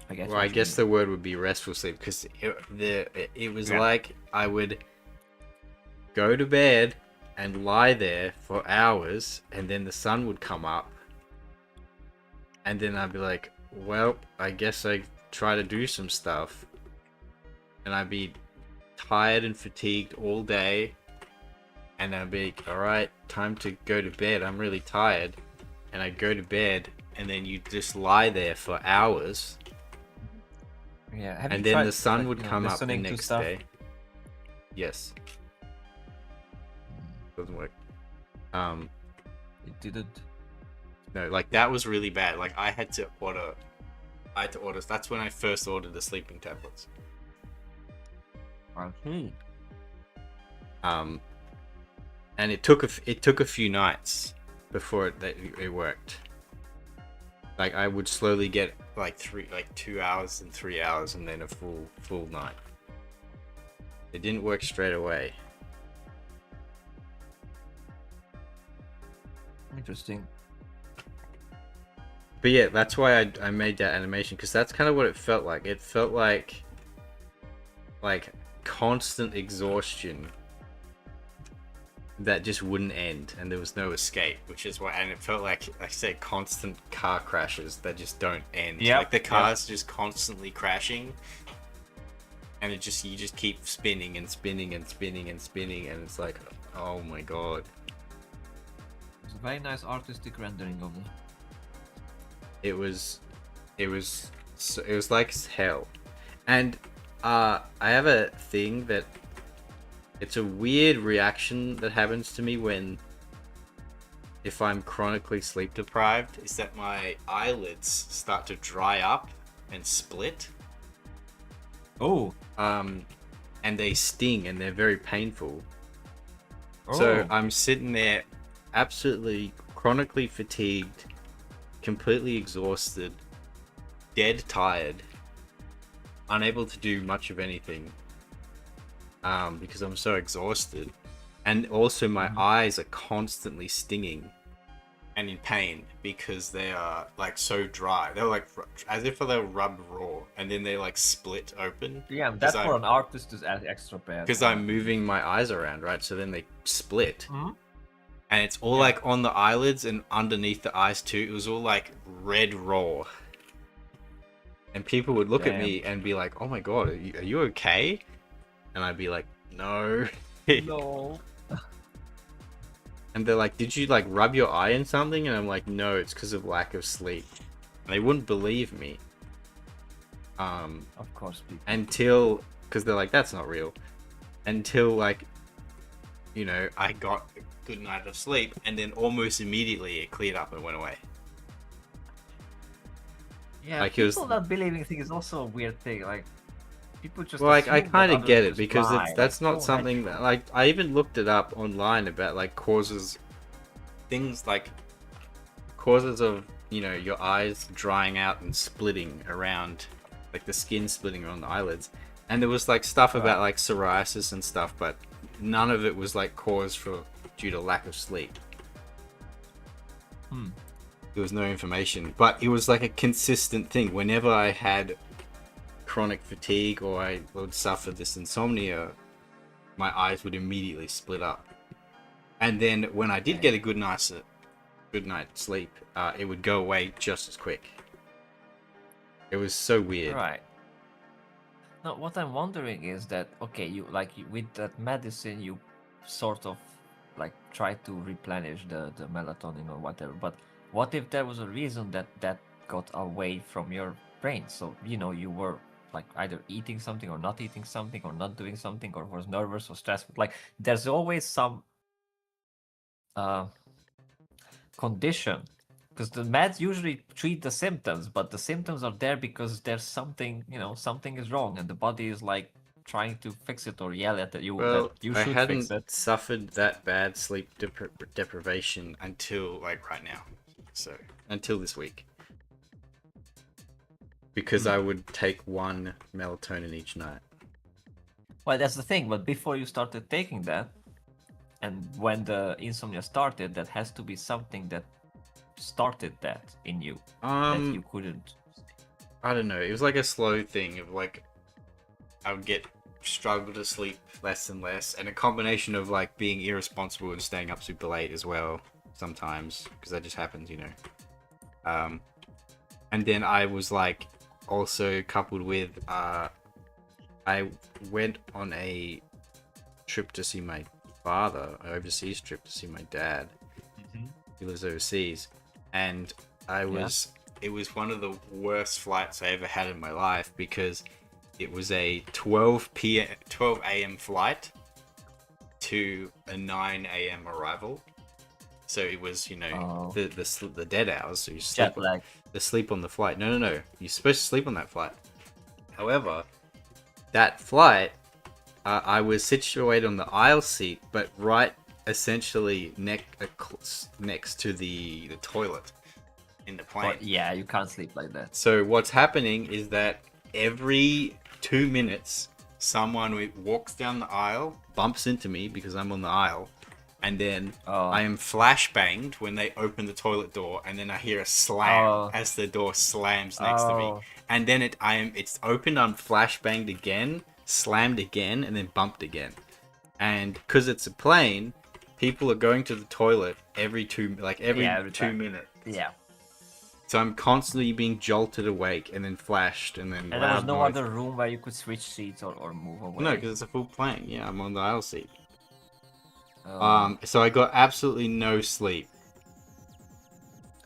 I guess.
Well, I guess the word would be restful sleep because it was
Yeah.
like I would go to bed and lie there for hours, and then the sun would come up, and then I'd be like, well, I guess I try to do some stuff, and I'd be tired and fatigued all day, and I'd be like, all right, time to go to bed. I'm really tired, and I'd go to bed, and then you just lie there for hours.
Yeah. Have
And
you
then
tried,
the sun
like,
would come up the
listening to
next
stuff?
day. Yes. Doesn't work.
It didn't.
No, like that was really bad. Like I had to order. That's when I first ordered the sleeping tablets.
Okay.
And it took a few nights before it worked. Like I would slowly get like 2 hours and 3 hours, and then a full night. It didn't work straight away.
Interesting.
But yeah, that's why I made that animation, because that's kind of what it felt like. It felt like constant exhaustion that just wouldn't end, and there was no escape.
Which is why, and it felt like I said, constant car crashes that just don't end.
Yep,
Like the
yep.
car's just constantly crashing, and you just keep spinning and spinning and spinning and spinning, and it's like, oh my god.
It's a very nice artistic rendering of the.
It was like hell. And I have a thing that it's a weird reaction that happens to me if I'm chronically sleep deprived.
Is that my eyelids start to dry up and split?
Oh.
And they sting and they're very painful. So I'm sitting there absolutely chronically fatigued, completely exhausted, dead tired, unable to do much of anything because I'm so exhausted. And also my eyes are constantly stinging.
And in pain because they are like so dry. They're like as if they're rubbed raw, and then they like split open.
Yeah, that for
I'm-
an artist is extra bad.
Because I'm moving my eyes around, right? So then they split.
Mhm.
And it's all like on the eyelids and underneath the eyes too. It was all like red raw.
And people would look at
Damn.
me and be like, oh my god, are you okay? And I'd be like, no.
No.
And they're like, did you like rub your eye in something? And I'm like, no, it's because of lack of sleep. And they wouldn't believe me.
Of course, people.
Until, because they're like, that's not real. Until like,
I got a good night of sleep, and then almost immediately it cleared up and went away.
Yeah,
like, it was-
people not believing thing is also a weird thing. Like, people just.
well, I
assume that
kind of
others
get it
just
because
lie.
that's
Like,
not something that, like, I even looked it up online about like causes of you know, your eyes drying out and splitting around, like the skin splitting around the eyelids. And there was like stuff about like psoriasis and stuff, but none of it was like caused due to lack of sleep. There was no information, but it was like a consistent thing. Whenever I had chronic fatigue or I would suffer this insomnia, my eyes would immediately split up. And then when I did get a good night's sleep, it would go away just as quick. It was so weird.
Right. Now, what I'm wondering is that, okay, with that medicine, you sort of like try to replenish the melatonin or whatever. But what if there was a reason that got away from your brain? So, you know, you were like either eating something or not eating something or not doing something or was nervous or stressed. Like there's always some condition, because the meds usually treat the symptoms, but the symptoms are there because there's something, you know, something is wrong and the body is like trying to fix it or yell at you
Well,
that you
I
should
hadn't
fix it.
suffered that bad sleep deprivation until like right now. So until this week. Because I would take one melatonin each night.
Well, that's the thing, but before you started taking that, and when the insomnia started, that has to be something that started that in you, that you couldn't.
I don't know. It was like a slow thing of like I would struggle to sleep less and less, and a combination of like being irresponsible and staying up super late as well sometimes, because that just happens, you know. And then I was like also coupled with I went on a trip to see my father, an overseas trip to see my dad. He lives overseas, and it was one of the worst flights I ever had in my life, because it was a 12 a.m. flight to a 9 a.m. arrival. So it was, you know, the dead hours. So you sleep,
Jet lag.
the sleep on the flight. No. You're supposed to sleep on that flight. However, that flight, I was situated on the aisle seat, but right essentially next to the toilet in the plane.
But yeah, you can't sleep like that.
So what's happening is that every 2 minutes, someone walks down the aisle, bumps into me because I'm on the aisle, and then I am flashbanged when they open the toilet door, and then I hear a slam as the door slams next to me, and then it's opened, I'm flashbanged again, slammed again, and then bumped again. And because it's a plane, people are going to the toilet every 2 minutes.
Yeah.
So I'm constantly being jolted awake and then flashed and then.
And there was no other room where you could switch seats or move away.
No, because it's a full plane. Yeah, I'm on the aisle seat. So I got absolutely no sleep,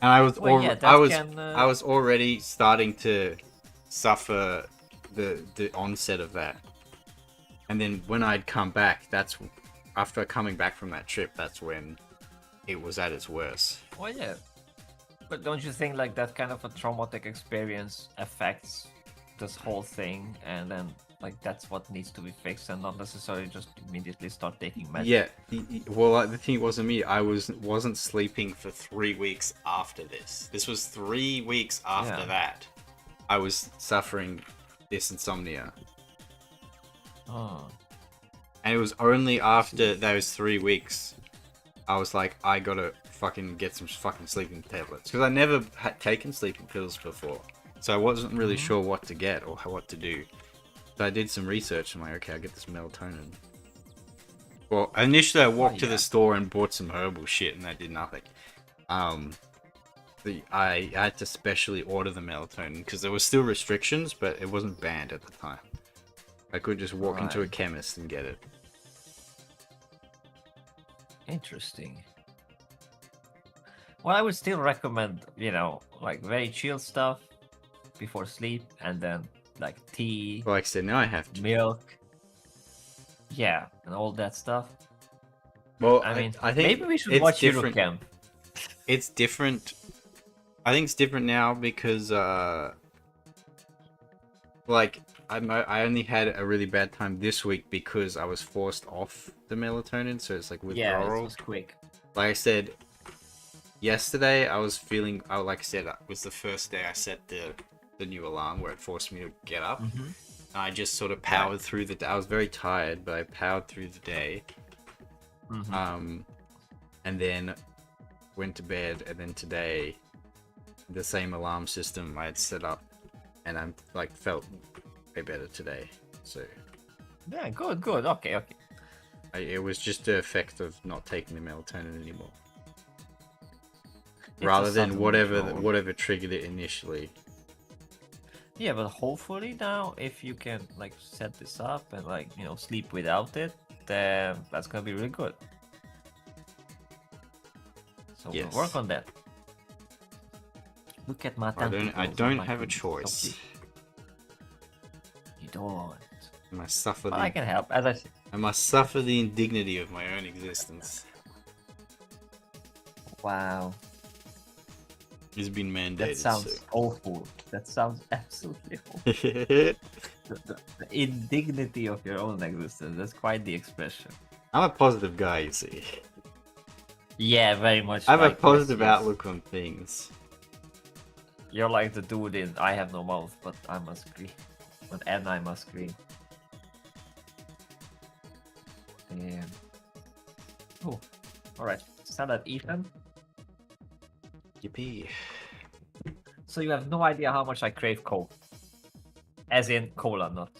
and I was already starting to suffer the onset of that. And then when I'd come back, after coming back from that trip, that's when it was at its worst.
Well, yeah. But don't you think like that kind of a traumatic experience affects this whole thing, and then like that's what needs to be fixed, and not necessarily just immediately start taking medicine?
Yeah. Well, the thing wasn't me. I wasn't sleeping for 3 weeks after this. This was 3 weeks after that. I was suffering this insomnia. And it was only after those 3 weeks I was like, I gotta fucking get some fucking sleeping tablets, because I never had taken sleeping pills before, so I wasn't really sure what to get or what to do. So I did some research. I'm like, okay, I'll get this melatonin. Well, initially I walked to the store and bought some herbal shit, and that did nothing. I had to specially order the melatonin because there were still restrictions, but it wasn't banned at the time. I could just walk into a chemist and get it.
Interesting. Well, I would still recommend, like very chill stuff before sleep, and then like tea.
Well, like I said, now I have to.
Milk. Yeah, and all that stuff.
Well,
I mean,
I think
maybe we should watch Eurocamp.
It's different. I think it's different now because, like, I only had a really bad time this week because I was forced off the melatonin, so it's like withdrawal.
Yeah, it was quick.
Like I said, yesterday I was feeling. Oh, like I said, it was the first day I set the new alarm where it forced me to get up.
Mm-hmm.
I just sort of powered through the day. I was very tired, but I powered through the day.
Mm-hmm.
And then went to bed, and then today, the same alarm system I had set up, and I'm like felt way better today. So
Yeah, good. Okay.
it was just the effect of not taking the melatonin anymore,
It's a
rather than
subtle
whatever
withdrawal.
triggered it initially.
Yeah, but hopefully now, if you can like set this up and like sleep without it, then that's gonna be really good. So we'll
Yes.
work on that. Look at my
I
tentacles.
don't
my
have a
goodness,
choice.
so you don't.
I must suffer
But I can help, as I said.
I must suffer the indignity of my own existence.
Wow,
It's been mandated.
that sounds awful. That sounds absolutely awful.
So.
The indignity of your own existence. That's quite the expression.
I'm a positive guy, you see.
Yeah, very much.
I have a
like,
positive
yes.
outlook on things.
You're like the dude in I have no mouth, but I must scream. And I must scream. Damn. Oh, alright. Send that Ethan.
Yippee.
So you have no idea how much I crave Coke. As in cola, not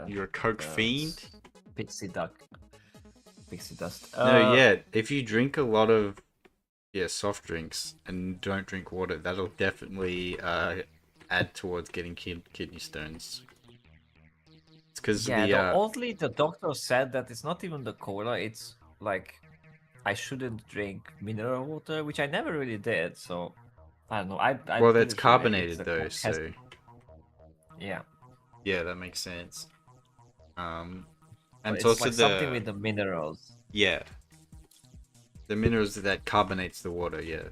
You're a Coke fiend?
pixie duck. Pixie dust.
No, yeah. If you drink a lot of soft drinks and don't drink water, that'll definitely add towards getting kidney stones. It's because
oddly the doctor said that it's not even the cola, it's like I shouldn't drink mineral water, which I never really did, so I don't know.
well,
pretty
that's
sure
carbonated
the
though,
Coke has-
so
yeah.
yeah, that makes sense. And
But
it's
it's
also
like something with the minerals.
yeah, the minerals that carbonates the water, yeah,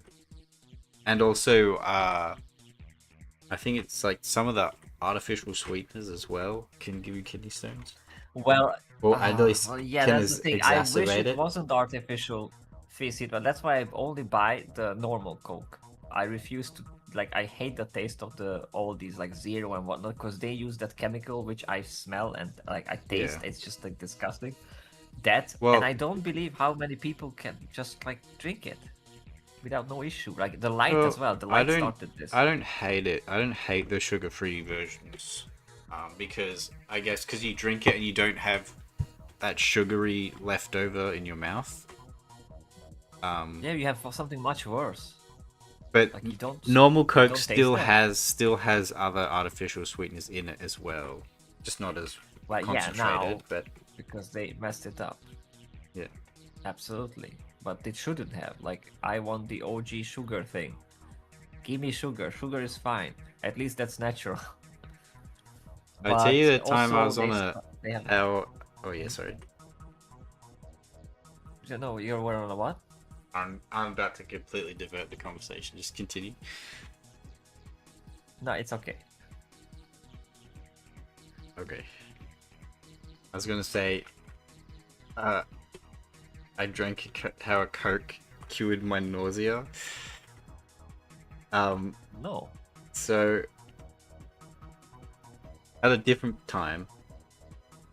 and also I think it's like some of the artificial sweeteners as well can give you kidney stones.
Well,
Well, at least
yeah,
can
that's the thing. I wish
exacerbate
it
it.
wasn't artificial fizzy, but that's why I only buy the normal Coke. I refuse to I hate the taste of all these like zero and whatnot because they use that chemical which I smell and like I taste.
Yeah.
It's just like disgusting. That
Well-
and I don't believe how many people can just like drink it without no issue. Like the light as well. The light started this.
I don't hate it. I don't hate the sugar-free versions, because I guess because you drink it and you don't have that sugary leftover in your mouth.
Yeah, you have something much worse.
But
Like you don't.
normal Coke
don't taste
still
that.
has other artificial sweeteners in it as well, just not as
Well, yeah,
concentrated.
now
But
because they messed it up.
yeah,
Absolutely. But it shouldn't have. Like, I want the OG sugar thing. Give me sugar. Sugar is fine. At least that's natural.
I tell you the
But
time I was
also
on
they have.
our. Oh yeah, sorry.
No, you were on a what?
I'm about to completely divert the conversation. Just continue.
No, it's okay.
Okay. I was gonna say, I drank how a Coke cured my nausea.
No.
So at a different time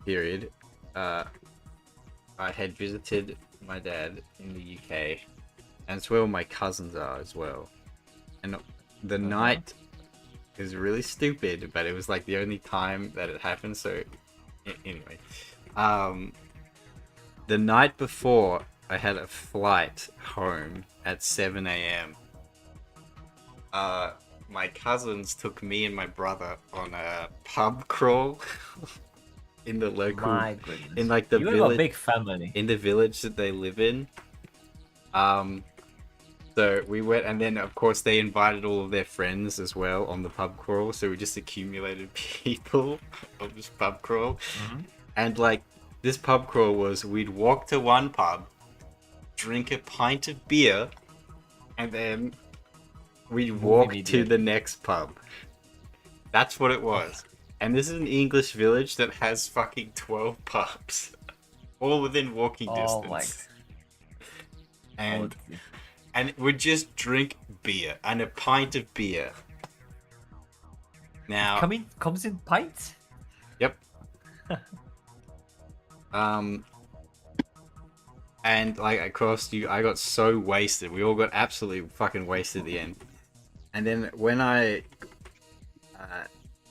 period, I had visited my dad in the UK, and it's where all my cousins are as well. And the night is really stupid, but it was like the only time that it happened. So anyway, the night before I had a flight home at 7 a.m. My cousins took me and my brother on a pub crawl in the local,
My goodness.
in like the
You have a
village,
big family.
in the village that they live in. So we went, and then of course they invited all of their friends as well on the pub crawl. So we just accumulated people on this pub crawl, and like this pub crawl was, we'd walk to one pub, drink a pint of beer, and then we'd walk to the next pub. That's what it was. And this is an English village that has fucking 12 pubs, all within walking
Oh my.
distance. And
and would just drink beer and a pint of beer. Now,
comes in pints.
Yep. And like of course I got so wasted. We all got absolutely fucking wasted at the end. And then when I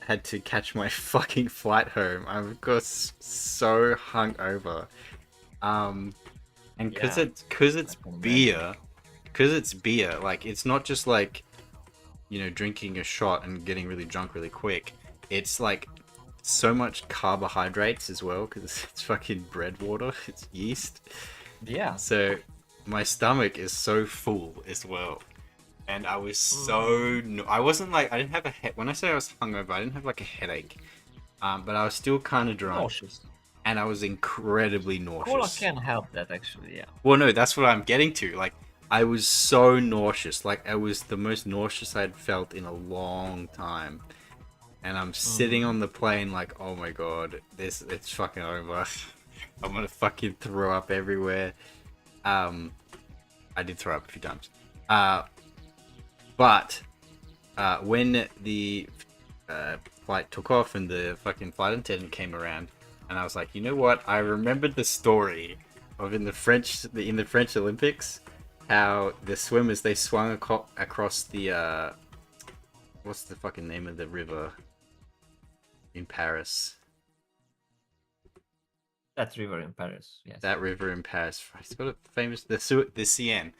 had to catch my fucking flight home, I got so hungover. And because it's beer, like it's not just like, you know, drinking a shot and getting really drunk really quick. It's like so much carbohydrates as well because it's fucking bread water. It's yeast.
Yeah.
So my stomach is so full as well. And I was so... I wasn't like... I didn't have a head... When I say I was hungover, I didn't have like a headache. But I was still kind of drunk.
Nauseous.
And I was incredibly nauseous.
Cola can help that, actually, yeah.
Well, no, that's what I'm getting to. Like, I was so nauseous. Like, I was the most nauseous I'd felt in a long time. And I'm sitting on the plane like, oh my god, it's fucking over. I'm gonna fucking throw up everywhere. I did throw up a few times. But when the flight took off and the fucking flight attendant came around, and I was like, you know what? I remembered the story of in the French Olympics, how the swimmers, they swung across the what's the fucking name of the river in Paris?
That river in Paris, yes.
That river in Paris. It's got a famous the Seine.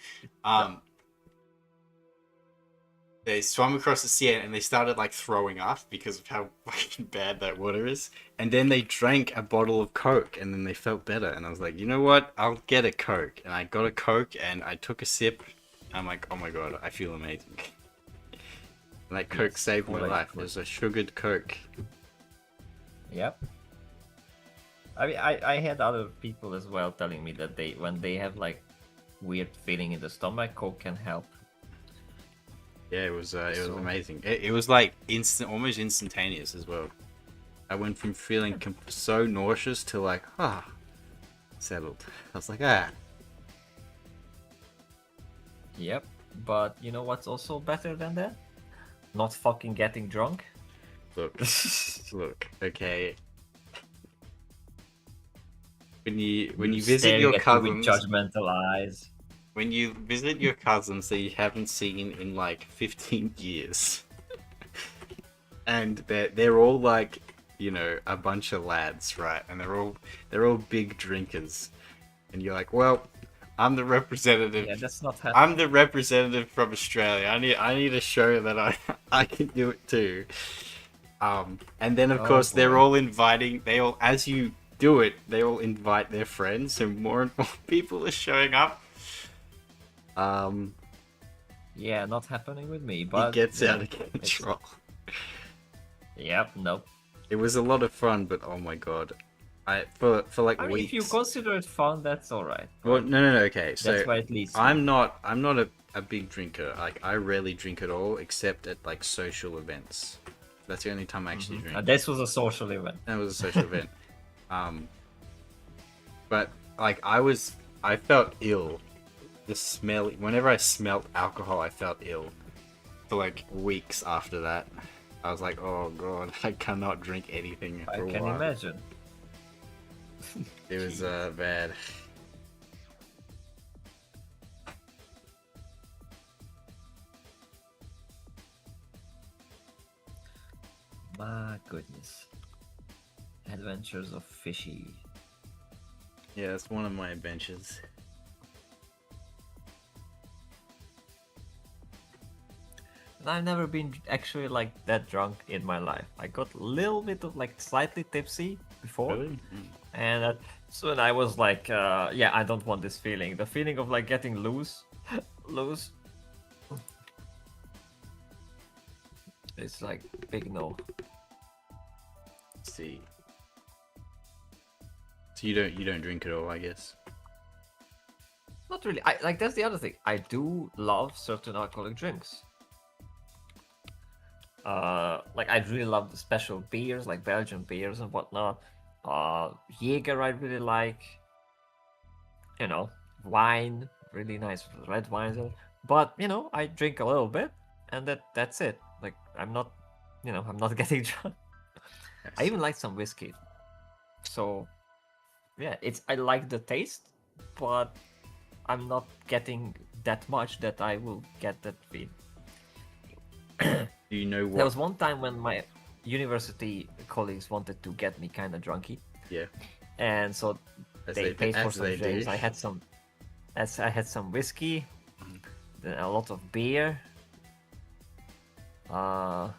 They swam across the Seine and they started like throwing up because of how fucking bad that water is. And then they drank a bottle of Coke and then they felt better. And I was like, you know what? I'll get a Coke. And I got a Coke and I took a sip. And I'm like, oh my god, I feel amazing. And that Coke saved my life. It was a sugared Coke.
Yep. I mean, I had other people as well telling me that when they have like weird feeling in the stomach, Coke can help.
Yeah, it was amazing. It was like almost instantaneous as well. I went from feeling so nauseous to like, settled. I was like,
Yep, but you know what's also better than that? Not fucking getting drunk.
Look, okay. When you visit your cousins,
with judgmental eyes.
When you visit your cousins that you haven't seen in like 15 years, and they're all like, you know, a bunch of lads, right? And they're all big drinkers, and you're like, well, I'm the representative.
Yeah, that's not happening.
I'm the representative from Australia. I need to show that I can do it too. And then of course they're all inviting. As you do it, they all invite their friends, and more people are showing up.
Yeah, not happening with me, but
it gets out of control.
Yep, nope.
It was a lot of fun, but oh my god, for like weeks.
If you consider it fun, that's all right.
Well, no, okay. So
that's why it leads.
I'm not a big drinker. Like I rarely drink at all, except at like social events. That's the only time I actually drink.
This was a social event.
That was a social event. But like I felt ill. The smell. Whenever I smelled alcohol, I felt ill. For like weeks after that, I was like, "Oh god, I cannot drink anything."
I can imagine.
It was bad.
My goodness. Adventures of Fishy.
Yeah, it's one of my adventures.
I've never been actually like that drunk in my life. I got a little bit of like slightly tipsy before.
Really?
And so when I was like, yeah, I don't want this feeling. The feeling of like getting loose. It's like big no.
Let's see. So you don't drink at all, I guess.
Not really. Like that's the other thing. I do love certain alcoholic drinks. Like I really love the special beers, like Belgian beers and whatnot. Jaeger I really like. You know, wine, really nice red wines. But I drink a little bit, and that's it. Like I'm not, I'm not getting drunk. I even like some whiskey. So yeah, I like the taste, but I'm not getting that much that I will get that feel.
Do you know what?
There was one time when my university colleagues wanted to get me kind of drunky.
Yeah.
And so they paid for some drinks.
Do.
I had some whiskey, then a lot of beer, and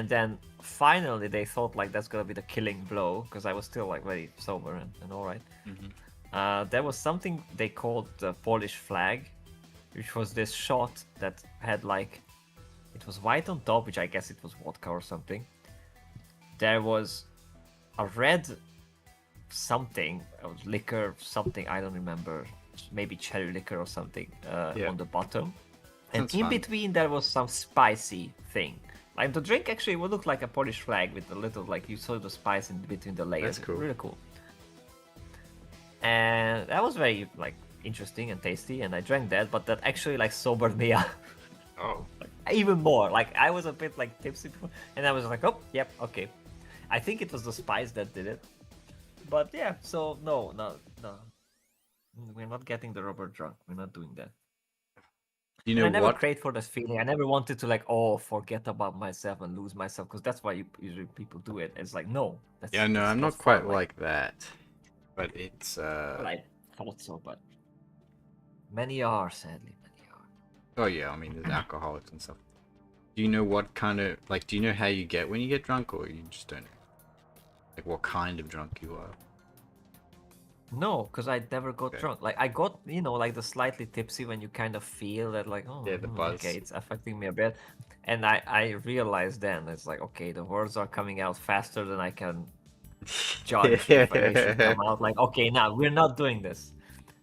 then finally they thought like that's gonna be the killing blow because I was still like very sober and all right. There was something they called the Polish flag, which was this shot that had like, it was white on top, which I guess it was vodka or something. There was a red something, liquor, something, I don't remember, maybe cherry liquor or something on the bottom. And in between there was some spicy thing. Like the drink actually would look like a Polish flag with a little, like you saw the spice in between the layers.
That's cool.
Really cool. And that was very like interesting and tasty, and I drank that, but that actually like sobered me up.
Oh.
Even more. Like I was a bit like tipsy before, and I was like, oh, yep, okay. I think it was the spice that did it. But yeah, so no. We're not getting the rubber drunk. We're not doing that.
You know
I never
what?
prayed for this feeling. I never wanted to like, forget about myself and lose myself, because that's why usually people do it. It's like, no.
Yeah, no, I'm not quite like that. But it's
Well, I thought so, but many are, sadly, many are.
Oh yeah, I mean there's alcoholics and stuff. Do you know what kind of do you know how you get when you get drunk, or you just don't know? Like what kind of drunk you are?
No, because I never got drunk. Like I got, like the slightly tipsy when you kind of feel that, like,
the buzz.
Okay, it's affecting me a bit. And I realized then it's like, okay, the words are coming out faster than I can judge if they should come out. Like, okay, now we're not doing this.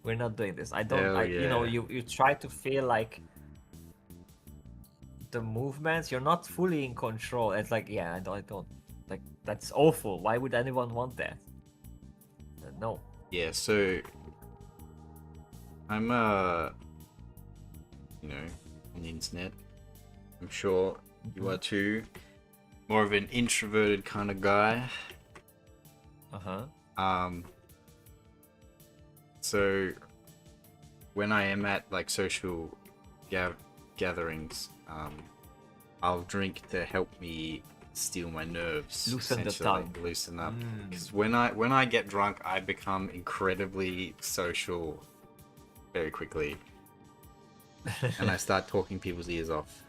We're not doing this. I don't. You try to feel like the movements. You're not fully in control. It's like, yeah, I don't. Like that's awful. Why would anyone want that? No.
Yeah, so I'm on the internet. I'm sure you are too. More of an introverted kind of guy. So when I am at like social gatherings, I'll drink to help me steal my nerves,
loosen the tongue,
loosen up. Because when I get drunk, I become incredibly social very quickly, and I start talking people's ears off.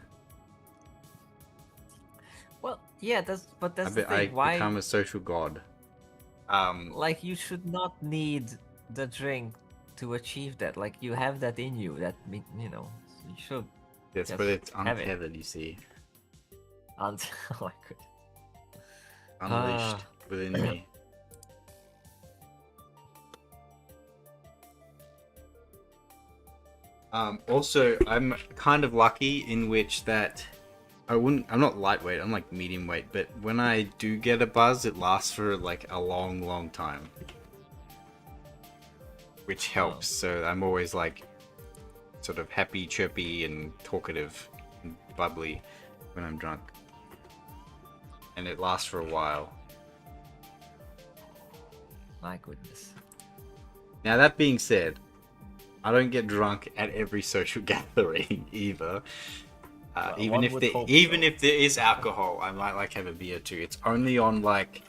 Well, yeah, that's the thing.
I become a social god.
Like you should not need the drink to achieve that. Like you have that in you. That you should.
Yes, but it's untethered. You see.
Oh my god.
Unleashed within me. Also, I'm kind of lucky in which that I'm not lightweight, I'm like medium weight, but when I do get a buzz, it lasts for like a long time. Which helps, so I'm always like sort of happy, chirpy, and talkative, and bubbly when I'm drunk. And it lasts for a while.
My goodness.
Now that being said, I don't get drunk at every social gathering either. Even if there is alcohol, I might like have a beer too. It's only on like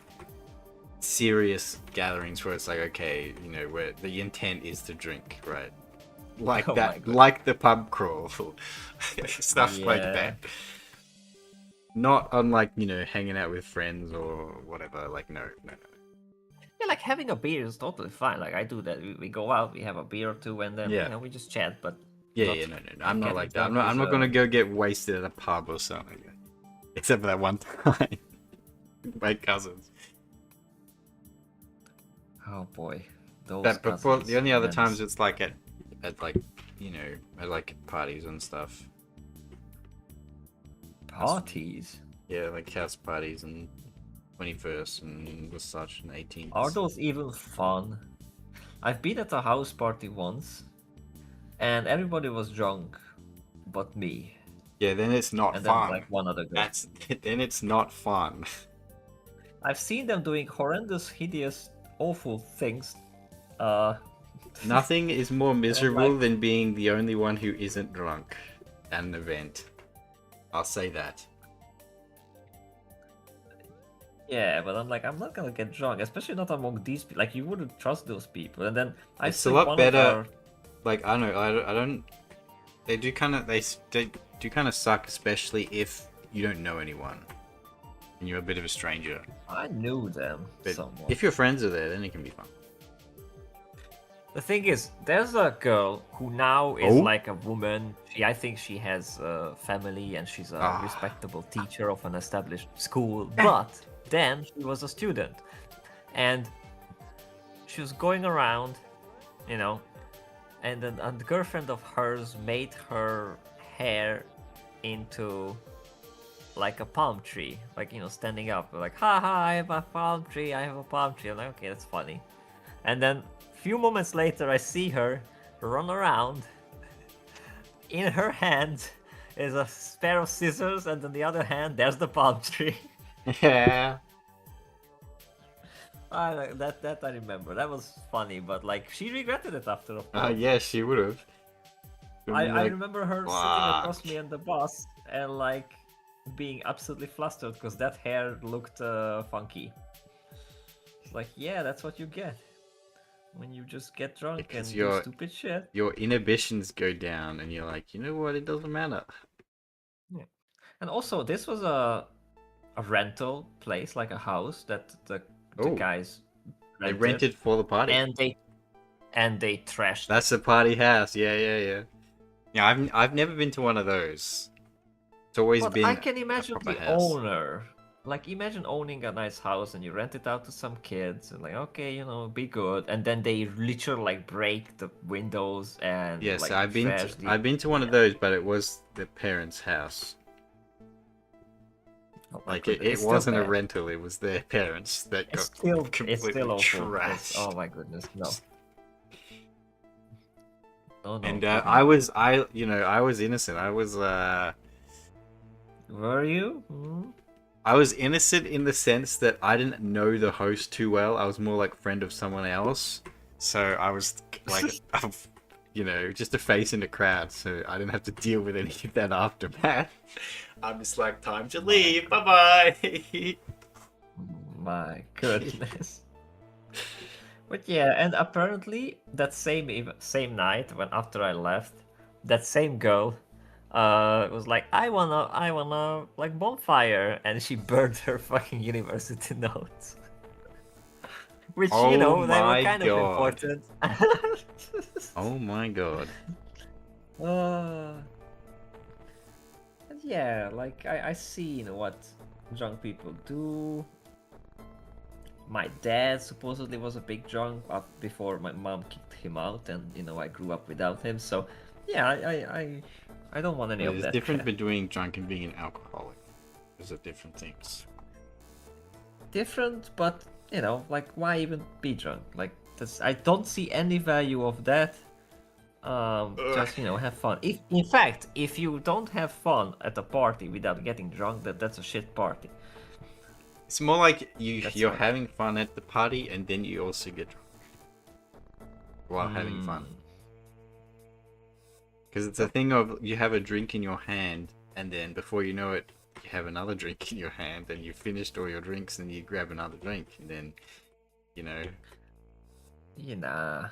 serious gatherings where it's like, okay, where the intent is to drink, right? Like like the pub crawl, stuff like that. Not on like hanging out with friends or whatever. Like no.
Yeah, like having a beer is totally fine. Like I do that. We go out, we have a beer or two, and then we just chat. But
no. I'm not like that. I'm not gonna go get wasted at a pub or something. Except for that one time, with my cousins.
Oh boy,
but the only other times it's like at like at like parties and stuff.
Parties?
Yeah, like house parties and 21st and such and 18th.
Are those even fun? I've been at a house party once, and everybody was drunk, but me,
Yeah, then it's not
and then
fun.
like one other girl.
Then it's not fun.
I've seen them doing horrendous, hideous, awful things. Uh,
Nothing is more miserable
like-
than being the only one who isn't drunk at an event. I'll say that.
Yeah, but I'm like, I'm not gonna get drunk, especially not among these people. Like, you wouldn't trust those people. And then I
It's a
see
lot
one
better-
of our...
Like, I don't know, I don't... They do kind of... They do kind of suck, especially if you don't know anyone. And you're a bit of a stranger.
I knew them
But
somewhat.
if your friends are there, then it can be fun.
The thing is, there's a girl who now is
Oh?
like a woman. I think she has a family and she's a
Ah.
respectable teacher of an established school. But then she was a student. And she was going around, you know, and then a girlfriend of hers made her hair into like a palm tree. Like, you know, standing up. Like, haha, I have a palm tree, I have a palm tree. I'm like, okay, that's funny. And then few moments later, I see her run around. In her hand is a pair of scissors, and on the other hand, there's the palm tree.
Yeah.
That I remember. That was funny, but like she regretted it after a while.
Yeah, she would have.
I remember her sitting across me on the bus and like being absolutely flustered because that hair looked funky. It's like, yeah, that's what you get when you just get drunk
Because
and do
you're-
stupid shit.
Your inhibitions go down, and you're like, you know what? It doesn't matter.
And also, this was a rental place, like a house that the
Oh.
guys
They rented for the party.
and they trashed.
That's a party house. Yeah. Yeah, I've never been to one of those. It's always
But
been.
I can imagine
proper
the
house.
owner. Like, imagine owning a nice house and you rent it out to some kids and like, okay, you know, be good, and then they literally like break the windows and
Yes,
like,
I've been
trash
to, I've been to one of those, but it was the parents' house.
Oh my
Like
goodness,
it
it's still
wasn't a
bad.
rental; it was their parents that
It's
got
still
completely
awful.
trashed.
Oh my goodness, no. No, no.
And
goodness.
I was innocent.
Were you? Hmm?
I was innocent in the sense that I didn't know the host too well. I was more like friend of someone else. So I was like, just a face in the crowd. So I didn't have to deal with any of that aftermath. I'm just like, time to leave. Bye bye.
My goodness. But yeah, and apparently that same night when after I left, that same girl was like, I wanna like bonfire, and she burned her fucking university notes. Which,
Oh
you know, they were
my
kind
God.
of important.
Oh my god.
And yeah, like I seen what drunk people do. My dad supposedly was a big drunk before my mom kicked him out, and you know I grew up without him. So yeah, I don't want any of
There's
that.
a difference
crap.
between drunk and being an alcoholic. Those are different things.
Different, but you know, like why even be drunk? Like I don't see any value of that. Just you know, have fun. If in fact, if you don't have fun at a party without getting drunk, that's a shit party.
It's more like
That's
you're
right.
having fun at the party and then you also get drunk while having fun. Because it's a thing of you have a drink in your hand and then before you know it, you have another drink in your hand and you finished all your drinks and you grab another drink and then, you know.
Nah.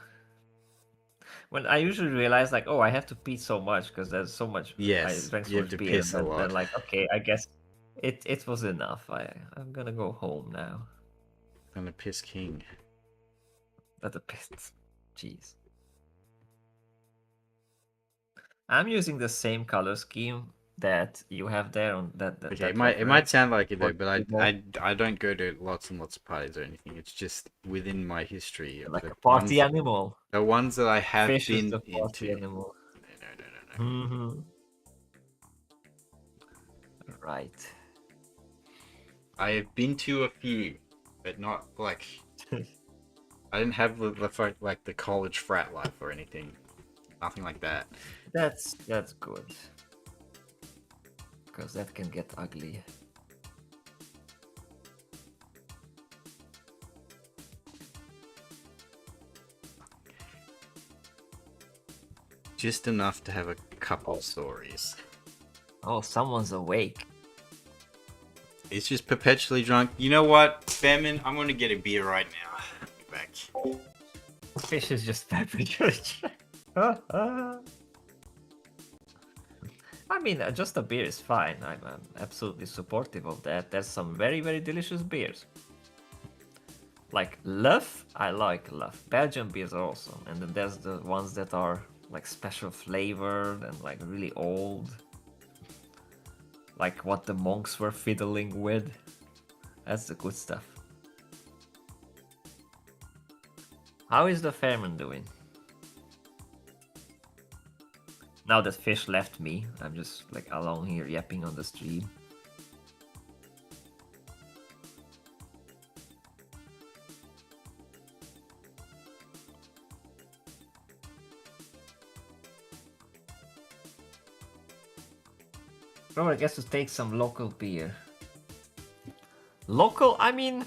When I usually realize like, oh, I have to pee so much because there's so much.
Yes,
I drank so
you have
much
to
beer,
piss a
and
lot.
then like, okay, I guess it was enough. I'm gonna go home now.
I'm a piss king.
At the piss. Jeez. I'm using the same color scheme that you have there on that.
Okay,
that
it might
reference.
sound like it though,
What
but
people-
I don't go to lots and lots of parties or anything. It's just within my history. Of
like
the
a party
ones,
animal.
the ones that I have
Fish is
been
the party
into.
animal.
No.
Mm-hmm. Right.
I have been to a few, but not like I didn't have the college frat life or anything. Nothing like that.
That's good. Because that can get ugly.
Just enough to have a couple stories.
Oh, someone's awake.
He's just perpetually drunk. You know what, Famine? I'm gonna get a beer right now. I'll be back.
Fish is just perpetually drunk. I mean, just a beer is fine. I'm absolutely supportive of that. There's some very, very delicious beers. Like Luf, I like Luf. Belgian beers are awesome. And then there's the ones that are like special flavored and like really old. Like what the monks were fiddling with. That's the good stuff. How is the Fairman doing? Now that Fish left me, I'm just like alone here yapping on the stream. Robert gets to take some local beer. Local, I mean,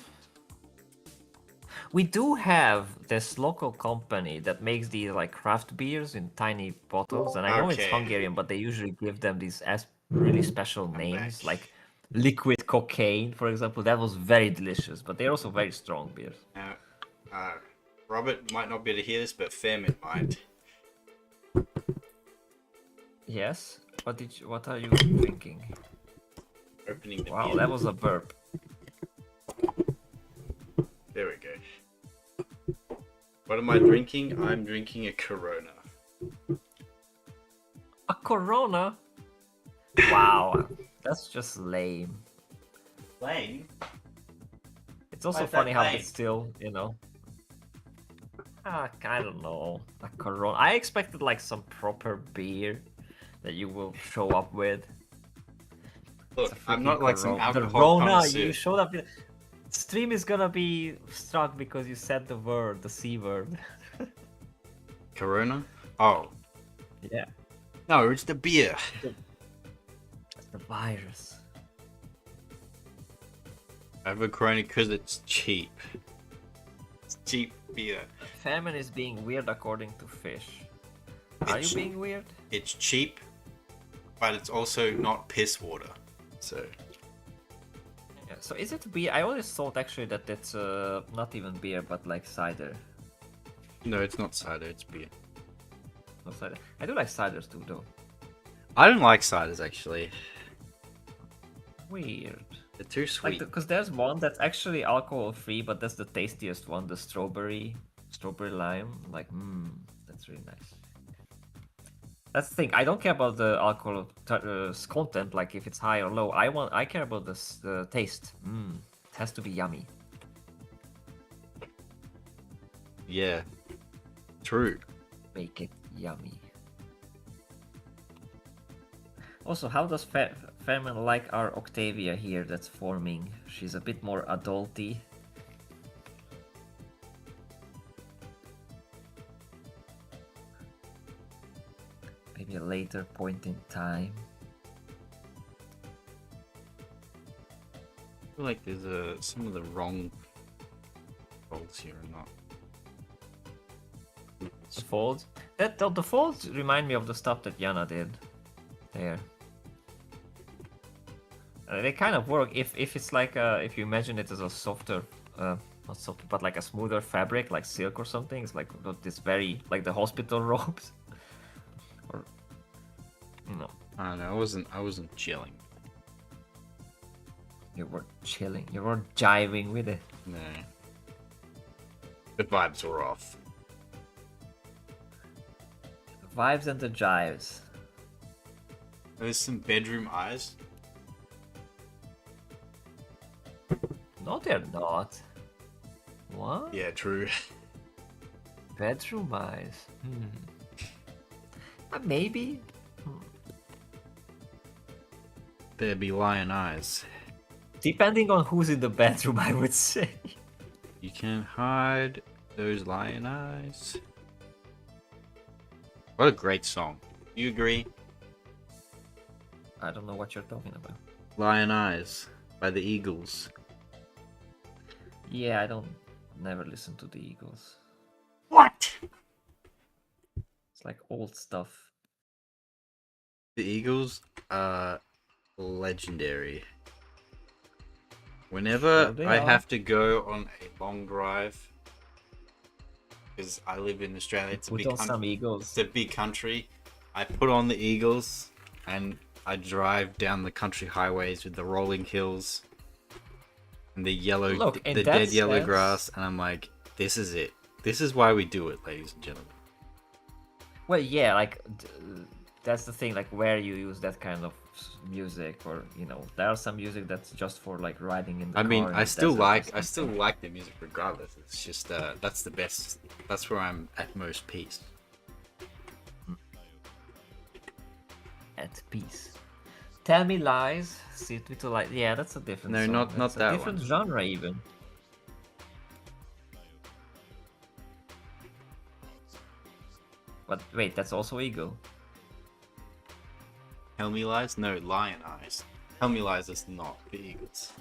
we do have this local company that makes these like craft beers in tiny bottles, and I know it's
Okay.
Hungarian, but they usually give them these as really special names, like liquid cocaine, for example. That was very delicious, but they're also very strong beers.
Now, Robert might not be able to hear this, but Fairman might.
Yes. What are you drinking?
Opening the
Wow,
beer.
that was a burp.
There we go. What am I drinking? I'm drinking a Corona.
A Corona? Wow, that's just lame.
Lame?
It's also
Why is that
funny how
lame?
it's still, you know. I don't know. A Corona. I expected like some proper beer that you will show up with.
Look,
It's a
I'm not
freaking
like some
Corona. The
alcohol
Rona,
connoisseur.
you showed up. Stream is gonna be struck because you said the word, the C word.
Corona? Oh.
Yeah,
No, it's the beer.
it's the virus.
I have a Corona because it's cheap.
It's cheap beer.
Famine is being weird according to Fish. Are you
It's-
being weird?
It's cheap, but it's also not piss water. So,
Yeah, so is it beer? I always thought actually that it's not even beer, but like cider.
No, it's not cider, it's beer.
No cider. I do like ciders too, though.
I don't like ciders actually.
Weird.
They're too sweet.
Like, because there's one that's actually alcohol free, but that's the tastiest one, the strawberry lime. Like, that's really nice. That's the thing. I don't care about the alcohol content, like if it's high or low. I care about the taste. It has to be yummy.
Yeah. True.
Make it yummy. Also, how does Fairman like our Octavia here that's forming? She's a bit more adulty. Maybe a later point in time.
I feel like there's some of the wrong folds here or not.
The folds. The folds remind me of the stuff that Yana did. There. They kind of work if it's like if you imagine it as a softer, not softer, but like a smoother fabric, like silk or something. It's like this very like the hospital robes, or you know.
I don't know. I wasn't chilling.
You were chilling. You were jiving with it.
No. The vibes were off.
The vibes and the jives.
there's some bedroom eyes.
No, they're not. What?
Yeah, true.
Bedroom eyes. Maybe.
There be lion eyes.
Depending on who's in the bedroom, I would say.
You can hide those lion eyes. What a great song. You agree?
I don't know what you're talking about.
Lion Eyes by the Eagles.
Yeah, I don't never listen to the Eagles.
What?
It's like old stuff.
The Eagles are legendary. Whenever
Sure
I
are.
have to go on a long drive, because I live in Australia, it's a
Put
big
on
country.
some Eagles.
It's a big country. I put on the Eagles and I drive down the country highways with the rolling hills and the yellow,
Look, in
the
that
dead yellow
sense-
grass, and I'm like, this is it. This is why we do it, ladies and gentlemen.
Well, yeah, like that's the thing, like where you use that kind of music, or there are some music that's just for like riding in the
I
car.
mean,
in
I
the
still
desert or
like
something.
the music regardless. It's just that's the best. That's where I'm at most peace.
At peace. Tell Me Lies, Sit With the Light. Yeah, that's a different
No,
song.
not
That's
that
a different
one.
genre even. But wait, that's also Eagle.
Tell Me Lies? No, Lion Eyes. Tell Me Lies is not the Eagles.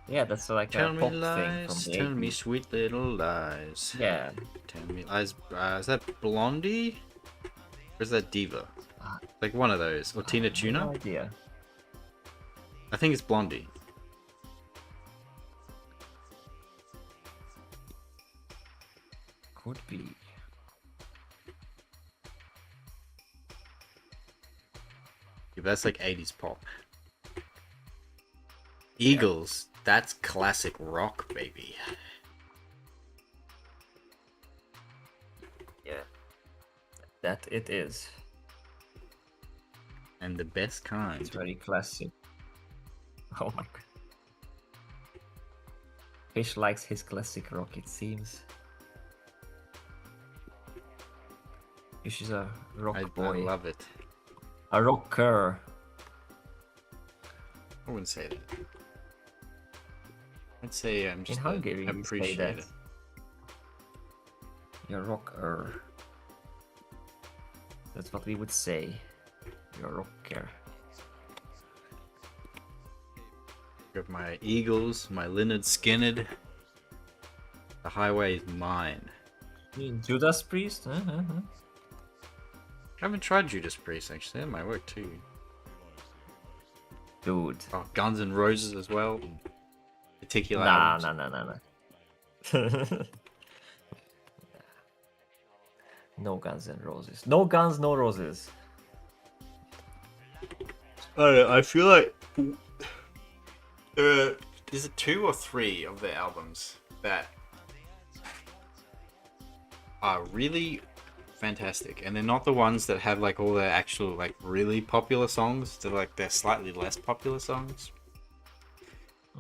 Yeah, that's like
Tell
a
me
pop thing
lies,
from the
tell me
80s.
sweet little lies.
Yeah.
Tell me lies. Is that Blondie? Or is that Diva?
Ah.
Like one of those. Or Tina Tuna?
No idea.
I think it's Blondie.
Could be.
Yeah, that's like 80s pop. Eagles. That's classic rock, baby.
Yeah. That it is.
And the best kind.
It's very classic. Oh my god. Fish likes his classic rock, it seems. Fish is a rock
I
boy.
love it.
A rocker.
I wouldn't say that. I'd say I'm
In
just
Hungary, we say
appreciate
that.
it.
You're a rocker. That's what we would say. You're a rocker.
Got my Eagles, my Lynyrd Skynyrd. The highway is mine.
Judas Priest?
I haven't tried Judas Priest actually. That might work too.
Dude.
Oh, Guns N' Roses as well. Particular
Nah.
albums.
No Guns N' Roses. No Guns, no Roses.
I feel like is it 2 or 3 of their albums that are really fantastic, and they're not the ones that have like all their actual like really popular songs. They're like they're slightly less popular songs.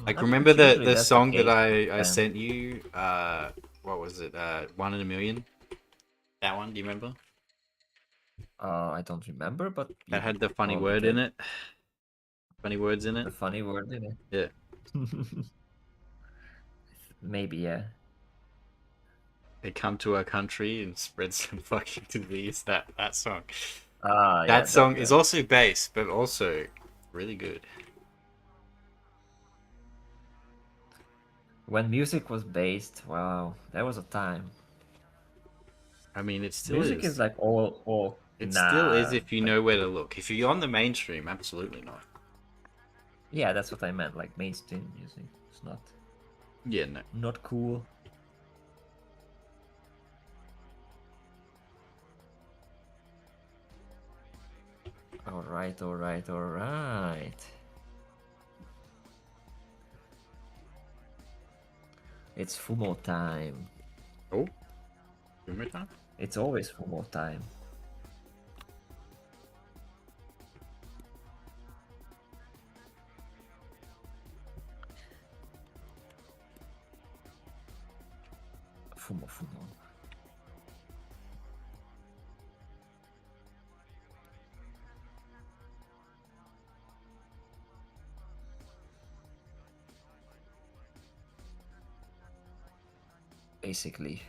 Like
I
remember
think
the
usually that's the
song that
case,
I
yeah.
sent you? What was it? 1 in a Million. That one, do you remember?
I don't remember, but
That had the funny
probably
word
did.
in it. Funny words in
The
it.
funny word in it.
Yeah.
Maybe, yeah.
They come to our country and spread some fucking disease. That song.
Yeah,
That song is also bass, but also really good.
When music was based, wow, that was a time.
I mean, it still
Music is like all.
It
nah.
still is if you know where to look. If you're on the mainstream, absolutely not.
Yeah, that's what I meant. Like mainstream music, it's not
Yeah, no.
not cool. All right. It's Fumo time.
Oh, one more time.
It's always Fumo time. Fumo. Basically.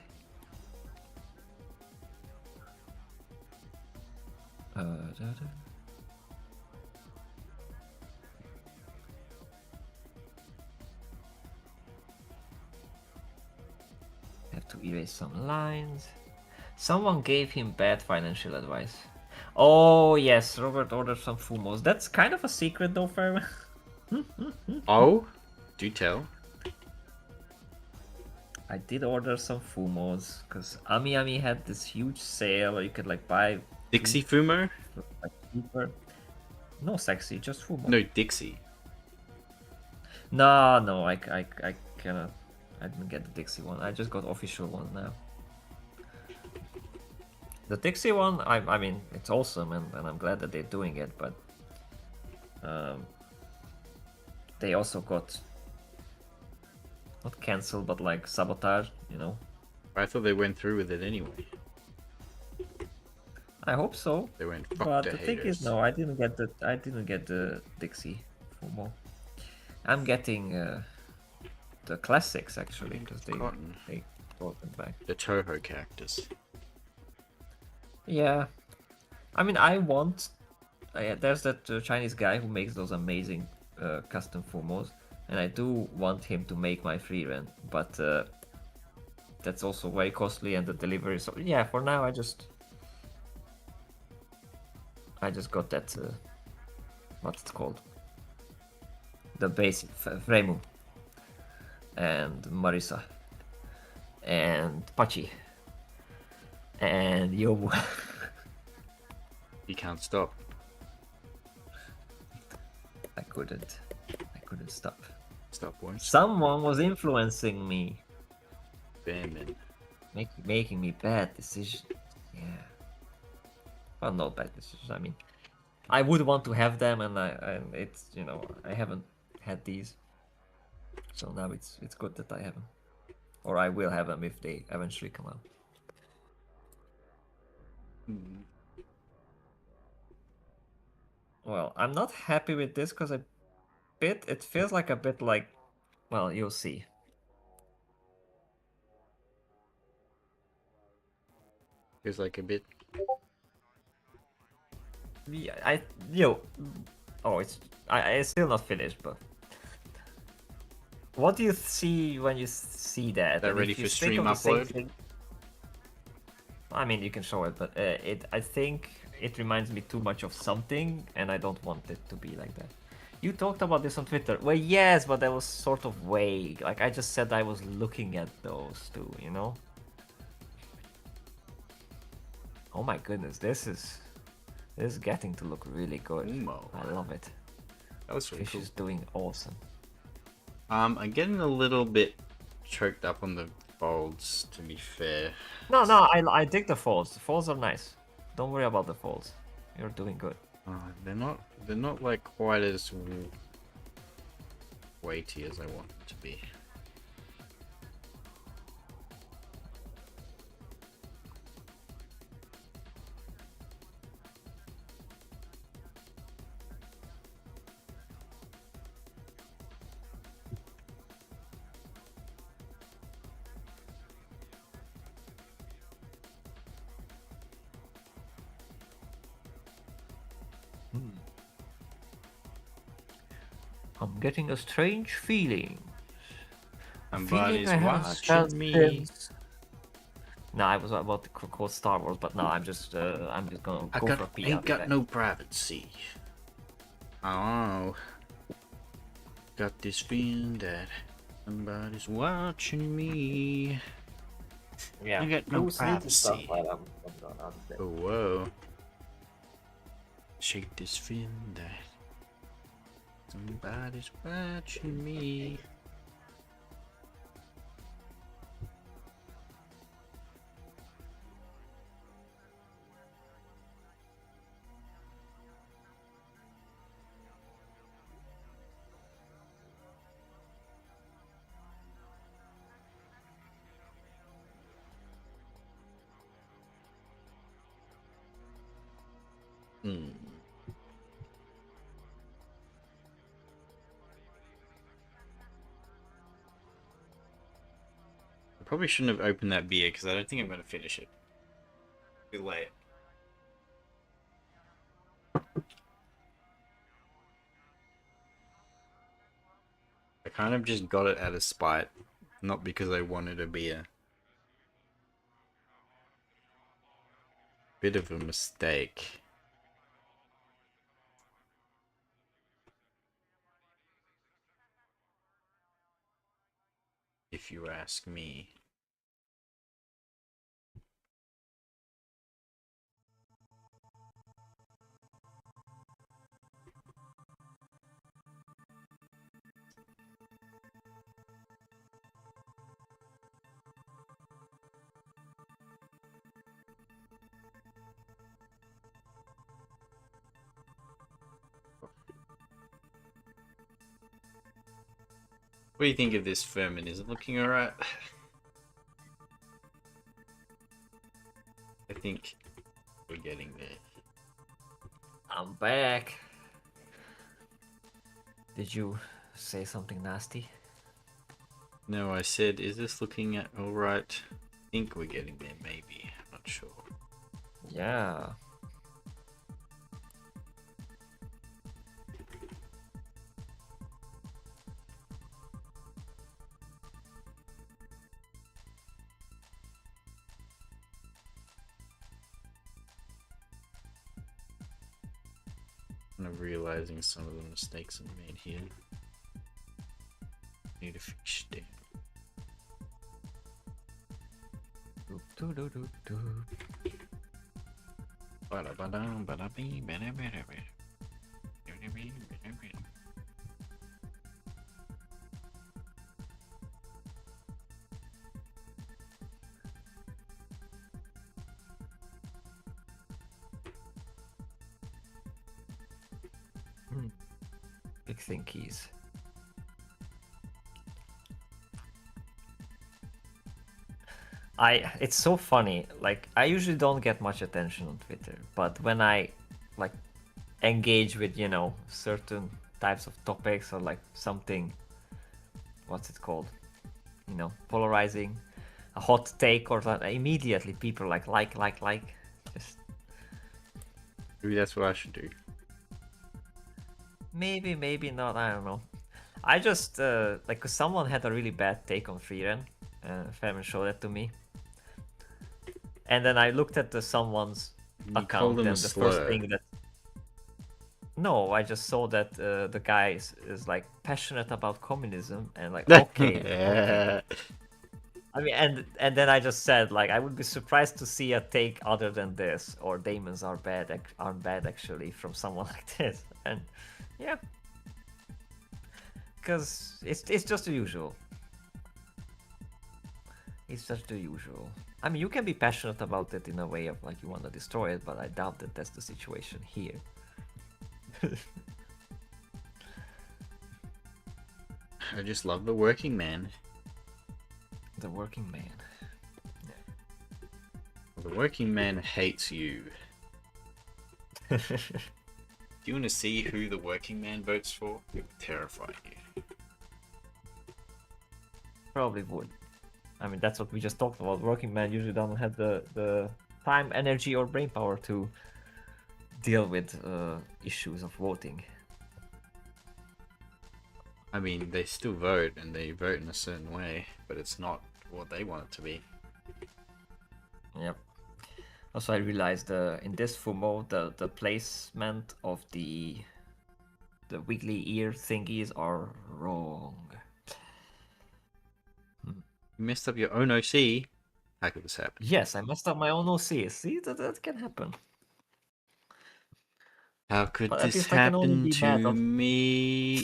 Have to erase some lines. Someone gave him bad financial advice. Oh yes, Robert ordered some fumos. That's kind of a secret though, Fairman.
Oh, do tell.
I did order some fumos because Ami Ami had this huge sale where you could like buy
Dixie Fumo?
like cheaper. No sexy, just fumo.
No, Dixie.
No, I cannot. I didn't get the Dixie one. I just got official one now. The Dixie one, I mean, it's awesome, and I'm glad that they're doing it, but they also got not cancelled, but like sabotage, you know.
I thought they went through with it anyway.
I hope so.
They went fuck
But
the
the
haters.
thing is, no, I didn't get the Dixie Fumo. I'm getting the classics actually because they brought them back.
The Toho characters.
Yeah, I mean, I want. There's that Chinese guy who makes those amazing custom Fumos, and I do want him to make my free run, but that's also very costly and the delivery. So yeah, for now I just got that. What's it called? The basic Fremu and Marisa and Pachi and Yobu.
You can't stop.
I couldn't stop.
Stop once.
Someone was influencing me,
Bam,
making me bad decisions. Yeah. Well, not bad decisions. I mean, I would want to have them, and it's, you know, I haven't had these, so now it's good that I have them, or I will have them if they eventually come out. Well, I'm not happy with this because it feels like a bit like, well, you'll see.
Feels like a bit.
Yeah, oh, it's still not finished, but what do you see when you see that?
They're
And
ready
if you
for
think
stream
of the same
upload?
thing- I mean, you can show it, but I think it reminds me too much of something, and I don't want it to be like that. You talked about this on Twitter. Well, yes, but that was sort of vague. Like, I just said I was looking at those two, you know? Oh my goodness, this is getting to look really good.
Umo.
I love it.
That was really
Fish
cool.
is doing awesome.
I'm getting a little bit choked up on the folds, to be fair.
No, I dig the folds. The folds are nice. Don't worry about the folds. You're doing good.
They're not like quite as weighty as I want them to be.
I'm getting a strange feeling.
Somebody's
I haven't felt
watching me.
since- No, I was about to quote Star Wars, but no, I'm just gonna go for a pee.
Ain't got no privacy. Oh, got this feeling that somebody's watching me.
Yeah,
I got no privacy.
Oh,
Oh, whoa. Shake this feeling that somebody's watching me. I probably shouldn't have opened that beer because I don't think I'm going to finish it. Too late. kind of just got it out of spite, not because I wanted to be a bit of a mistake. If you ask me. What do you think of this Furman? Is it looking alright? I think we're getting there.
I'm back. Did you say something nasty?
No, I said, is this looking at alright? I think we're getting there, maybe. I'm not sure.
Yeah.
I'm realizing some of the mistakes I made here. Need to fix them.
Big thinkies. It's so funny. Like, I usually don't get much attention on Twitter, but when I like engage with, you know, certain types of topics or like something, what's it called? You know, polarizing, a hot take or something, immediately people like. Just
Maybe that's what I should do.
maybe not. I don't know. I just like, 'cause someone had a really bad take on Freeren. Fairman showed it to me. And then I looked at someone's account, and the first thing that... No, I just saw that the guy is like passionate about communism, and like, okay. Okay. I mean, and then I just said, like, I would be surprised to see a take other than this, or Daemons aren't bad actually, from someone like this. And yeah, because it's just the usual. It's just the usual. I mean, you can be passionate about it in a way of like you want to destroy it, but I doubt that that's the situation here.
I just love the working man.
The working man.
The working man hates you.
Do you want to see who the working man votes for? It would terrify you.
Probably would. I mean, that's what we just talked about. Working man usually don't have the time, energy, or brain power to deal with issues of voting.
I mean, they still vote, and they vote in a certain way, but it's not what they want it to be.
Yep. Also, I realized in this FUMO, the placement of the wiggly ear thingies are wrong.
You messed up your own OC. How could this happen?
Yes, I messed up my own OC. See, that can happen.
How could this happen to me?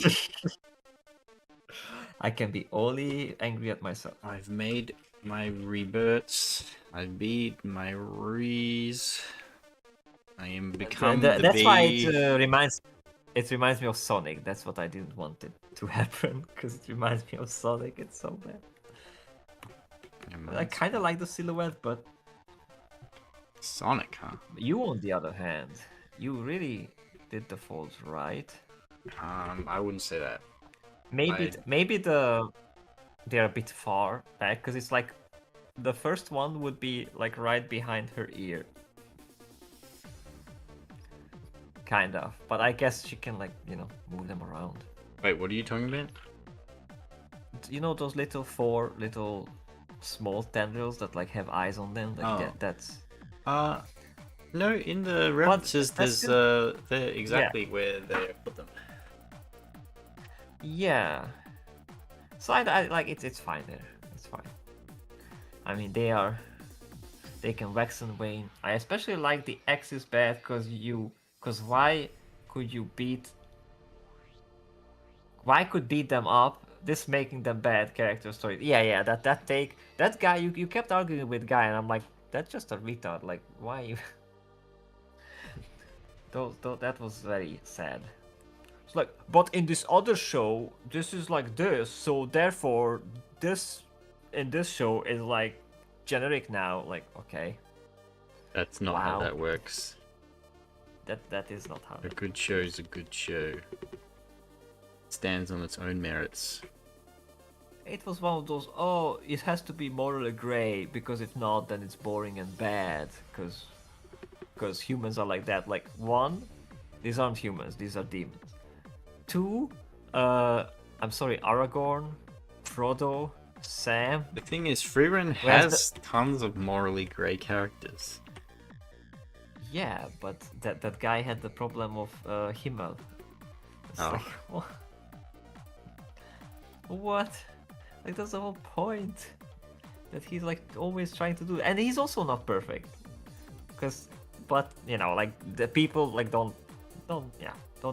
I can be only angry at myself.
I've made my rebirths. I beat my rees. I am become the
That's
bee.
why it reminds me of Sonic. That's what I didn't want it to happen, because it reminds me of Sonic. It's so bad. I kind of like the silhouette, but
Sonic, huh?
You, on the other hand, you really did the folds right.
I wouldn't say that.
Maybe they're a bit far back, because it's like the first one would be like right behind her ear, kind of. But I guess she can, like, you know, move them around.
Wait, what are you talking about?
you know those little 4 little small tendrils that like have eyes on them? Like
Oh.
that's
No, in the references,
that's
there's they're exactly where they put them.
yeah. So I like it's fine there. It's fine. I mean they can wax and wane. I especially like the X is bad because why could beat them up? This making them bad character story. Yeah, that guy you kept arguing with guy and I'm like, that's just a retard. Like why you that was very sad. It's like, but in this other show, this is like this, so therefore this in this show is like generic now. Like, okay,
That's not how
Wow.
that works.
that is not how.
A good show is a good show. Stands on its own merits.
It was one of those. Oh, it has to be morally gray because if not, then it's boring and bad. Because humans are like that. Like 1, these aren't humans; these are demons. 2, I'm sorry, Aragorn, Frodo, Sam.
The thing is, Freerun
Where's
has tons of morally grey characters.
Yeah, but that guy had the problem of Himmel. It's
Oh.
like, what? What? Like that's the whole point. That he's like always trying to do, and he's also not perfect. But you know, like the people like don't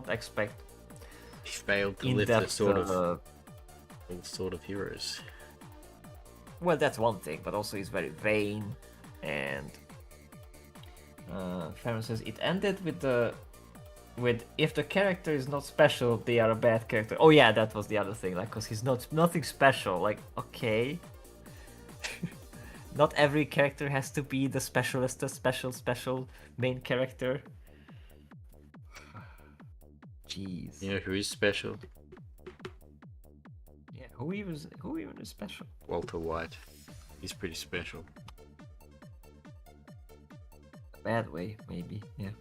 expect
He failed to
in
lift the
depth.
sort of heroes.
Well, that's one thing, but also he's very vain, and Farron says it ended with if the character is not special, they are a bad character. Oh yeah, that was the other thing, like because he's nothing special. Like okay, not every character has to be the specialist, the special main character. Jeez.
You know who is special?
Yeah, who even is special?
Walter White. He's pretty special.
Bad way, maybe. Yeah.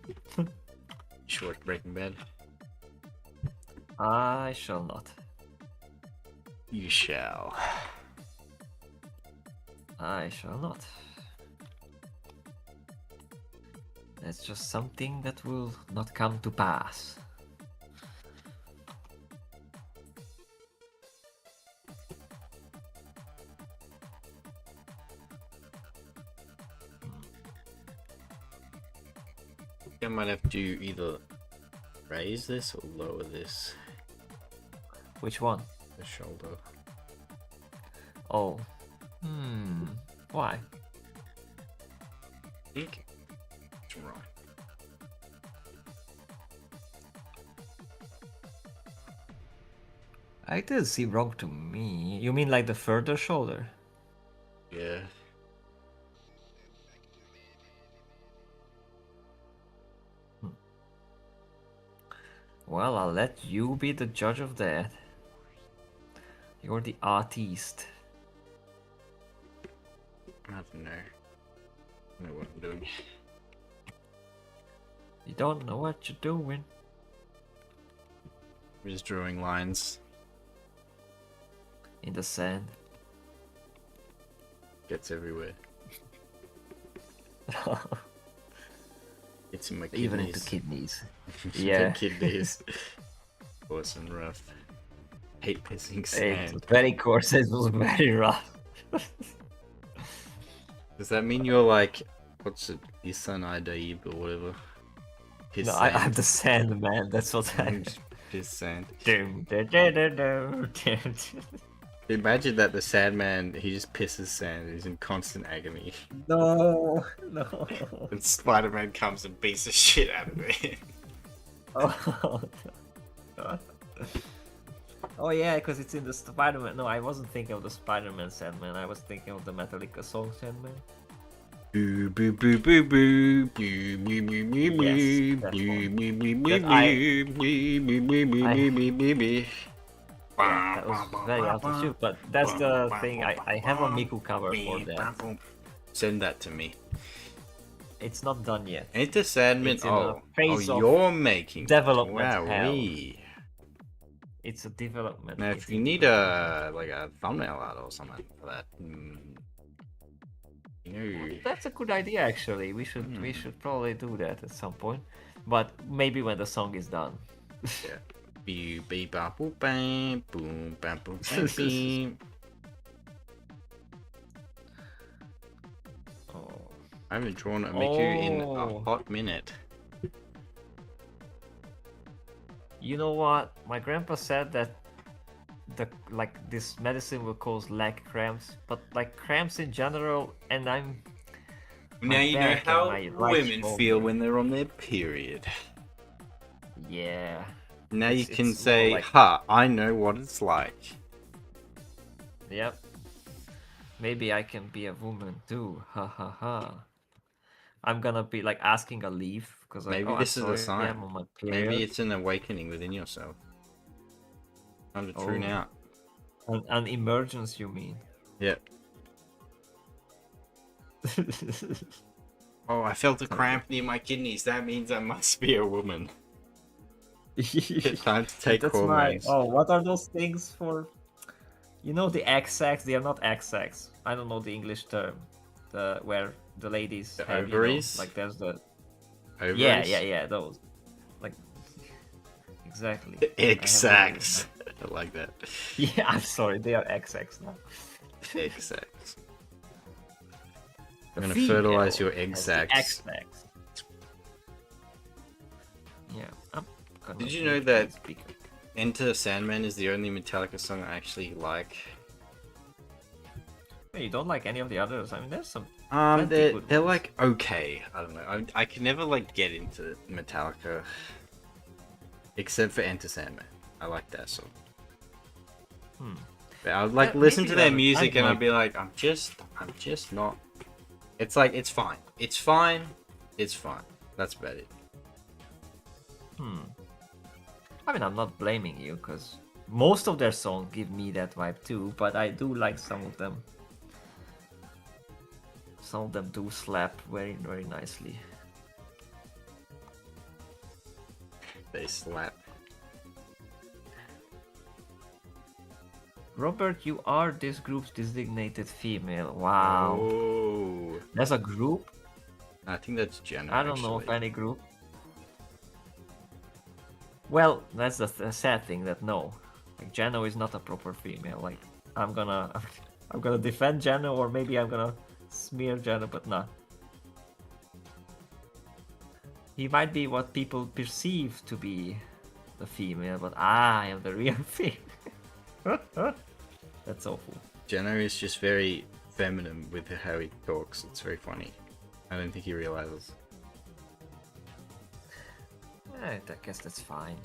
Short Breaking Bad.
I shall not.
You shall.
I shall not. That's just something that will not come to pass.
I might have to either raise this or lower this.
Which one?
The shoulder.
Oh. Why?
I think it's wrong.
It does seem wrong to me. You mean like the further shoulder?
Yeah.
Well, I'll let you be the judge of that. You're the artiste.
I don't know. I know what I'm doing.
You don't know what you're doing.
I'm just drawing lines.
In the sand.
Gets everywhere. It's in my kidneys.
Even into kidneys.
My
Yeah.
kidneys. Coarse and rough. Hate pissing
It's
sand.
very coarse. It was very rough.
Does that mean you're like, what's it, Isan Idaib or whatever? Piss
No,
sand.
I'm the sand man. That's what I.
Piss sand.
Dum, da, da, da, da, dum.
Imagine that the Sandman, he just pisses sand. He's in constant agony.
No.
And Spider-Man comes and beats the shit out of it.
Oh. Oh yeah, because it's in the Spider-Man. No, I wasn't thinking of the Spider-Man Sandman. I was thinking of the Metallica song Sandman.
Boo boo boo boo boo boo boo boo boo
Yes,
boo
that
boo
one.
boo boo boo
That
boo.
Yeah, that was very out of shoot, but that's the thing. I have a Miku cover for that.
Send that to me.
It's not done yet.
Ain't the Sandman?
It's in the
Oh,
phase of
you're making
development
Wowee.
it's a development.
Now,
It's
if you
a
need
development.
a thumbnail art or something like that, you know,
That's a good idea, actually. We should probably do that at some point, but maybe when the song is done.
yeah. Beep, beep, bop, boop, bam, boom, bam, boom, bam, beep.
Oh.
I haven't drawn a Miku in a
Oh.
hot minute.
You know what? My grandpa said that this medicine will cause leg cramps, but like cramps in general, and I'm.
Now you know
back and
how
my right
women feel
shoulder.
when they're on their period.
Yeah.
Now you
It's
can
more
say,
like-
ha, I know what it's like.
Yep. Maybe I can be a woman too. Ha ha ha. I'm gonna be like asking a leave because like,
Maybe
oh,
this
I'm
is a
sorry,
sign.
I'm on my
Maybe
period.
it's an awakening within yourself. Time to tune
Oh.
out.
An emergence, you mean?
Yep. Oh, I felt a cramp near my kidneys. That means I must be a woman. It's time to take
That's my.
hormones.
Oh, what are those things for? You know the egg sacs? They are not egg sacs. I don't know the English term. The where the ladies
The
have,
ovaries?
like there's the
Ovaries?
yeah those. Like exactly. I
Egg
have no
sacs. I like that.
idea. Yeah, I'm sorry, they are egg sacs now.
Egg sacs.
The
I'm gonna
female
fertilize your egg
has the egg
sacs.
sacs. Yeah, I'm gonna
Did you know
make
that-
this speaker.
Enter Sandman is the only Metallica song I actually like.
Wait, you don't like any of the others? I mean, there's some. Plenty
They're
good
they're
ones.
like okay. I don't know. I can never like get into Metallica, except for Enter Sandman. I like that song. But I would like
Yeah,
listen
maybe
to their
that-
music
I
and I'd
like-
be like, I'm just not. It's like it's fine. It's fine. It's fine. That's about it.
I mean, I'm not blaming you because most of their songs give me that vibe too, but I do like some of them. Some of them do slap very, very nicely.
They slap.
Robert, you are this group's designated female. Wow.
Oh,
There's a group?
I think that's Jenna.
I don't know of
actually.
any group. Well, that's the sad thing that no. Like, Jano is not a proper female. Like, I'm gonna defend Jano, or maybe I'm gonna smear Jano, but nah. He might be what people perceive to be the female, but I am the real female. That's awful.
Jenna is just very feminine with how he talks. It's very funny. I don't think he realizes.
I guess that's fine.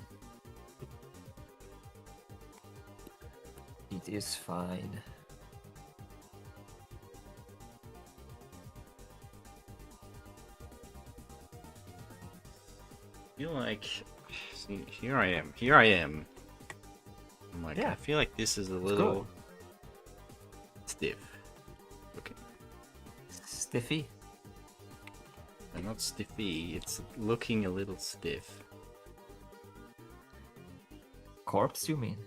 It is fine.
I feel like, see, here I am. I'm like,
Yeah.
I feel like this is a
good.
little stiff. Okay,
Stiffy?
and not stiffy. It's looking a little stiff.
Corpse, you mean?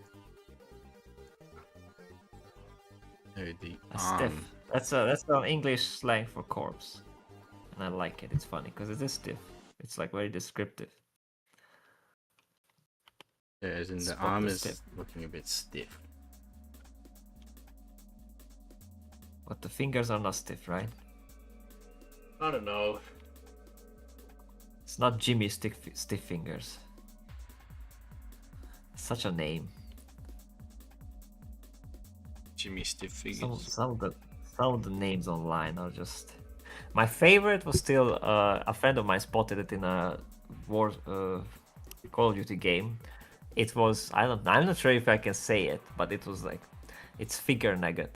Oh, the
A
arm.
stiff. That's an English slang for corpse, and I like it. It's funny because it is stiff. It's like very descriptive.
Yeah, as in the
Spot
arm
the
is
stiff.
looking a bit stiff.
But the fingers are not stiff, right?
I don't know.
It's not Jimmy stiff fingers. Such a name.
Jimmy Stiff Figures.
Some of the names online are just. My favorite was still a friend of mine spotted it in a Call of Duty game. It was I'm not sure if I can say it, but it was like it's Figure Nugget.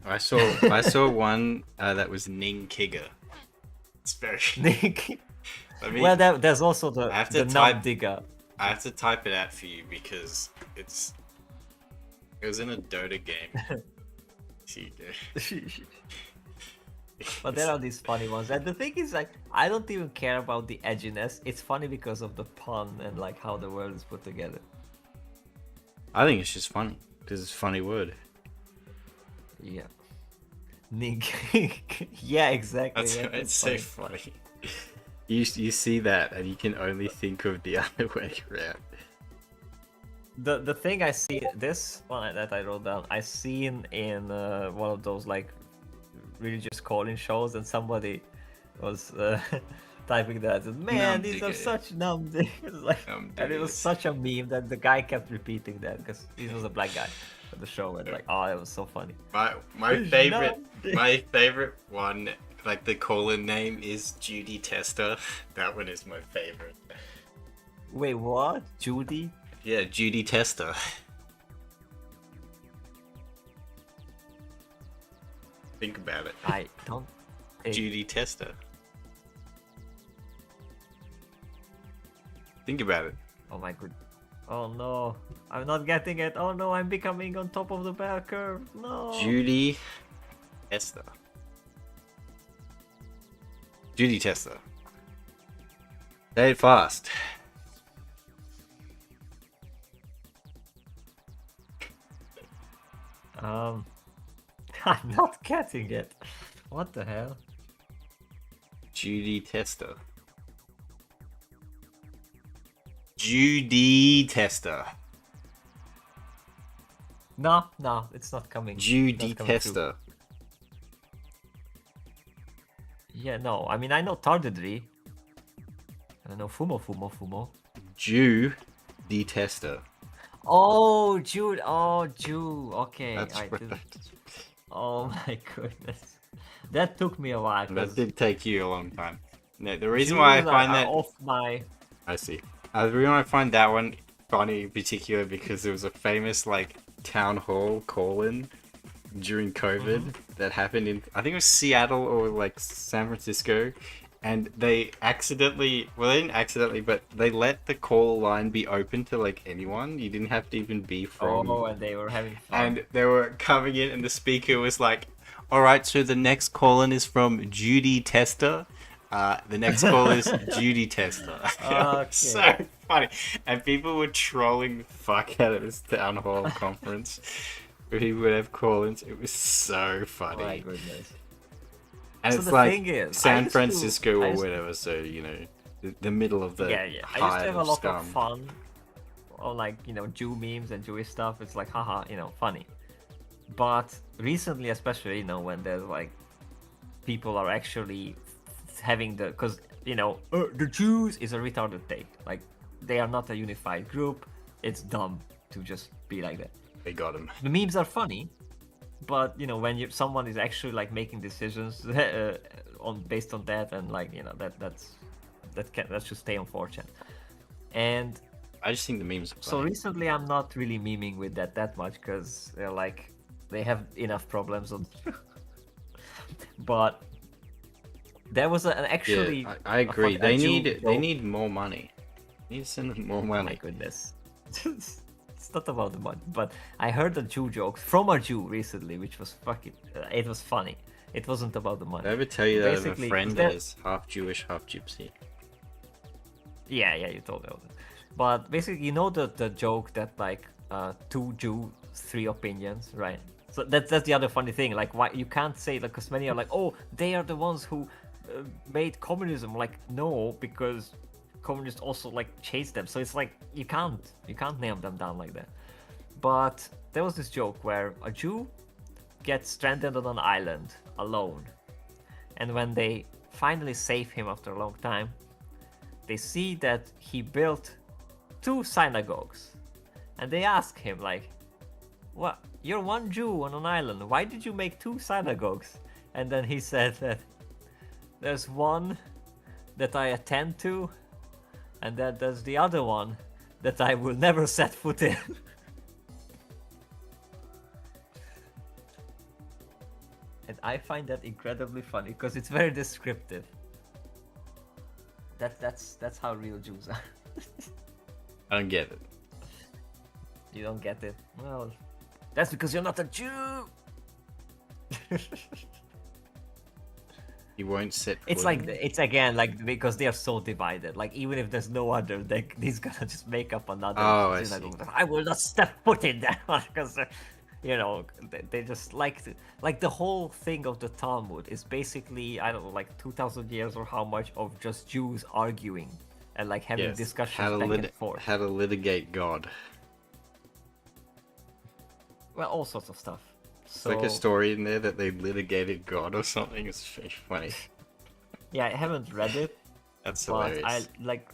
I saw one that was Ning Kigger.
It's very.
Nick.
I mean,
Well, there's also the
I have to
Nub
type-
Digger.
I have to type it out for you because it was in a Dota game. See,
But there are these funny ones, and the thing is, like, I don't even care about the edginess. It's funny because of the pun and like how the world is put together.
I think it's just funny because it's a funny word.
Yeah. Yeah, exactly.
That's
yeah,
it's so funny. You see that and you can only think of the other way around.
The thing I see, this one that I wrote down, I seen in one of those like religious calling shows, and somebody was typing that. Man, these are such dumb things. Like, and it was such a meme that the guy kept repeating that because he was a black guy at the show, and like, oh, it was so funny.
My favorite one, like the call-in name is Judy Tester. That one is my favorite.
Wait, what? Judy?
Yeah, Judy Tester. Think about it.
I don't.
Judy Tester. Think about it.
Oh my god. Oh no. I'm not getting it. Oh no, I'm becoming on top of the bell curve. No.
Judy Tester. Judy Tester. Say it fast.
I'm not getting it. What the hell?
Judy Tester. Judy Tester.
No, it's not coming.
Judy
Not coming
Tester.
through. Yeah, no. I mean, I know Tardedry. I know Fumo.
Judy Tester.
Oh, Jude. Oh, Jew. Okay.
That's
I
right.
did. Oh my goodness. That took me a while.
That did take you a long time. No, the reason why I find that
off my.
I see. The reason why I find that one funny in particular because there was a famous like town hall call-in during COVID that happened in I think it was Seattle or like San Francisco, and they accidentally they didn't accidentally but they let the call line be open to like anyone. You didn't have to even be from.
Oh, and they were having fun.
And they were coming in, and the speaker was like, "All right, so the next call-in is from Judy Tester. The next call is Judy Tester."
Okay.
So funny, and people were trolling the fuck out of this town hall conference. Where he would have call-ins. It was so funny.
My goodness.
And
So
it's
the
like
thing is,
San Francisco
I
or
used to-
whatever, so you know, the middle of the
Yeah. I used to
hive
have a
of
lot
scum.
of fun on like Jew memes and Jewish stuff. It's like haha, funny. But recently, especially when there's like people are actually having because the Jews is a retarded take. Like they are not a unified group. It's dumb to just be like that.
They got him.
The memes are funny, but when someone is actually like making decisions based on that, and like that should stay on 4chan. And
I just think the memes are
so
funny.
recently I'm not really memeing with that much because they have enough problems on. But there was an actually.
Yeah, I agree.
a
They
Jew
need more money. They need to send them more
Oh my
money.
goodness. It's not about the money, but I heard a Jew joke from a Jew recently, which was it was funny. It wasn't about the money.
Did I ever tell you that I have a
Basically,
friend
that-
that is half Jewish, half Gypsy?
Yeah, you told me about it. But basically, the joke that like 2 Jew, 3 opinions, right? So that's the other funny thing. Like, why you can't say like, because many are like, oh, they are the ones who made communism. Like, no, because communists also like chased them. So it's like you can't nail them down like that. But there was this joke where a Jew gets stranded on an island alone, and when they finally save him after a long time, they see that he built 2 synagogues, and they ask him like, "What? You're one Jew on an island. Why did you make 2 synagogues?" And then he said that there's one that I attend to, and then there's the other one that I will never set foot in. And I find that incredibly funny because it's very descriptive. That's how real Jews are.
I don't get it.
You don't get it? Well, that's because you're not a Jew.
He won't set.
It's
foot
like
in-
it's again like because they are so divided. Like even if there's no other, he's gonna just make up another
Oh, I
synagogue.
see.
I will not step foot in that one because you know they just like the whole thing of the Talmud is basically I don't know like 2,000 years or how much of just Jews arguing and like having
Yes,
discussions back and forth.
how to litigate God.
Well, all sorts of stuff.
It's
So
like a story in there that they litigated God or something. It's very funny.
yeah, I haven't read it.
That's
But
hilarious.
I like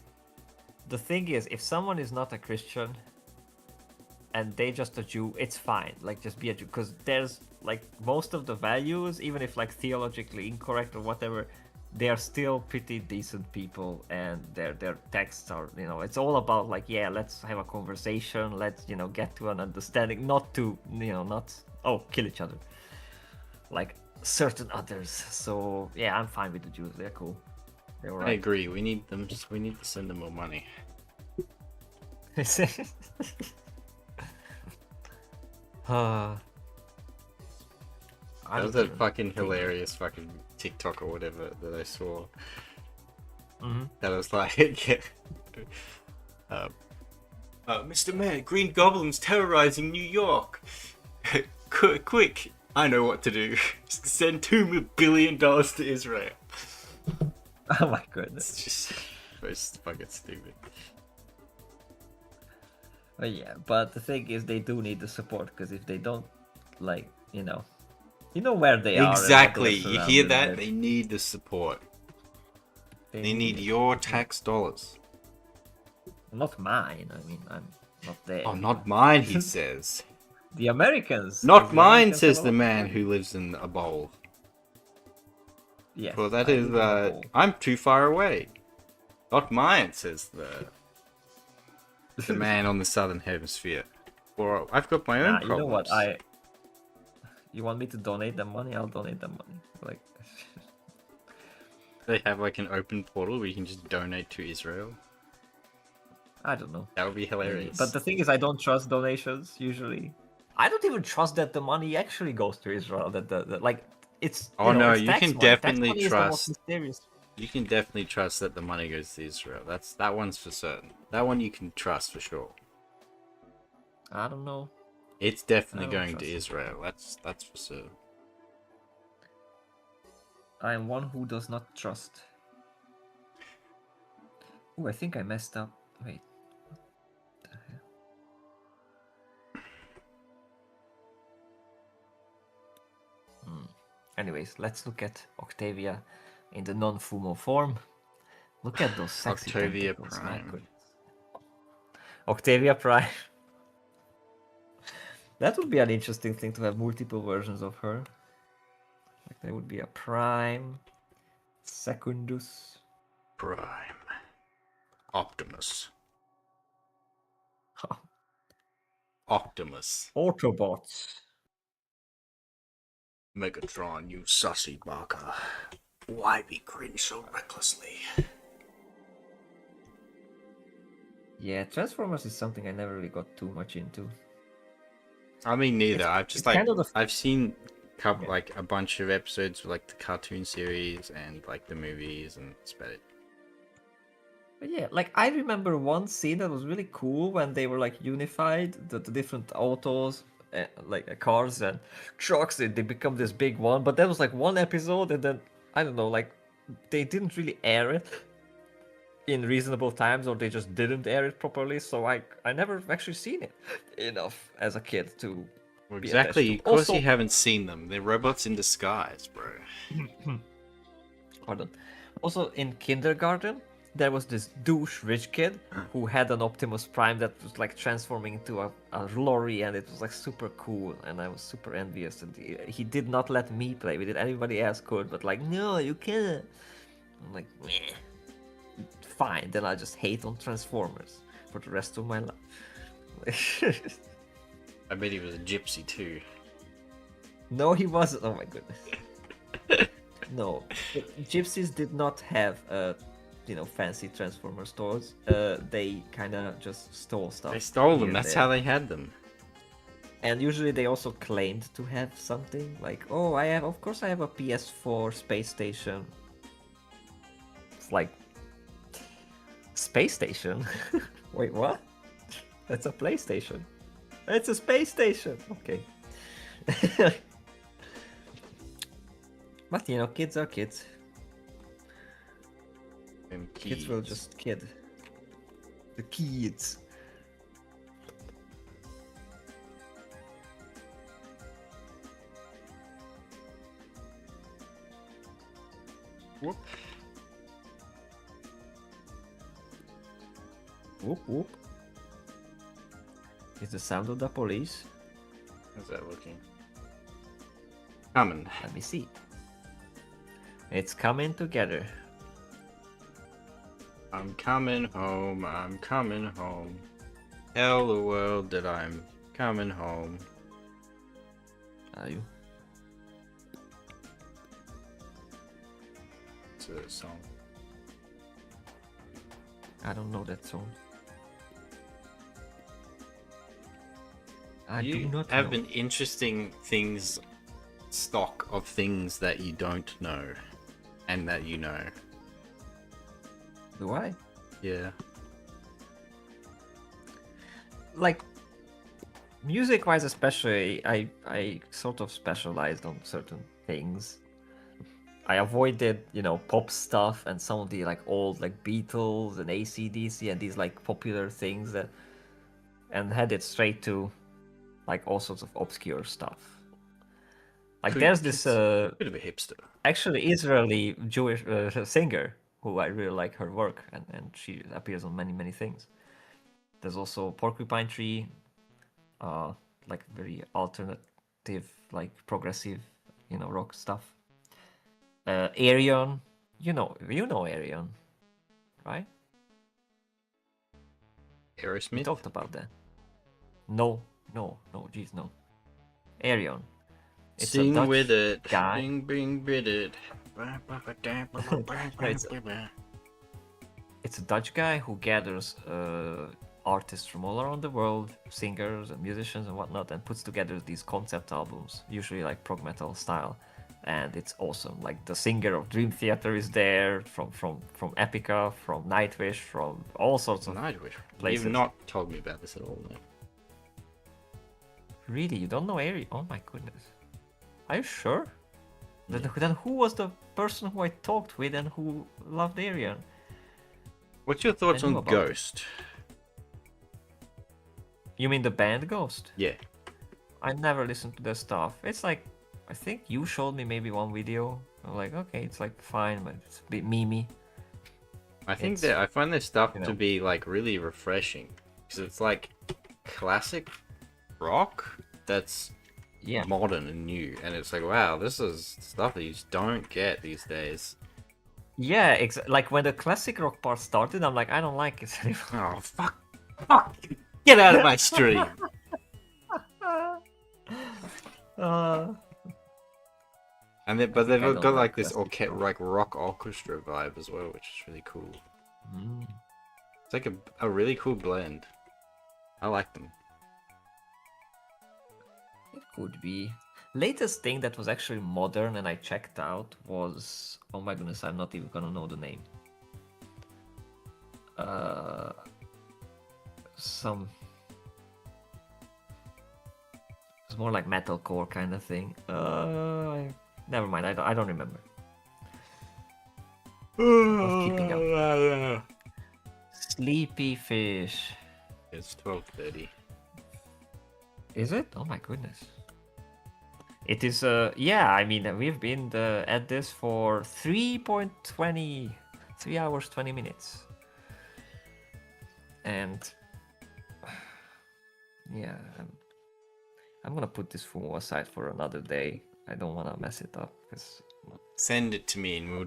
the thing is if someone is not a Christian and they just a Jew, it's fine. Like just be a Jew because there's like most of the values, even if like theologically incorrect or whatever, they are still pretty decent people and their texts are it's all about like yeah, let's have a conversation, let's get to an understanding, not to not kill each other like certain others. So yeah, I'm fine with the Jews. They're cool. They're
I
alright.
agree. We need them. We need to send them more money. That was a fucking hilarious fucking TikTok or whatever that I saw.
Mhm.
That was like, Mr. Mayor, Green Goblin's terrorizing New York. Quick, I know what to do. Send $2 billion to Israel.
Oh my goodness.
It's just most fucking stupid.
But yeah, but the thing is, they do need the support because if they don't, like, where they are. and what
Exactly.
they're
You hear that?
surrounded
They need the support.
with.
They need your tax dollars.
Not mine. I mean, I'm not there.
Oh, not mine, he says.
The Americans.
Not
The
mine,
Americans
says
have a
the
lot of
man
money.
who lives in a bowl.
Yes.
Well, that
I
is,
live in a bowl.
I'm too far away. Not mine, says the man on the southern hemisphere. Or I've got my own
Nah, you know
problems.
what? You want me to donate them money? I'll donate them money. Like.
They have like an open portal where you can just donate to Israel.
I don't know.
That would be hilarious.
But the thing is, I don't trust donations usually. I don't even trust that the money actually goes to Israel. That the like it's.
Oh, no,
it's
you
tax
can
money. Tax
definitely
money is the most
trust-
mysterious.
You can definitely trust that the money goes to Israel. That one's for certain. That one you can trust for sure.
I don't know.
It's definitely
I don't
going to
trust it.
Israel. That's for certain.
I am one who does not trust. Oh, I think I messed up. Wait. What the hell? Anyways, let's look at Octavia in the non-fumo form. Look at those sexy
Octavia
tentacles, my
Prime.
goodness. Octavia Prime. That would be an interesting thing to have multiple versions of her. Like there would be a Prime, Secundus.
Prime. Optimus. Optimus.
Autobots.
Megatron, you sussy baka. Why be grin so recklessly?
Yeah, Transformers is something I never really got too much into.
I mean, neither.
It's-
I've just
it's
like
kind of the-
I've seen
Yeah.
like a bunch of episodes of like the cartoon series and like the movies, and that's about it.
But yeah, like I remember one scene that was really cool when they were like unified, the different autos, like cars and trucks, they become this big one. But that was like one episode, and then I don't know, like they didn't really air it in reasonable times, or they just didn't air it properly. So I never actually seen it enough as a kid to.
Well,
be attached
exactly.
to.
Of course,
Also-
you haven't seen them. They're robots in disguise, bro.
Pardon. Also, in kindergarten, there was this douche rich kid who had an Optimus Prime that was like transforming into a lorry, and it was like super cool, and I was super envious. And he did not let me play with it. Anybody else could, but like, no, you can't. I'm like, meh. Fine. Then I just hate on Transformers for the rest of my life.
I bet he was a gypsy too.
No, he wasn't. Oh my goodness. No, but gypsies did not have fancy Transformer stores. They kind of just stole stuff.
They stole
here
them.
and
That's
there.
how they had them.
And usually they also claimed to have something like, oh, of course I have a PS4 space station. It's like, space station? Wait, what? That's a PlayStation. It's a space station. Okay. But you know, kids are kids.
And
Kids will just kid. The kids.
Whoop.
Whoop whoop. Is the sound of the police?
How's that looking? Coming.
Let me see. It's coming together.
I'm coming home. I'm coming home. Tell the world that I'm coming home.
Are you?
It's a song.
I don't know that song. I do
You
not
have
know.
an interesting stock of things that you don't know and that you know.
Do I?
Yeah.
Like, music-wise especially, I sort of specialized on certain things. I avoided, you know, pop stuff and some of the like old like Beatles and AC/DC and these like popular things that, and headed straight to like all sorts of obscure stuff. Like there's this
bit of a hipster.
actually Israeli Jewish singer who I really like her work, and she appears on many things. There's also Porcupine Tree, like very alternative, like progressive, you know, rock stuff. Arion, you know Arion, right? We
Aerosmith.
talked about that. No, geez, no. Arion. It's
Sing
a Dutch
with it.
guy.
Bing, bing, bit it.
It's a Dutch guy who gathers artists from all around the world, singers and musicians and whatnot, and puts together these concept albums, usually like prog metal style, and it's awesome. Like the singer of Dream Theater is there, from Epica, from Nightwish, from all sorts of
Nightwish.
places.
You've not told me about this at all, no.
Really, you don't know Ari? Oh my goodness. Are you sure? Then who was the person who I talked with and who loved Arion?
What's your thoughts
I knew
on
about
Ghost?
You mean the band Ghost?
Yeah.
I never listened to their stuff. It's like, I think you showed me maybe one video. I'm like, okay, it's like fine, but it's a bit memey.
I think
It's,
that I find their stuff
you know.
to be like really refreshing because it's like classic rock that's
Yeah.
modern and new, and it's like, wow, this is stuff that you just don't get these days.
Yeah, like when the classic rock part started, I'm like, I don't like it anymore.
Oh fuck! Get out of my stream! And then, but they've
I don't
got
like
like this
classic
like rock orchestra vibe as well, which is really cool.
Mm.
It's like a really cool blend. I like them.
It could be. Latest thing that was actually modern and I checked out was, oh my goodness, I'm not even gonna know the name. It's more like metalcore kind of thing. Never mind, I don't remember. Not keeping up. Sleepy Fish.
It's 12:30.
Is it? Oh my goodness. It is, yeah, I mean, we've been at this for 3 hours, 20 minutes. And, yeah, I'm gonna put this Fumo aside for another day. I don't wanna mess it up, because...
Send it to me and we'll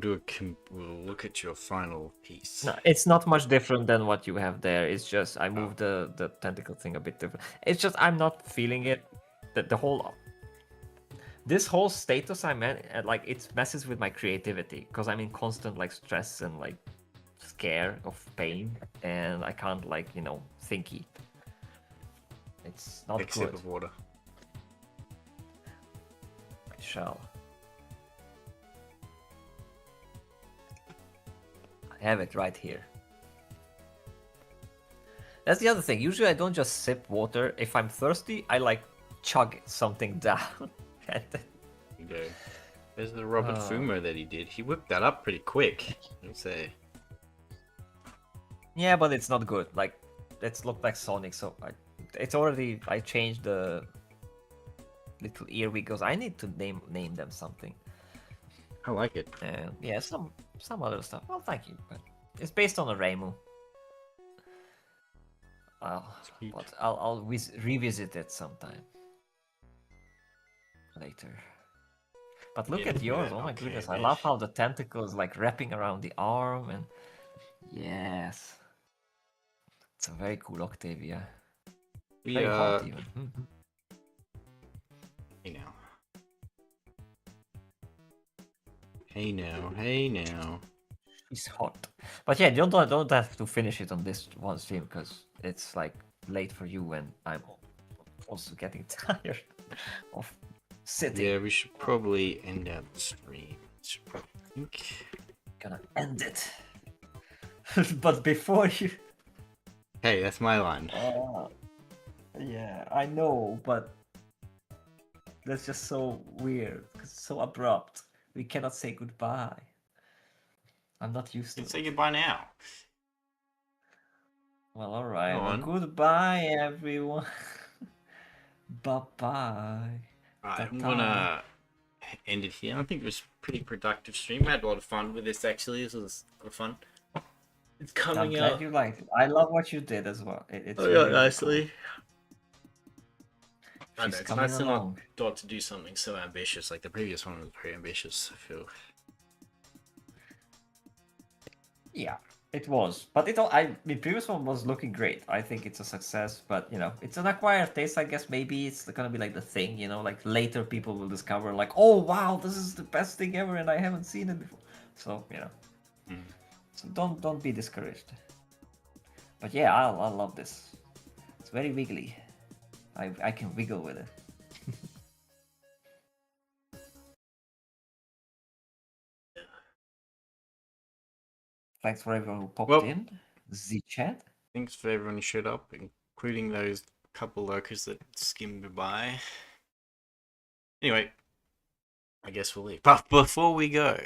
look at your final piece.
No, it's not much different than what you have there. It's just, I moved the tentacle thing a bit different. It's just, I'm not feeling it. This whole status I'm at, like, it messes with my creativity because I'm in constant like stress and like scare of pain, and I can't like, you know, thinky. It's not
Take a
good.
sip of water.
shall. I have it right here. That's the other thing. Usually I don't just sip water. If I'm thirsty, I like chug something down.
There you go. There's the Robert Fumo that he did. He whipped that up pretty quick, I'd say.
Yeah, but it's not good. Like, it's looked like Sonic, so I changed the little earwiggles. I need to name them something.
I like it.
And yeah, some other stuff. Well, thank you, but it's based on a Reimu. But I'll revisit it sometime later. But look at yours! Oh my goodness! I love how the tentacles like wrapping around the arm, and yes, it's a very cool Octavia. Very hot even.
Hey now.
It's hot. But yeah, don't have to finish it on this one stream because it's like late for you and I'm also getting tired of sitting.
Yeah, we should probably end out the stream.
Gonna end it. But before you...
Hey, that's my line.
Yeah, I know, but that's just so weird. It's so abrupt. We cannot say goodbye. I'm not used to it.
Say goodbye now.
Well, alright. Well, goodbye, everyone. Bye-bye.
Right, I'm gonna end it here. I think it was a pretty productive stream. I had a lot of fun with this, actually. This was a lot of fun. It's coming
I'm glad you liked it. I love what you did as well. It's
really nicely.
Cool.
I know, it's nice not to do something so ambitious. Like the previous one was very ambitious, I feel.
Yeah, it was. But the previous one was looking great. I think it's a success, but you know, it's an acquired taste. I guess maybe it's gonna be like the thing, you know, like later people will discover like, oh wow, this is the best thing ever and I haven't seen it before. So, you know. So don't be discouraged. But yeah, I love this. It's very wiggly. I can wiggle with it. Thanks for everyone who popped in. Z-Chat.
Thanks for everyone who showed up, including those couple lurkers that skimmed by. Anyway, I guess we'll leave. But before we go,